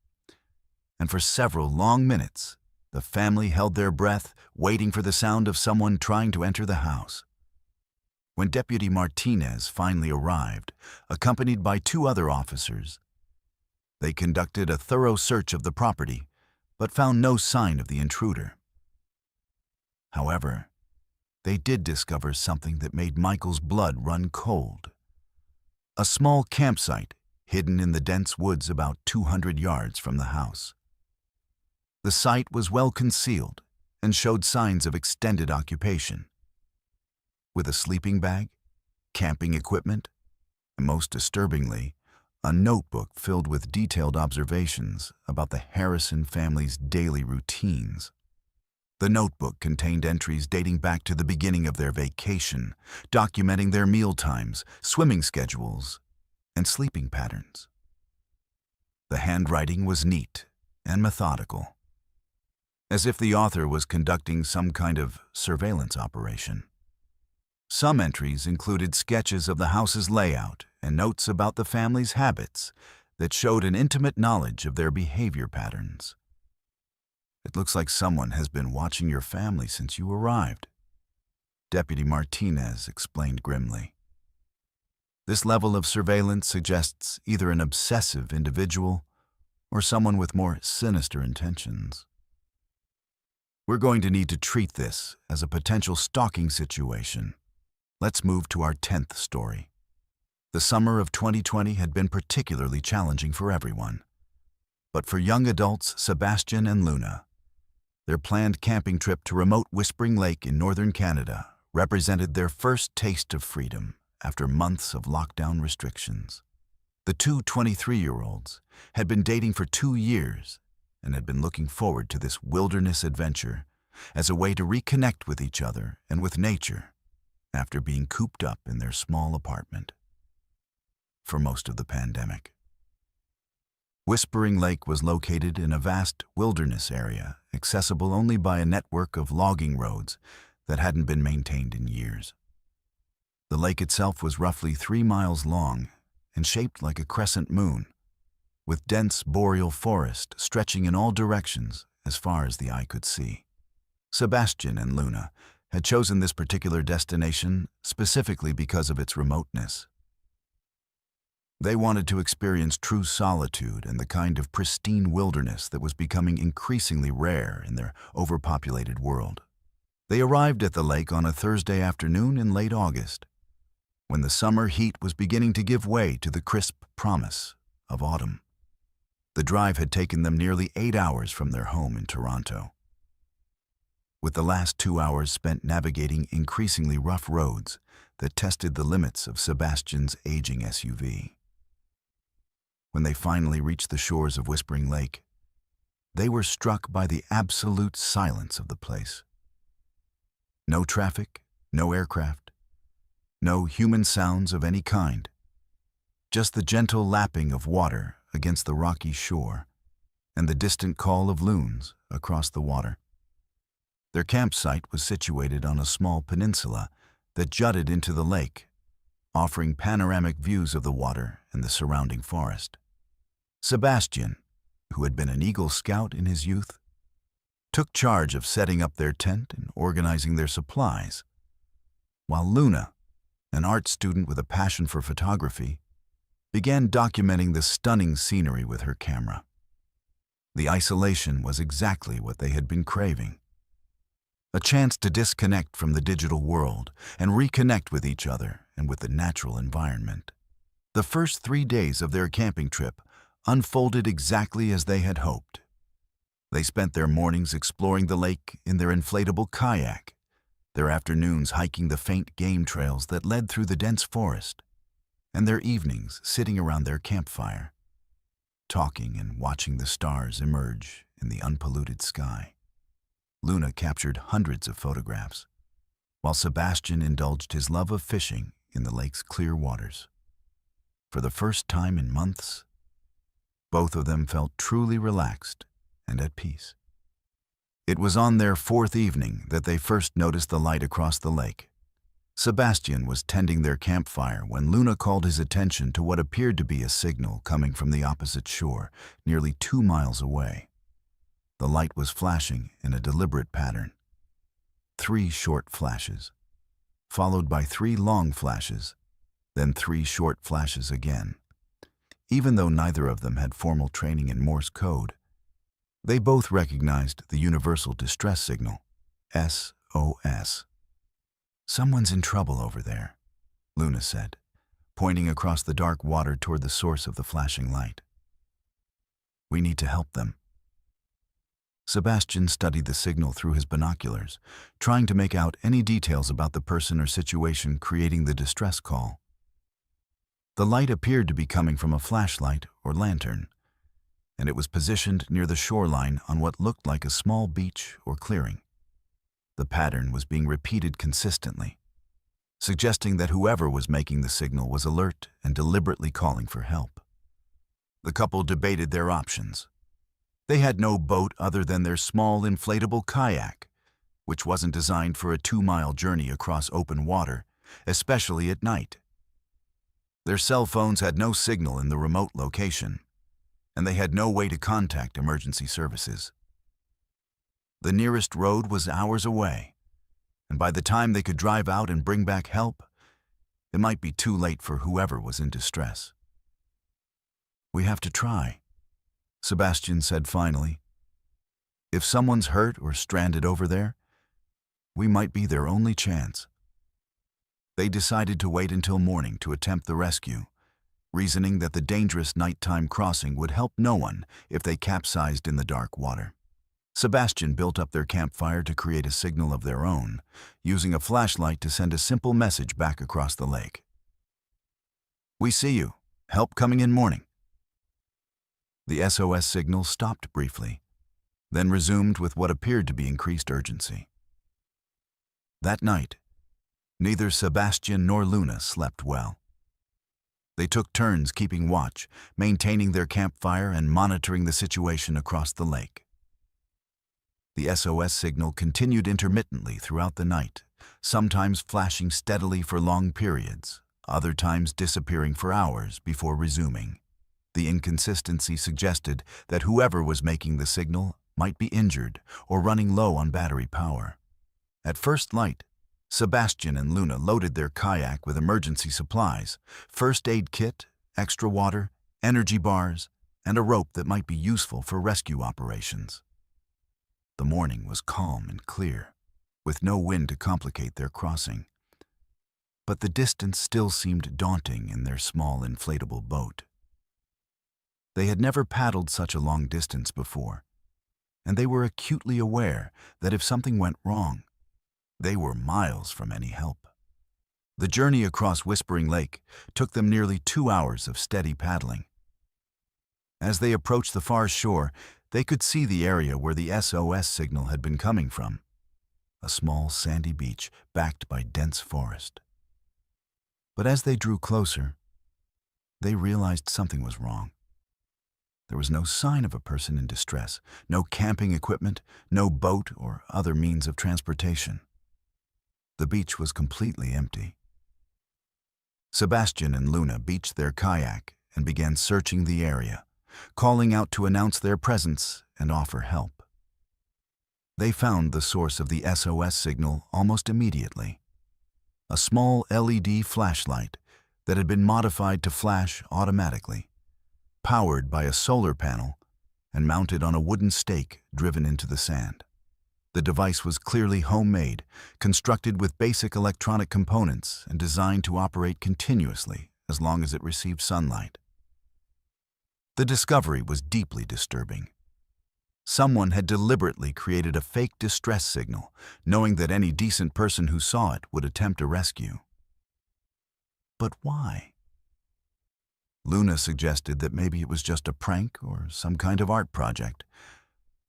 and for several long minutes, the family held their breath, waiting for the sound of someone trying to enter the house. When Deputy Martinez finally arrived, accompanied by 2 other officers, they conducted a thorough search of the property, but found no sign of the intruder. However, they did discover something that made Michael's blood run cold. A small campsite hidden in the dense woods about 200 yards from the house. The site was well concealed and showed signs of extended occupation. With a sleeping bag, camping equipment, and most disturbingly, a notebook filled with detailed observations about the Harrison family's daily routines. The notebook contained entries dating back to the beginning of their vacation, documenting their meal times, swimming schedules, and sleeping patterns. The handwriting was neat and methodical, as if the author was conducting some kind of surveillance operation. Some entries included sketches of the house's layout and notes about the family's habits that showed an intimate knowledge of their behavior patterns. "It looks like someone has been watching your family since you arrived," Deputy Martinez explained grimly. This level of surveillance suggests either an obsessive individual or someone with more sinister intentions. "We're going to need to treat this as a potential stalking situation. Let's move to our 10th story. The summer of 2020 had been particularly challenging for everyone. But for young adults Sebastian and Luna, their planned camping trip to remote Whispering Lake in northern Canada represented their first taste of freedom after months of lockdown restrictions. The two 23-year-olds had been dating for 2 years and had been looking forward to this wilderness adventure as a way to reconnect with each other and with nature after being cooped up in their small apartment for most of the pandemic. Whispering Lake was located in a vast wilderness area, accessible only by a network of logging roads that hadn't been maintained in years. The lake itself was roughly 3 miles long and shaped like a crescent moon, with dense boreal forest stretching in all directions as far as the eye could see. Sebastian and Luna had chosen this particular destination specifically because of its remoteness. They wanted to experience true solitude and the kind of pristine wilderness that was becoming increasingly rare in their overpopulated world. They arrived at the lake on a Thursday afternoon in late August, when the summer heat was beginning to give way to the crisp promise of autumn. The drive had taken them nearly 8 hours from their home in Toronto, with the last 2 hours spent navigating increasingly rough roads that tested the limits of Sebastian's aging SUV. When they finally reached the shores of Whispering Lake, they were struck by the absolute silence of the place. No traffic, no aircraft, no human sounds of any kind, just the gentle lapping of water against the rocky shore and the distant call of loons across the water. Their campsite was situated on a small peninsula that jutted into the lake, offering panoramic views of the water and the surrounding forest. Sebastian, who had been an Eagle Scout in his youth, took charge of setting up their tent and organizing their supplies, while Luna, an art student with a passion for photography, began documenting the stunning scenery with her camera. The isolation was exactly what they had been craving. A chance to disconnect from the digital world and reconnect with each other and with the natural environment. The first 3 days of their camping trip unfolded exactly as they had hoped. They spent their mornings exploring the lake in their inflatable kayak, their afternoons hiking the faint game trails that led through the dense forest, and their evenings sitting around their campfire, talking and watching the stars emerge in the unpolluted sky. Luna captured hundreds of photographs, while Sebastian indulged his love of fishing in the lake's clear waters. For the first time in months, both of them felt truly relaxed and at peace. It was on their 4th evening that they first noticed the light across the lake. Sebastian was tending their campfire when Luna called his attention to what appeared to be a signal coming from the opposite shore, nearly 2 miles away. The light was flashing in a deliberate pattern. 3 short flashes, followed by 3 long flashes, then 3 short flashes again. Even though neither of them had formal training in Morse code, they both recognized the universal distress signal, SOS. "Someone's in trouble over there," Luna said, pointing across the dark water toward the source of the flashing light. "We need to help them." Sebastian studied the signal through his binoculars, trying to make out any details about the person or situation creating the distress call. The light appeared to be coming from a flashlight or lantern, and it was positioned near the shoreline on what looked like a small beach or clearing. The pattern was being repeated consistently, suggesting that whoever was making the signal was alert and deliberately calling for help. The couple debated their options. They had no boat other than their small inflatable kayak, which wasn't designed for a 2-mile journey across open water especially at night. Their cell phones had no signal in the remote location, and they had no way to contact emergency services. The nearest road was hours away, and by the time they could drive out and bring back help, it might be too late for whoever was in distress. "We have to try," Sebastian said finally. "If someone's hurt or stranded over there, we might be their only chance." They decided to wait until morning to attempt the rescue, reasoning that the dangerous nighttime crossing would help no one if they capsized in the dark water. Sebastian built up their campfire to create a signal of their own, using a flashlight to send a simple message back across the lake. "We see you. Help coming in morning." The SOS signal stopped briefly, then resumed with what appeared to be increased urgency. That night, neither Sebastian nor Luna slept well. They took turns keeping watch, maintaining their campfire and monitoring the situation across the lake. The SOS signal continued intermittently throughout the night, sometimes flashing steadily for long periods, other times disappearing for hours before resuming. The inconsistency suggested that whoever was making the signal might be injured or running low on battery power. At first light, Sebastian and Luna loaded their kayak with emergency supplies, first aid kit, extra water, energy bars, and a rope that might be useful for rescue operations. The morning was calm and clear, with no wind to complicate their crossing. But the distance still seemed daunting in their small inflatable boat. They had never paddled such a long distance before, and they were acutely aware that if something went wrong, they were miles from any help. The journey across Whispering Lake took them nearly 2 hours of steady paddling. As they approached the far shore, they could see the area where the SOS signal had been coming from, a small sandy beach backed by dense forest. But as they drew closer, they realized something was wrong. There was no sign of a person in distress, no camping equipment, no boat or other means of transportation. The beach was completely empty. Sebastian and Luna beached their kayak and began searching the area, calling out to announce their presence and offer help. They found the source of the SOS signal almost immediately, a small LED flashlight that had been modified to flash automatically, powered by a solar panel and mounted on a wooden stake driven into the sand. The device was clearly homemade, constructed with basic electronic components and designed to operate continuously as long as it received sunlight. The discovery was deeply disturbing. Someone had deliberately created a fake distress signal, knowing that any decent person who saw it would attempt a rescue. But why? Luna suggested that maybe it was just a prank or some kind of art project,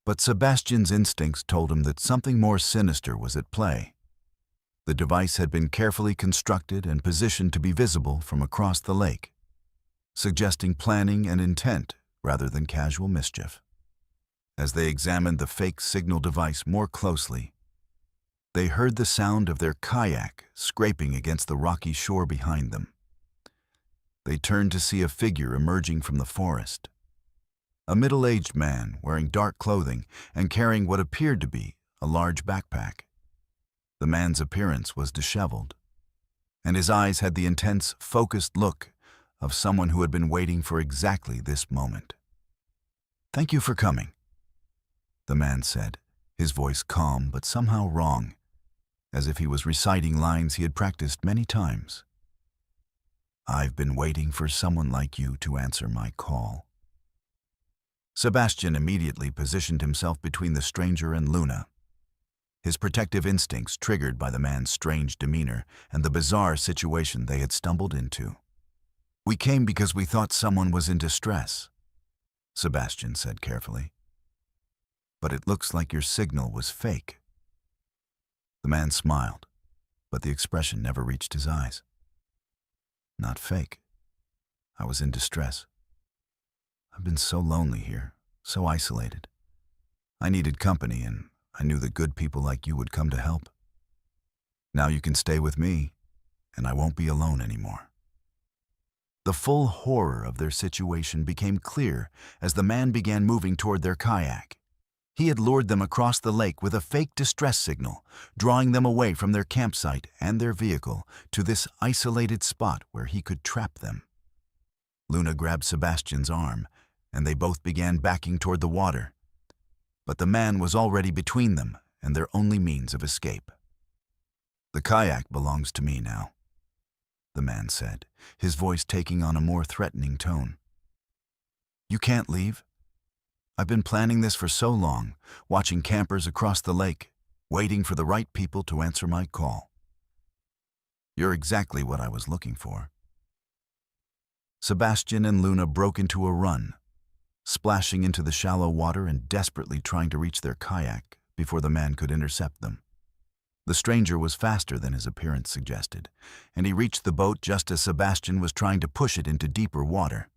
but Sebastian's instincts told him that something more sinister was at play. The device had been carefully constructed and positioned to be visible from across the lake, suggesting planning and intent rather than casual mischief. As they examined the fake signal device more closely, they heard the sound of their kayak scraping against the rocky shore behind them. They turned to see a figure emerging from the forest. A middle-aged man wearing dark clothing and carrying what appeared to be a large backpack. The man's appearance was disheveled, and his eyes had the intense, focused look of someone who had been waiting for exactly this moment. "Thank you for coming," the man said, his voice calm but somehow wrong, as if he was reciting lines he had practiced many times. "I've been waiting for someone like you to answer my call." Sebastian immediately positioned himself between the stranger and Luna, his protective instincts triggered by the man's strange demeanor and the bizarre situation they had stumbled into. "We came because we thought someone was in distress," Sebastian said carefully. "But it looks like your signal was fake." The man smiled, but the expression never reached his eyes. "Not fake. I was in distress. I've been so lonely here, so isolated. I needed company, and I knew that good people like you would come to help. Now you can stay with me, and I won't be alone anymore. The full horror of their situation became clear as the man began moving toward their kayak. He had lured them across the lake with a fake distress signal, drawing them away from their campsite and their vehicle to this isolated spot where he could trap them. Luna grabbed Sebastian's arm, and they both began backing toward the water. But the man was already between them and their only means of escape. "The kayak belongs to me now," the man said, his voice taking on a more threatening tone. "You can't leave. I've been planning this for so long, watching campers across the lake, waiting for the right people to answer my call. You're exactly what I was looking for." Sebastian and Luna broke into a run, splashing into the shallow water and desperately trying to reach their kayak before the man could intercept them. The stranger was faster than his appearance suggested, and he reached the boat just as Sebastian was trying to push it into deeper water.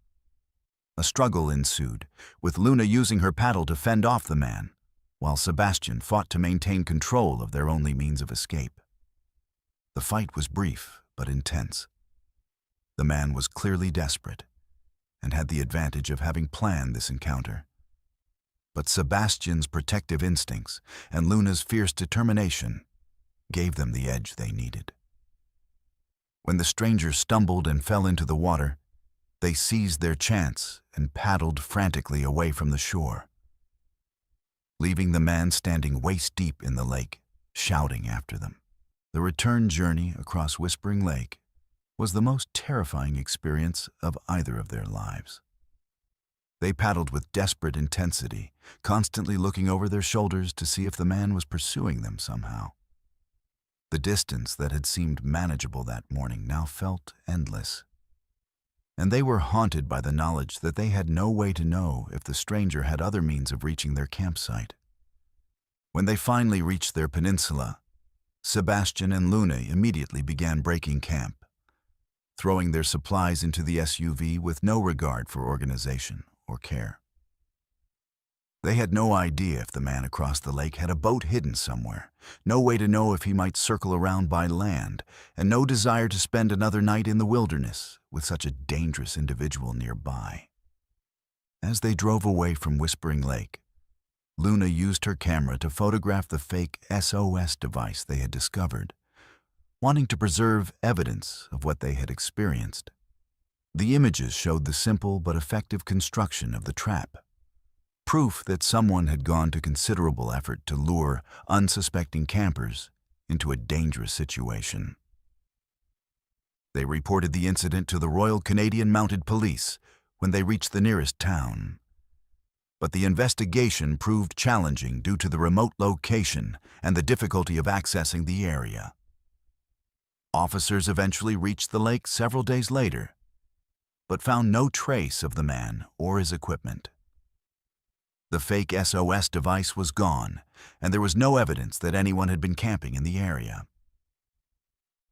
A struggle ensued, with Luna using her paddle to fend off the man, while Sebastian fought to maintain control of their only means of escape. The fight was brief but intense. The man was clearly desperate and had the advantage of having planned this encounter. But Sebastian's protective instincts and Luna's fierce determination gave them the edge they needed. When the stranger stumbled and fell into the water, they seized their chance and paddled frantically away from the shore, leaving the man standing waist-deep in the lake, shouting after them. The return journey across Whispering Lake was the most terrifying experience of either of their lives. They paddled with desperate intensity, constantly looking over their shoulders to see if the man was pursuing them somehow. The distance that had seemed manageable that morning now felt endless, and they were haunted by the knowledge that they had no way to know if the stranger had other means of reaching their campsite. When they finally reached their peninsula, Sebastian and Luna immediately began breaking camp, throwing their supplies into the SUV with no regard for organization or care. They had no idea if the man across the lake had a boat hidden somewhere, no way to know if he might circle around by land, and no desire to spend another night in the wilderness with such a dangerous individual nearby. As they drove away from Whispering Lake, Luna used her camera to photograph the fake SOS device they had discovered, wanting to preserve evidence of what they had experienced. The images showed the simple but effective construction of the trap, proof that someone had gone to considerable effort to lure unsuspecting campers into a dangerous situation. They reported the incident to the Royal Canadian Mounted Police when they reached the nearest town. But the investigation proved challenging due to the remote location and the difficulty of accessing the area. Officers eventually reached the lake several days later, but found no trace of the man or his equipment. The fake SOS device was gone, and there was no evidence that anyone had been camping in the area.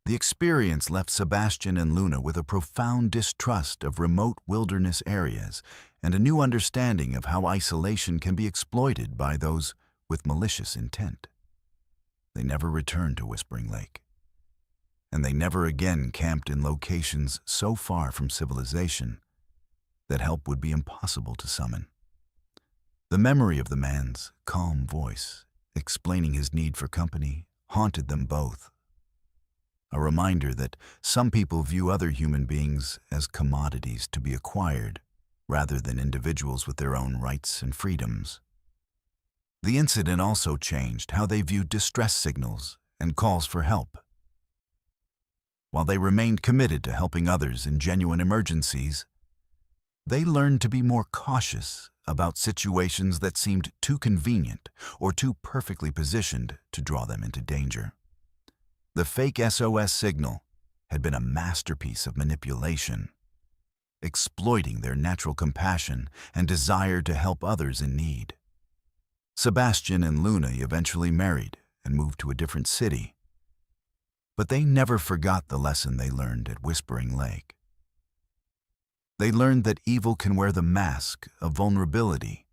The experience left Sebastian and Luna with a profound distrust of remote wilderness areas and a new understanding of how isolation can be exploited by those with malicious intent. They never returned to Whispering Lake, and they never again camped in locations so far from civilization that help would be impossible to summon. The memory of the man's calm voice, explaining his need for company, haunted them both. A reminder that some people view other human beings as commodities to be acquired, rather than individuals with their own rights and freedoms. The incident also changed how they viewed distress signals and calls for help. While they remained committed to helping others in genuine emergencies, they learned to be more cautious about situations that seemed too convenient or too perfectly positioned to draw them into danger. The fake SOS signal had been a masterpiece of manipulation, exploiting their natural compassion and desire to help others in need. Sebastian and Luna eventually married and moved to a different city, but they never forgot the lesson they learned at Whispering Lake. They learned that evil can wear the mask of vulnerability,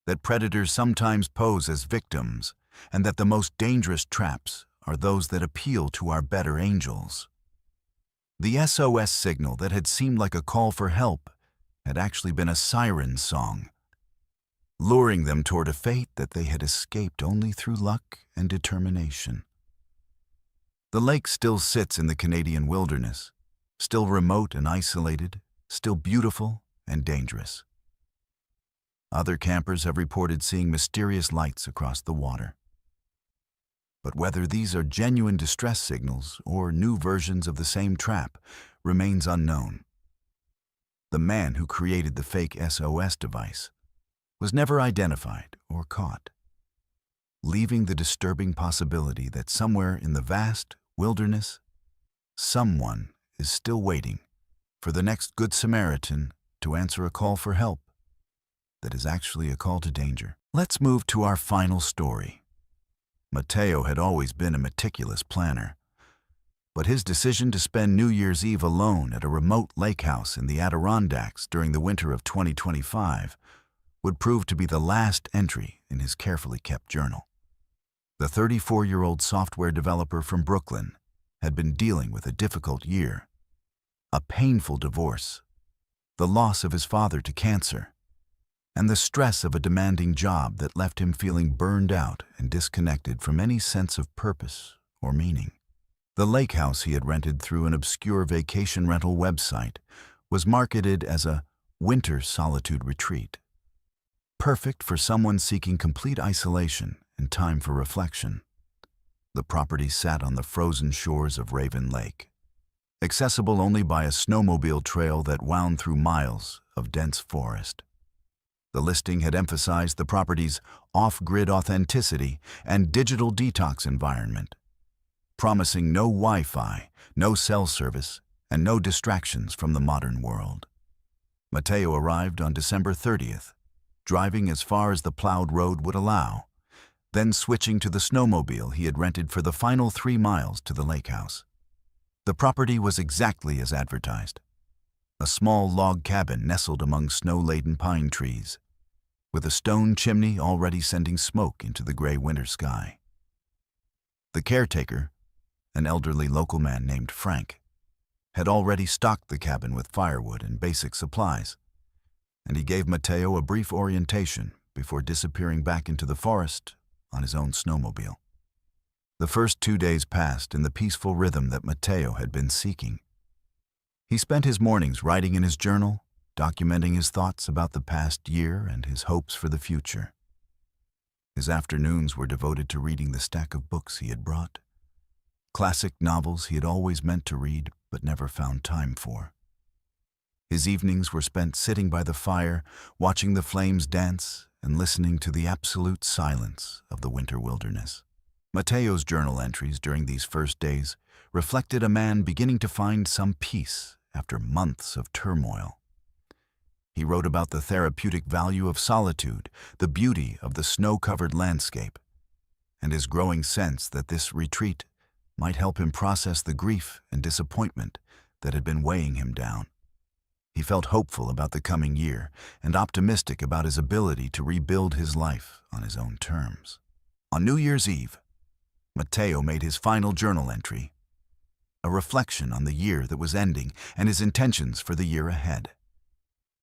that predators sometimes pose as victims, and that the most dangerous traps are those that appeal to our better angels. The SOS signal that had seemed like a call for help had actually been a siren song, luring them toward a fate that they had escaped only through luck and determination. The lake still sits in the Canadian wilderness, still remote and isolated, still beautiful and dangerous. Other campers have reported seeing mysterious lights across the water. But whether these are genuine distress signals or new versions of the same trap remains unknown. The man who created the fake SOS device was never identified or caught, leaving the disturbing possibility that somewhere in the vast wilderness, someone is still waiting for the next Good Samaritan to answer a call for help that is actually a call to danger. Let's move to our final story. Mateo had always been a meticulous planner, but his decision to spend New Year's Eve alone at a remote lake house in the Adirondacks during the winter of 2025 would prove to be the last entry in his carefully kept journal. The 34-year-old software developer from Brooklyn had been dealing with a difficult year, a painful divorce, the loss of his father to cancer, and the stress of a demanding job that left him feeling burned out and disconnected from any sense of purpose or meaning. The lake house he had rented through an obscure vacation rental website was marketed as a winter solitude retreat, perfect for someone seeking complete isolation and time for reflection. The property sat on the frozen shores of Raven Lake, accessible only by a snowmobile trail that wound through miles of dense forest. The listing had emphasized the property's off-grid authenticity and digital detox environment, promising no Wi-Fi, no cell service, and no distractions from the modern world. Mateo arrived on December 30th, driving as far as the plowed road would allow, then switching to the snowmobile he had rented for the final 3 miles to the lake house. The property was exactly as advertised, a small log cabin nestled among snow-laden pine trees, with a stone chimney already sending smoke into the gray winter sky. The caretaker, an elderly local man named Frank, had already stocked the cabin with firewood and basic supplies, and he gave Mateo a brief orientation before disappearing back into the forest on his own snowmobile. The first 2 days passed in the peaceful rhythm that Mateo had been seeking. He spent his mornings writing in his journal, documenting his thoughts about the past year and his hopes for the future. His afternoons were devoted to reading the stack of books he had brought, classic novels he had always meant to read but never found time for. His evenings were spent sitting by the fire, watching the flames dance and listening to the absolute silence of the winter wilderness. Mateo's journal entries during these first days reflected a man beginning to find some peace after months of turmoil. He wrote about the therapeutic value of solitude, the beauty of the snow-covered landscape, and his growing sense that this retreat might help him process the grief and disappointment that had been weighing him down. He felt hopeful about the coming year and optimistic about his ability to rebuild his life on his own terms. On New Year's Eve, Mateo made his final journal entry, a reflection on the year that was ending and his intentions for the year ahead.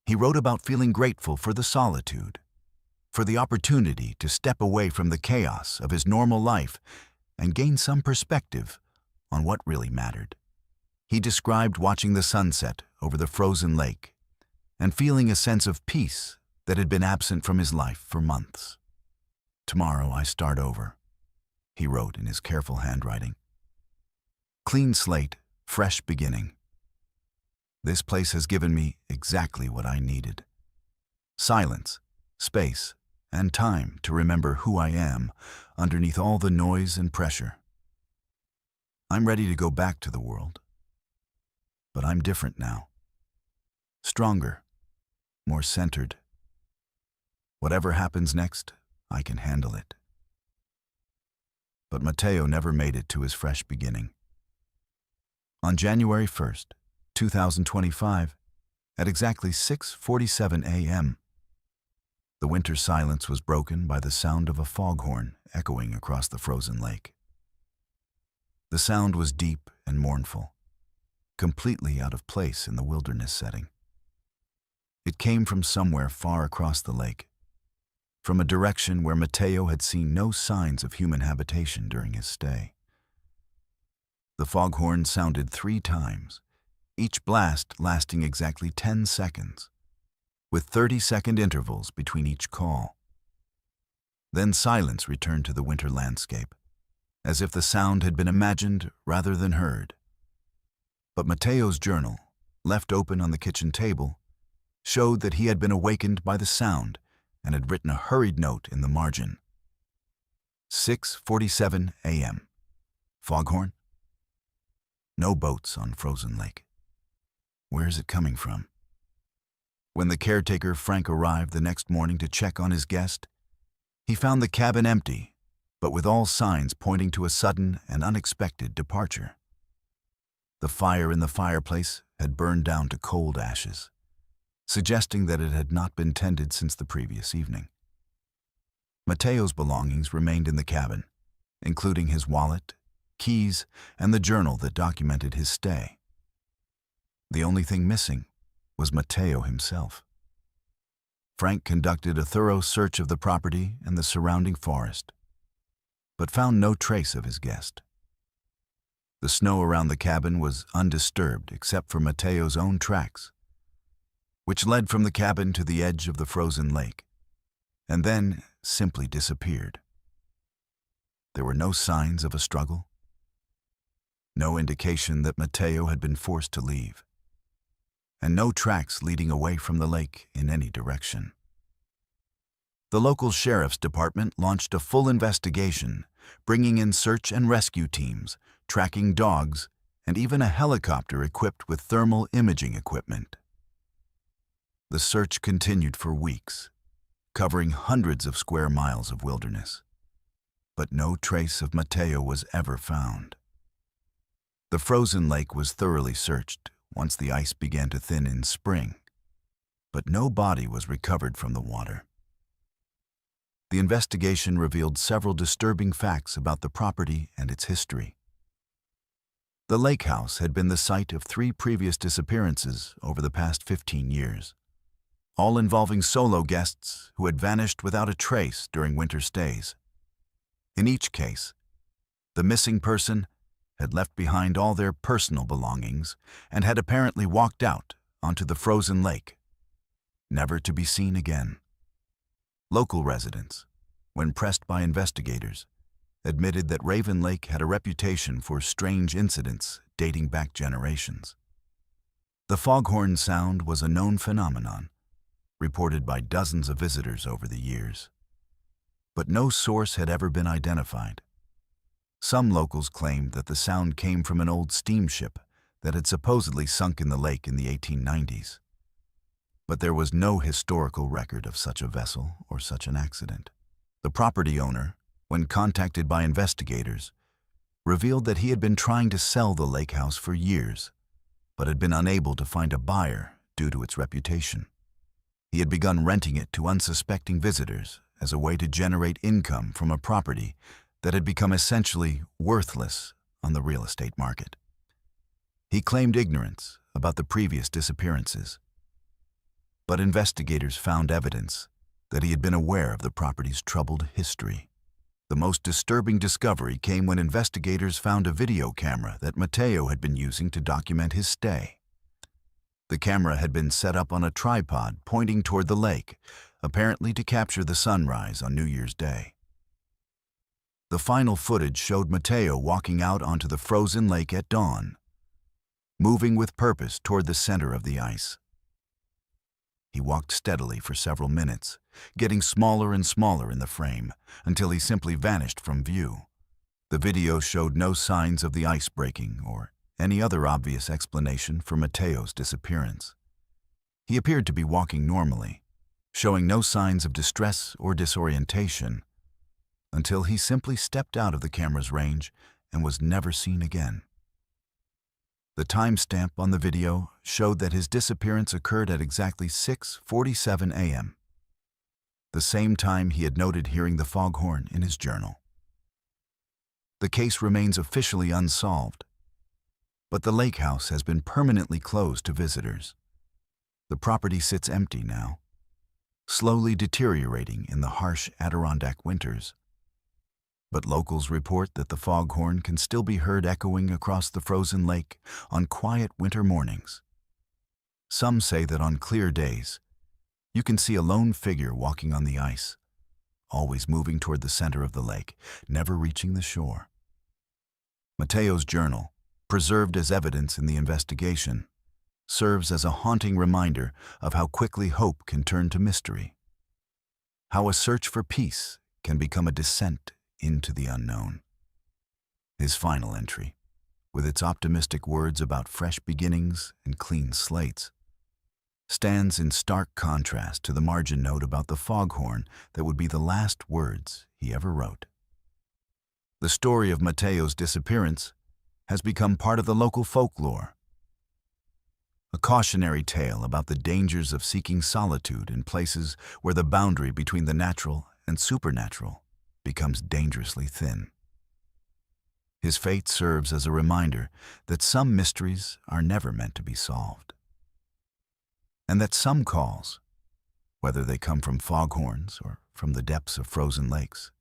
He wrote about feeling grateful for the solitude, for the opportunity to step away from the chaos of his normal life and gain some perspective on what really mattered. He described watching the sunset over the frozen lake and feeling a sense of peace that had been absent from his life for months. "Tomorrow I start over," he wrote in his careful handwriting. "Clean slate, fresh beginning. This place has given me exactly what I needed. Silence, space, and time to remember who I am underneath all the noise and pressure. I'm ready to go back to the world. But I'm different now. Stronger, more centered. Whatever happens next, I can handle it." But Mateo never made it to his fresh beginning. On January 1st, 2025, at exactly 6:47 a.m., the winter silence was broken by the sound of a foghorn echoing across the frozen lake. The sound was deep and mournful, completely out of place in the wilderness setting. It came from somewhere far across the lake, from a direction where Mateo had seen no signs of human habitation during his stay. The foghorn sounded 3 times, each blast lasting exactly 10 seconds, with 30-second intervals between each call. Then silence returned to the winter landscape, as if the sound had been imagined rather than heard. But Mateo's journal, left open on the kitchen table, showed that he had been awakened by the sound and had written a hurried note in the margin. 6:47 a.m. Foghorn? No boats on frozen lake. Where is it coming from? When the caretaker Frank arrived the next morning to check on his guest, he found the cabin empty, but with all signs pointing to a sudden and unexpected departure. The fire in the fireplace had burned down to cold ashes, suggesting that it had not been tended since the previous evening. Mateo's belongings remained in the cabin, including his wallet, keys, and the journal that documented his stay. The only thing missing was Mateo himself. Frank conducted a thorough search of the property and the surrounding forest, but found no trace of his guest. The snow around the cabin was undisturbed except for Mateo's own tracks, which led from the cabin to the edge of the frozen lake, and then simply disappeared. There were no signs of a struggle, no indication that Mateo had been forced to leave, and no tracks leading away from the lake in any direction. The local sheriff's department launched a full investigation, bringing in search and rescue teams, tracking dogs, and even a helicopter equipped with thermal imaging equipment. The search continued for weeks, covering hundreds of square miles of wilderness, but no trace of Mateo was ever found. The frozen lake was thoroughly searched once the ice began to thin in spring, but no body was recovered from the water. The investigation revealed several disturbing facts about the property and its history. The lake house had been the site of 3 previous disappearances over the past 15 years, all involving solo guests who had vanished without a trace during winter stays. In each case, the missing person had left behind all their personal belongings and had apparently walked out onto the frozen lake, never to be seen again. Local residents, when pressed by investigators, admitted that Raven Lake had a reputation for strange incidents dating back generations. The foghorn sound was a known phenomenon, reported by dozens of visitors over the years, but no source had ever been identified. Some locals claimed that the sound came from an old steamship that had supposedly sunk in the lake in the 1890s, but there was no historical record of such a vessel or such an accident. The property owner, when contacted by investigators, revealed that he had been trying to sell the lake house for years, but had been unable to find a buyer due to its reputation. He had begun renting it to unsuspecting visitors as a way to generate income from a property that had become essentially worthless on the real estate market. He claimed ignorance about the previous disappearances, but investigators found evidence that he had been aware of the property's troubled history. The most disturbing discovery came when investigators found a video camera that Mateo had been using to document his stay. The camera had been set up on a tripod pointing toward the lake, apparently to capture the sunrise on New Year's Day. The final footage showed Mateo walking out onto the frozen lake at dawn, moving with purpose toward the center of the ice. He walked steadily for several minutes, getting smaller and smaller in the frame, until he simply vanished from view. The video showed no signs of the ice breaking or any other obvious explanation for Mateo's disappearance. He appeared to be walking normally, showing no signs of distress or disorientation, until he simply stepped out of the camera's range and was never seen again. The timestamp on the video showed that his disappearance occurred at exactly 6:47 a.m., the same time he had noted hearing the foghorn in his journal. The case remains officially unsolved, but the lake house has been permanently closed to visitors. The property sits empty now, slowly deteriorating in the harsh Adirondack winters. But locals report that the foghorn can still be heard echoing across the frozen lake on quiet winter mornings. Some say that on clear days, you can see a lone figure walking on the ice, always moving toward the center of the lake, never reaching the shore. Mateo's journal, preserved as evidence in the investigation, serves as a haunting reminder of how quickly hope can turn to mystery, how a search for peace can become a descent into the unknown. His final entry, with its optimistic words about fresh beginnings and clean slates, stands in stark contrast to the margin note about the foghorn that would be the last words he ever wrote. The story of Mateo's disappearance has become part of the local folklore, a cautionary tale about the dangers of seeking solitude in places where the boundary between the natural and supernatural becomes dangerously thin. His fate serves as a reminder that some mysteries are never meant to be solved, and that some calls, whether they come from foghorns or from the depths of frozen lakes,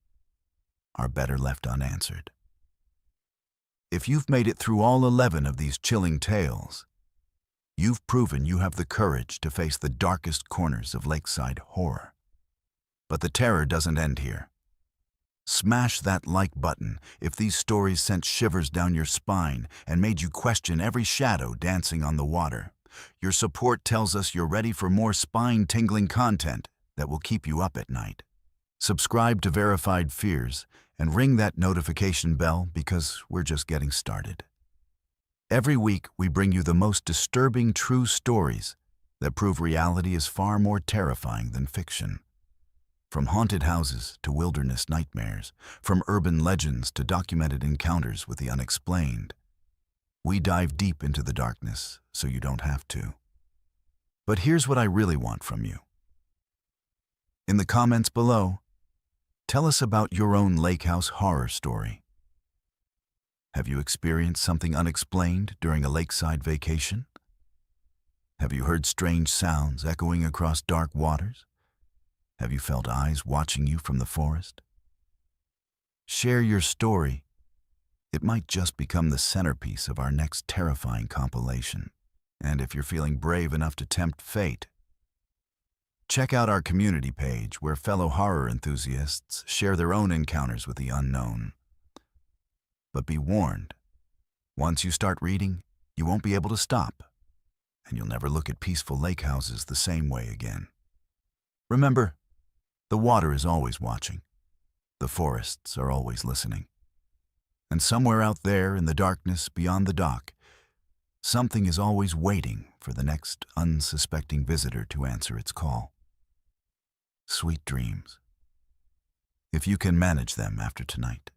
are better left unanswered. If you've made it through all 11 of these chilling tales, you've proven you have the courage to face the darkest corners of lakeside horror. But the terror doesn't end here. Smash that like button if these stories sent shivers down your spine and made you question every shadow dancing on the water. Your support tells us you're ready for more spine-tingling content that will keep you up at night. Subscribe to Verified Fears and ring that notification bell because we're just getting started. Every week, we bring you the most disturbing true stories that prove reality is far more terrifying than fiction. From haunted houses to wilderness nightmares, from urban legends to documented encounters with the unexplained, we dive deep into the darkness so you don't have to. But here's what I really want from you. In the comments below, tell us about your own lake house horror story. Have you experienced something unexplained during a lakeside vacation? Have you heard strange sounds echoing across dark waters? Have you felt eyes watching you from the forest? Share your story. It might just become the centerpiece of our next terrifying compilation. And if you're feeling brave enough to tempt fate, check out our community page where fellow horror enthusiasts share their own encounters with the unknown. But be warned, once you start reading, you won't be able to stop, and you'll never look at peaceful lake houses the same way again. Remember, the water is always watching, the forests are always listening, and somewhere out there in the darkness beyond the dock, something is always waiting for the next unsuspecting visitor to answer its call. Sweet dreams, if you can manage them after tonight.